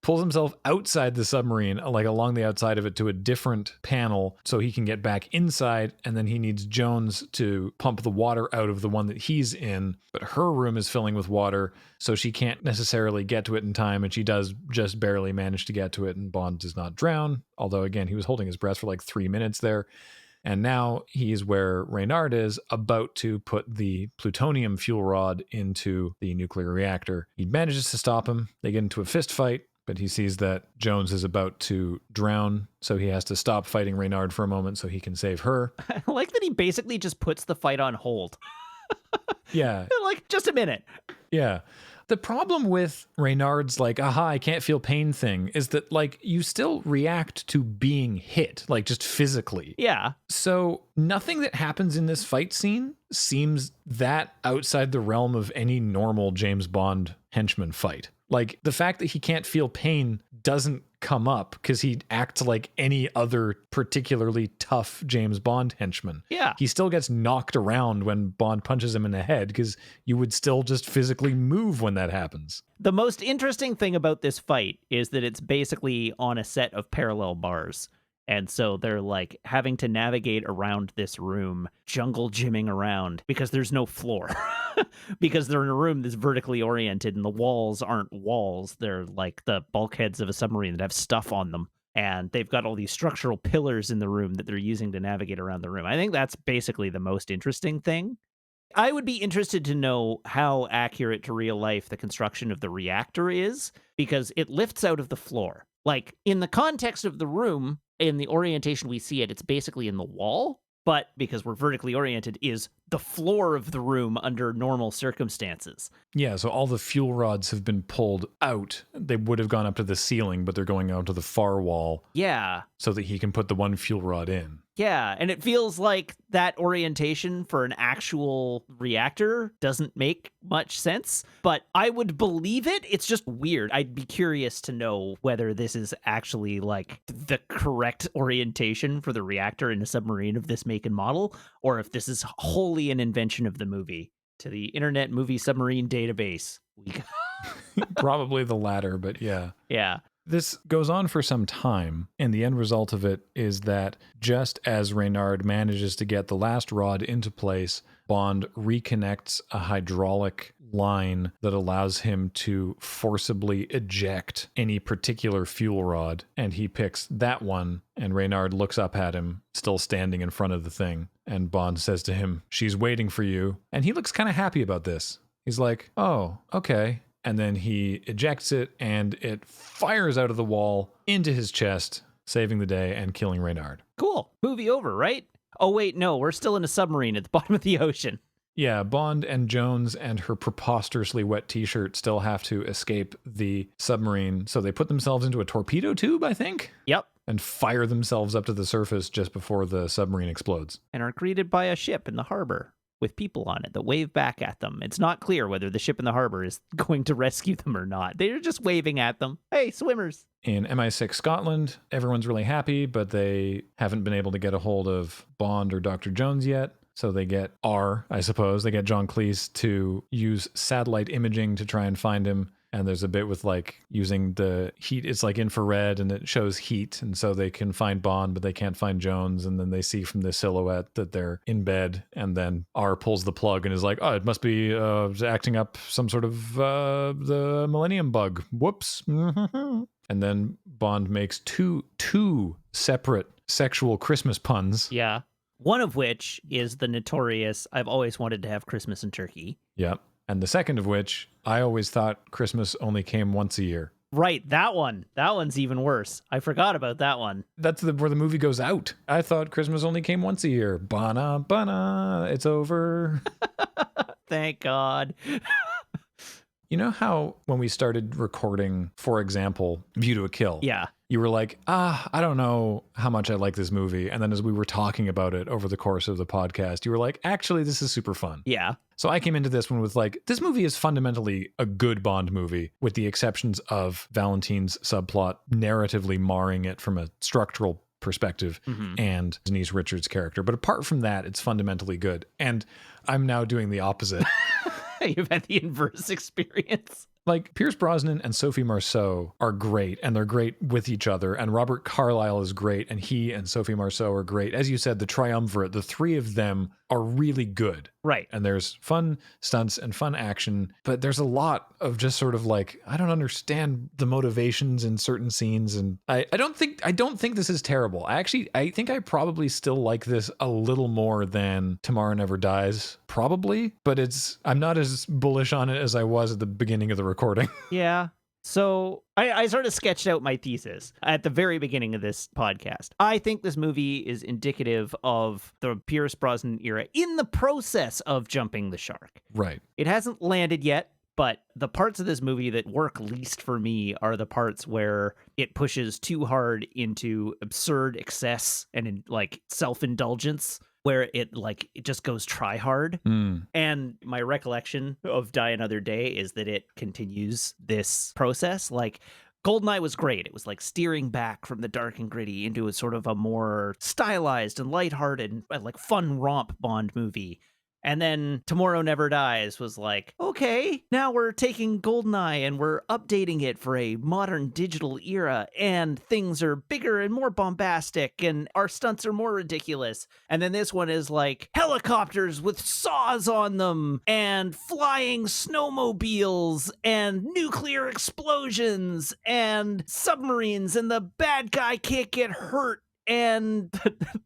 Speaker 1: pulls himself outside the submarine, like along the outside of it to a different panel so he can get back inside. And then he needs Jones to pump the water out of the one that he's in. But her room is filling with water, so she can't necessarily get to it in time. And she does just barely manage to get to it. And Bond does not drown. Although, again, he was holding his breath for like 3 minutes there. And now he's where Reynard is, about to put the plutonium fuel rod into the nuclear reactor. He manages to stop him. They get into a fist fight, but he sees that Jones is about to drown, so he has to stop fighting Reynard for a moment so he can save her.
Speaker 2: I like that he basically just puts the fight on hold.
Speaker 1: Yeah.
Speaker 2: Like, just a minute.
Speaker 1: Yeah. The problem with Reynard's like, aha, I can't feel pain thing is that like you still react to being hit, like just physically.
Speaker 2: Yeah.
Speaker 1: So nothing that happens in this fight scene seems that outside the realm of any normal James Bond henchman fight. Like the fact that he can't feel pain doesn't come up because he acts like any other particularly tough James Bond henchman.
Speaker 2: Yeah.
Speaker 1: He still gets knocked around when Bond punches him in the head because you would still just physically move when that happens.
Speaker 2: The most interesting thing about this fight is that it's basically on a set of parallel bars. And so they're like having to navigate around this room, jungle gymming around because there's no floor. Because they're in a room that's vertically oriented and the walls aren't walls. They're like the bulkheads of a submarine that have stuff on them. And they've got all these structural pillars in the room that they're using to navigate around the room. I think that's basically the most interesting thing. I would be interested to know how accurate to real life the construction of the reactor is, because it lifts out of the floor. Like, in the context of the room, in the orientation we see it, it's basically in the wall. But because we're vertically oriented, is the floor of the room under normal circumstances.
Speaker 1: Yeah, so all the fuel rods have been pulled out. They would have gone up to the ceiling, but they're going out to the far wall.
Speaker 2: Yeah.
Speaker 1: So that he can put the one fuel rod in.
Speaker 2: Yeah, and it feels like that orientation for an actual reactor doesn't make much sense, but I would believe it. It's just weird. I'd be curious to know whether this is actually like the correct orientation for the reactor in a submarine of this make and model, or if this is wholly an invention of the movie. To the Internet Movie Submarine Database.
Speaker 1: Probably the latter, but yeah.
Speaker 2: Yeah.
Speaker 1: This goes on for some time, and the end result of it is that just as Reynard manages to get the last rod into place, Bond reconnects a hydraulic line that allows him to forcibly eject any particular fuel rod, and he picks that one, and Reynard looks up at him, still standing in front of the thing, and Bond says to him, "She's waiting for you," and he looks kind of happy about this. He's like, "Oh, okay." And then he ejects it, and it fires out of the wall into his chest, saving the day and killing Reynard.
Speaker 2: Cool. Movie over, right? Oh, wait, no, we're still in a submarine at the bottom of the ocean.
Speaker 1: Yeah, Bond and Jones and her preposterously wet t-shirt still have to escape the submarine, so they put themselves into a torpedo tube, I think?
Speaker 2: Yep.
Speaker 1: And fire themselves up to the surface just before the submarine explodes.
Speaker 2: And are greeted by a ship in the harbor with people on it that wave back at them. It's not clear whether the ship in the harbor is going to rescue them or not. They're just waving at them. Hey, swimmers.
Speaker 1: In MI6 Scotland, everyone's really happy, but they haven't been able to get a hold of Bond or Dr. Jones yet. So they get I suppose. They get John Cleese to use satellite imaging to try and find him. And there's a bit with like using the heat. It's like infrared and it shows heat. And so they can find Bond, but they can't find Jones. And then they see from the silhouette that they're in bed. And then R pulls the plug and is like, oh, it must be acting up some sort of the Millennium Bug. Whoops. And then Bond makes two separate sexual Christmas puns.
Speaker 2: Yeah. One of which is the notorious, I've always wanted to have Christmas in Turkey.
Speaker 1: Yep. And the second of which, I always thought Christmas only came once a year.
Speaker 2: Right, that one. That one's even worse. I forgot about that one.
Speaker 1: That's where the movie goes out. I thought Christmas only came once a year. Bana, bana, it's over.
Speaker 2: Thank God.
Speaker 1: You know how when we started recording, for example, View to a Kill?
Speaker 2: Yeah.
Speaker 1: You were like, I don't know how much I like this movie. And then as we were talking about it over the course of the podcast, you were like, actually, this is super fun.
Speaker 2: Yeah.
Speaker 1: So I came into this one with like, this movie is fundamentally a good Bond movie, with the exceptions of Valentine's subplot narratively marring it from a structural perspective and Denise Richards' character. But apart from that, it's fundamentally good. And I'm now doing the opposite.
Speaker 2: You've had the inverse experience.
Speaker 1: Like, Pierce Brosnan and Sophie Marceau are great, and they're great with each other, and Robert Carlyle is great, and he and Sophie Marceau are great. As you said, the triumvirate, the three of them are really good.
Speaker 2: Right.
Speaker 1: And there's fun stunts and fun action, but there's a lot of just sort of like, I don't understand the motivations in certain scenes, and I don't think this is terrible. I think I probably still like this a little more than Tomorrow Never Dies, probably, but I'm not as bullish on it as I was at the beginning of the recording.
Speaker 2: Yeah. So I sort of sketched out my thesis at the very beginning of this podcast. I think this movie is indicative of the Pierce Brosnan era in the process of jumping the shark.
Speaker 1: Right.
Speaker 2: It hasn't landed yet, but the parts of this movie that work least for me are the parts where it pushes too hard into absurd excess and in like self-indulgence, where it just goes try hard. And my recollection of Die Another Day is that it continues this process. Like, Goldeneye was great. It was like steering back from the dark and gritty into a sort of a more stylized and lighthearted, like fun romp Bond movie. And then Tomorrow Never Dies was like, okay, now we're taking Goldeneye and we're updating it for a modern digital era, and things are bigger and more bombastic, and our stunts are more ridiculous. And then this one is like helicopters with saws on them, and flying snowmobiles, and nuclear explosions, and submarines, and the bad guy can't get hurt. And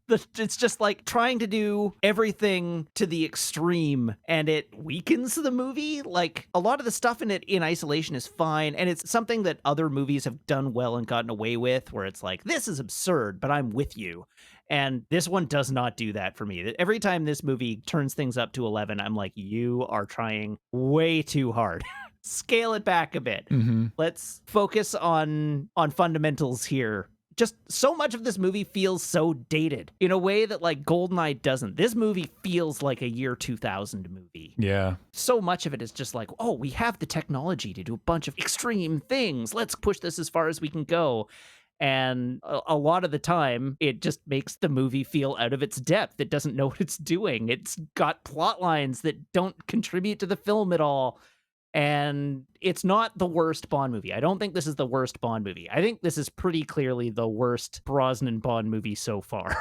Speaker 2: it's just like trying to do everything to the extreme, and it weakens the movie. Like, a lot of the stuff in it in isolation is fine, and it's something that other movies have done well and gotten away with, where it's like, this is absurd, but I'm with you. And this one does not do that for me. Every time this movie turns things up to 11, I'm like, you are trying way too hard. Scale it back a bit.
Speaker 1: Mm-hmm.
Speaker 2: Let's focus on fundamentals here. Just so much of this movie feels so dated in a way that like Goldeneye doesn't. This movie feels like a year 2000 movie.
Speaker 1: Yeah.
Speaker 2: So much of it is just like, oh, we have the technology to do a bunch of extreme things. Let's push this as far as we can go. And a lot of the time, it just makes the movie feel out of its depth. It doesn't know what it's doing. It's got plot lines that don't contribute to the film at all. And it's not the worst Bond movie. I don't think this is the worst Bond movie. I think this is pretty clearly the worst Brosnan Bond movie so far.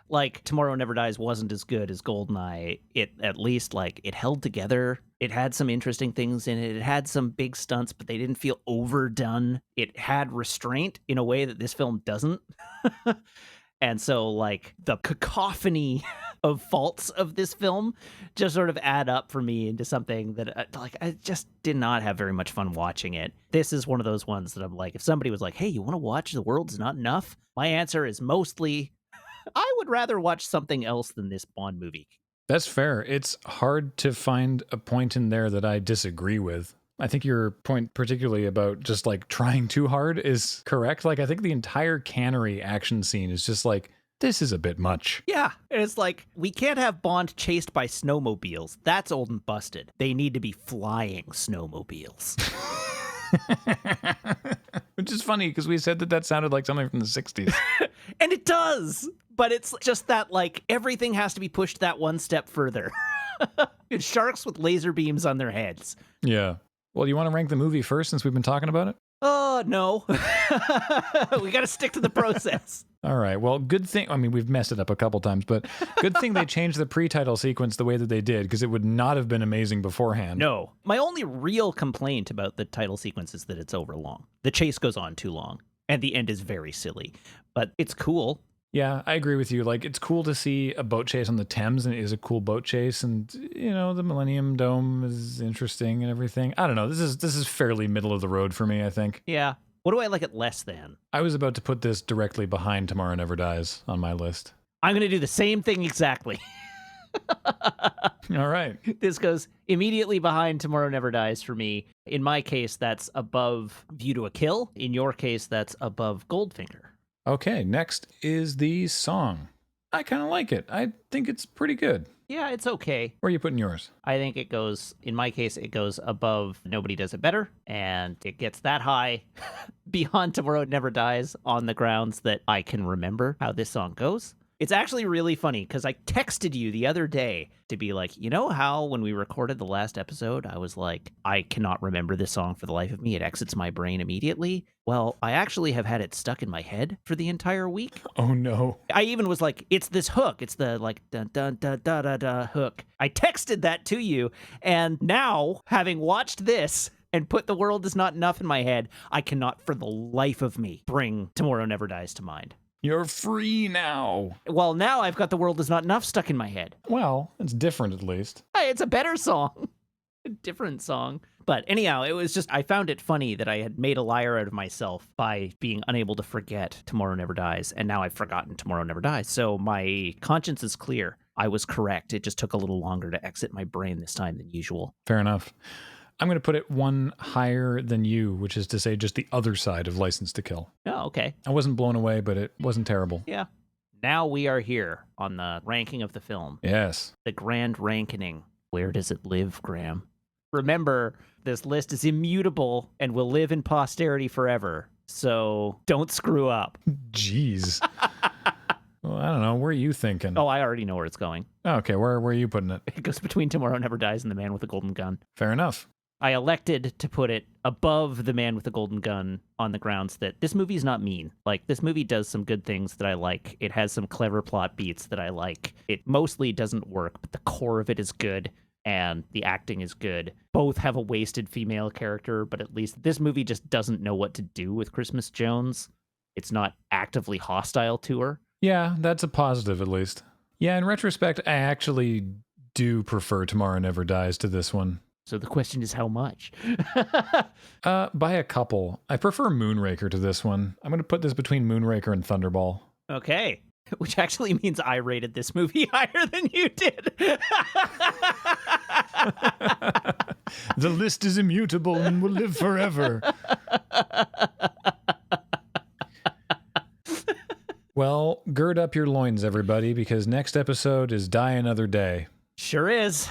Speaker 2: Like, Tomorrow Never Dies wasn't as good as Goldeneye. It at least, like, it held together. It had some interesting things in it. It had some big stunts, but they didn't feel overdone. It had restraint in a way that this film doesn't. And so, like, the cacophony of faults of this film just sort of add up for me into something that, I just did not have very much fun watching it. This is one of those ones that I'm like, if somebody was like, hey, you want to watch The World's Not Enough? My answer is mostly, I would rather watch something else than this Bond movie.
Speaker 1: That's fair. It's hard to find a point in there that I disagree with. I think your point particularly about just like trying too hard is correct. Like, I think the entire cannery action scene is just like, this is a bit much.
Speaker 2: Yeah. And it's like, we can't have Bond chased by snowmobiles. That's old and busted. They need to be flying snowmobiles.
Speaker 1: Which is funny because we said that sounded like something from the 60s.
Speaker 2: And it does. But it's just that, like, everything has to be pushed that one step further. It's sharks with laser beams on their heads.
Speaker 1: Yeah. Well, you want to rank the movie first since we've been talking about it?
Speaker 2: No. We got to stick to the process.
Speaker 1: All right. Well, good thing. I mean, we've messed it up a couple times, but good thing they changed the pre-title sequence the way that they did, because it would not have been amazing beforehand.
Speaker 2: No. My only real complaint about the title sequence is that it's overlong. The chase goes on too long, and the end is very silly, but it's cool.
Speaker 1: Yeah, I agree with you. Like, it's cool to see a boat chase on the Thames, and it is a cool boat chase, and you know, the Millennium Dome is interesting and everything. I don't know. This is fairly middle of the road for me, I think.
Speaker 2: Yeah. What do I like it less than?
Speaker 1: I was about to put this directly behind Tomorrow Never Dies on my list.
Speaker 2: I'm going to do the same thing exactly.
Speaker 1: All right.
Speaker 2: This goes immediately behind Tomorrow Never Dies for me. In my case, that's above View to a Kill. In your case, that's above Goldfinger.
Speaker 1: Okay, next is the song. I kind of like it. I think it's pretty good.
Speaker 2: Yeah, it's okay.
Speaker 1: Where are you putting yours?
Speaker 2: I think it goes, in my case, it goes above Nobody Does It Better, and it gets that high beyond Tomorrow Never Dies on the grounds that I can remember how this song goes. It's actually really funny because I texted you the other day to be like, you know how when we recorded the last episode, I was like, I cannot remember this song for the life of me. It exits my brain immediately. Well, I actually have had it stuck in my head for the entire week.
Speaker 1: Oh, no.
Speaker 2: I even was like, it's this hook. It's the like dun dun dun da da da hook. I texted that to you. And now, having watched this and put The World Is Not Enough in my head, I cannot for the life of me bring Tomorrow Never Dies to mind.
Speaker 1: You're free now.
Speaker 2: Well, now I've got The World Is Not Enough stuck in my head.
Speaker 1: Well, it's different at least.
Speaker 2: Hey, it's a better song. A different song. But anyhow, it was just, I found it funny that I had made a liar out of myself by being unable to forget Tomorrow Never Dies. And now I've forgotten Tomorrow Never Dies. So my conscience is clear. I was correct. It just took a little longer to exit my brain this time than usual.
Speaker 1: Fair enough. I'm going to put it one higher than you, which is to say just the other side of License to Kill.
Speaker 2: Oh, okay.
Speaker 1: I wasn't blown away, but it wasn't terrible.
Speaker 2: Yeah. Now we are here on the ranking of the film.
Speaker 1: Yes.
Speaker 2: The grand ranking. Where does it live, Graham? Remember, this list is immutable and will live in posterity forever. So don't screw up.
Speaker 1: Jeez. Well, I don't know. Where are you thinking?
Speaker 2: Oh, I already know where it's going.
Speaker 1: Okay, where are you putting it?
Speaker 2: It goes between Tomorrow Never Dies and The Man with the Golden Gun.
Speaker 1: Fair enough.
Speaker 2: I elected to put it above The Man with the Golden Gun on the grounds that this movie is not mean. Like, this movie does some good things that I like. It has some clever plot beats that I like. It mostly doesn't work, but the core of it is good, and the acting is good. Both have a wasted female character, but at least this movie just doesn't know what to do with Christmas Jones. It's not actively hostile to her.
Speaker 1: Yeah, that's a positive at least. Yeah, in retrospect, I actually do prefer Tomorrow Never Dies to this one.
Speaker 2: So the question is how much?
Speaker 1: By a couple. I prefer Moonraker to this one. I'm going to put this between Moonraker and Thunderball.
Speaker 2: Okay. Which actually means I rated this movie higher than you did.
Speaker 1: The list is immutable and will live forever. Well, gird up your loins, everybody, because next episode is Die Another Day.
Speaker 2: Sure is.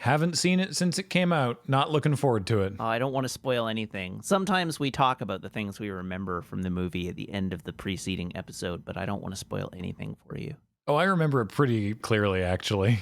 Speaker 1: Haven't seen it since it came out. Not looking forward to it.
Speaker 2: Oh, I don't want to spoil anything. Sometimes we talk about the things we remember from the movie at the end of the preceding episode, but I don't want to spoil anything for you.
Speaker 1: Oh, I remember it pretty clearly, actually.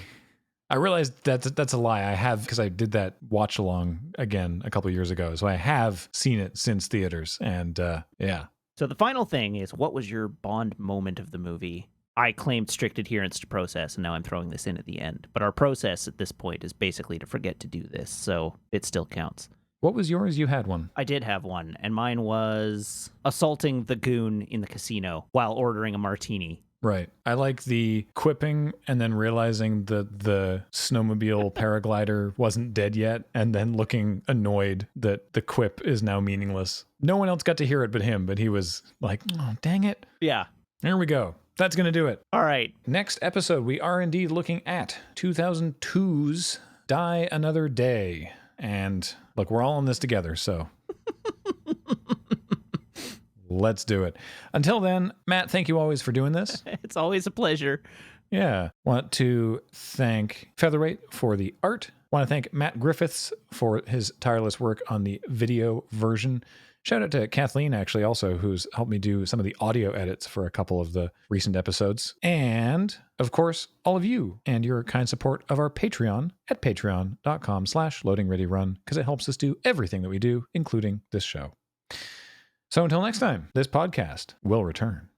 Speaker 1: I realized that's a lie. I have, because I did that watch along again a couple years ago. So I have seen it since theaters. And yeah.
Speaker 2: So the final thing is, what was your Bond moment of the movie? I claimed strict adherence to process, and now I'm throwing this in at the end. But our process at this point is basically to forget to do this, so it still counts.
Speaker 1: What was yours? You had one.
Speaker 2: I did have one, and mine was assaulting the goon in the casino while ordering a martini.
Speaker 1: Right. I like the quipping and then realizing that the snowmobile paraglider wasn't dead yet, and then looking annoyed that the quip is now meaningless. No one else got to hear it but him, but he was like, oh, dang it.
Speaker 2: Yeah.
Speaker 1: There we go. That's going to do it.
Speaker 2: All right.
Speaker 1: Next episode, we are indeed looking at 2002's Die Another Day. And look, we're all in this together, so let's do it. Until then, Matt, thank you always for doing this.
Speaker 2: It's always a pleasure.
Speaker 1: Yeah. Want to thank Featherweight for the art. Want to thank Matt Griffiths for his tireless work on the video version. Shout out to Kathleen, actually, also, who's helped me do some of the audio edits for a couple of the recent episodes. And, of course, all of you and your kind support of our Patreon at patreon.com/loadingreadyrun, because it helps us do everything that we do, including this show. So until next time, this podcast will return.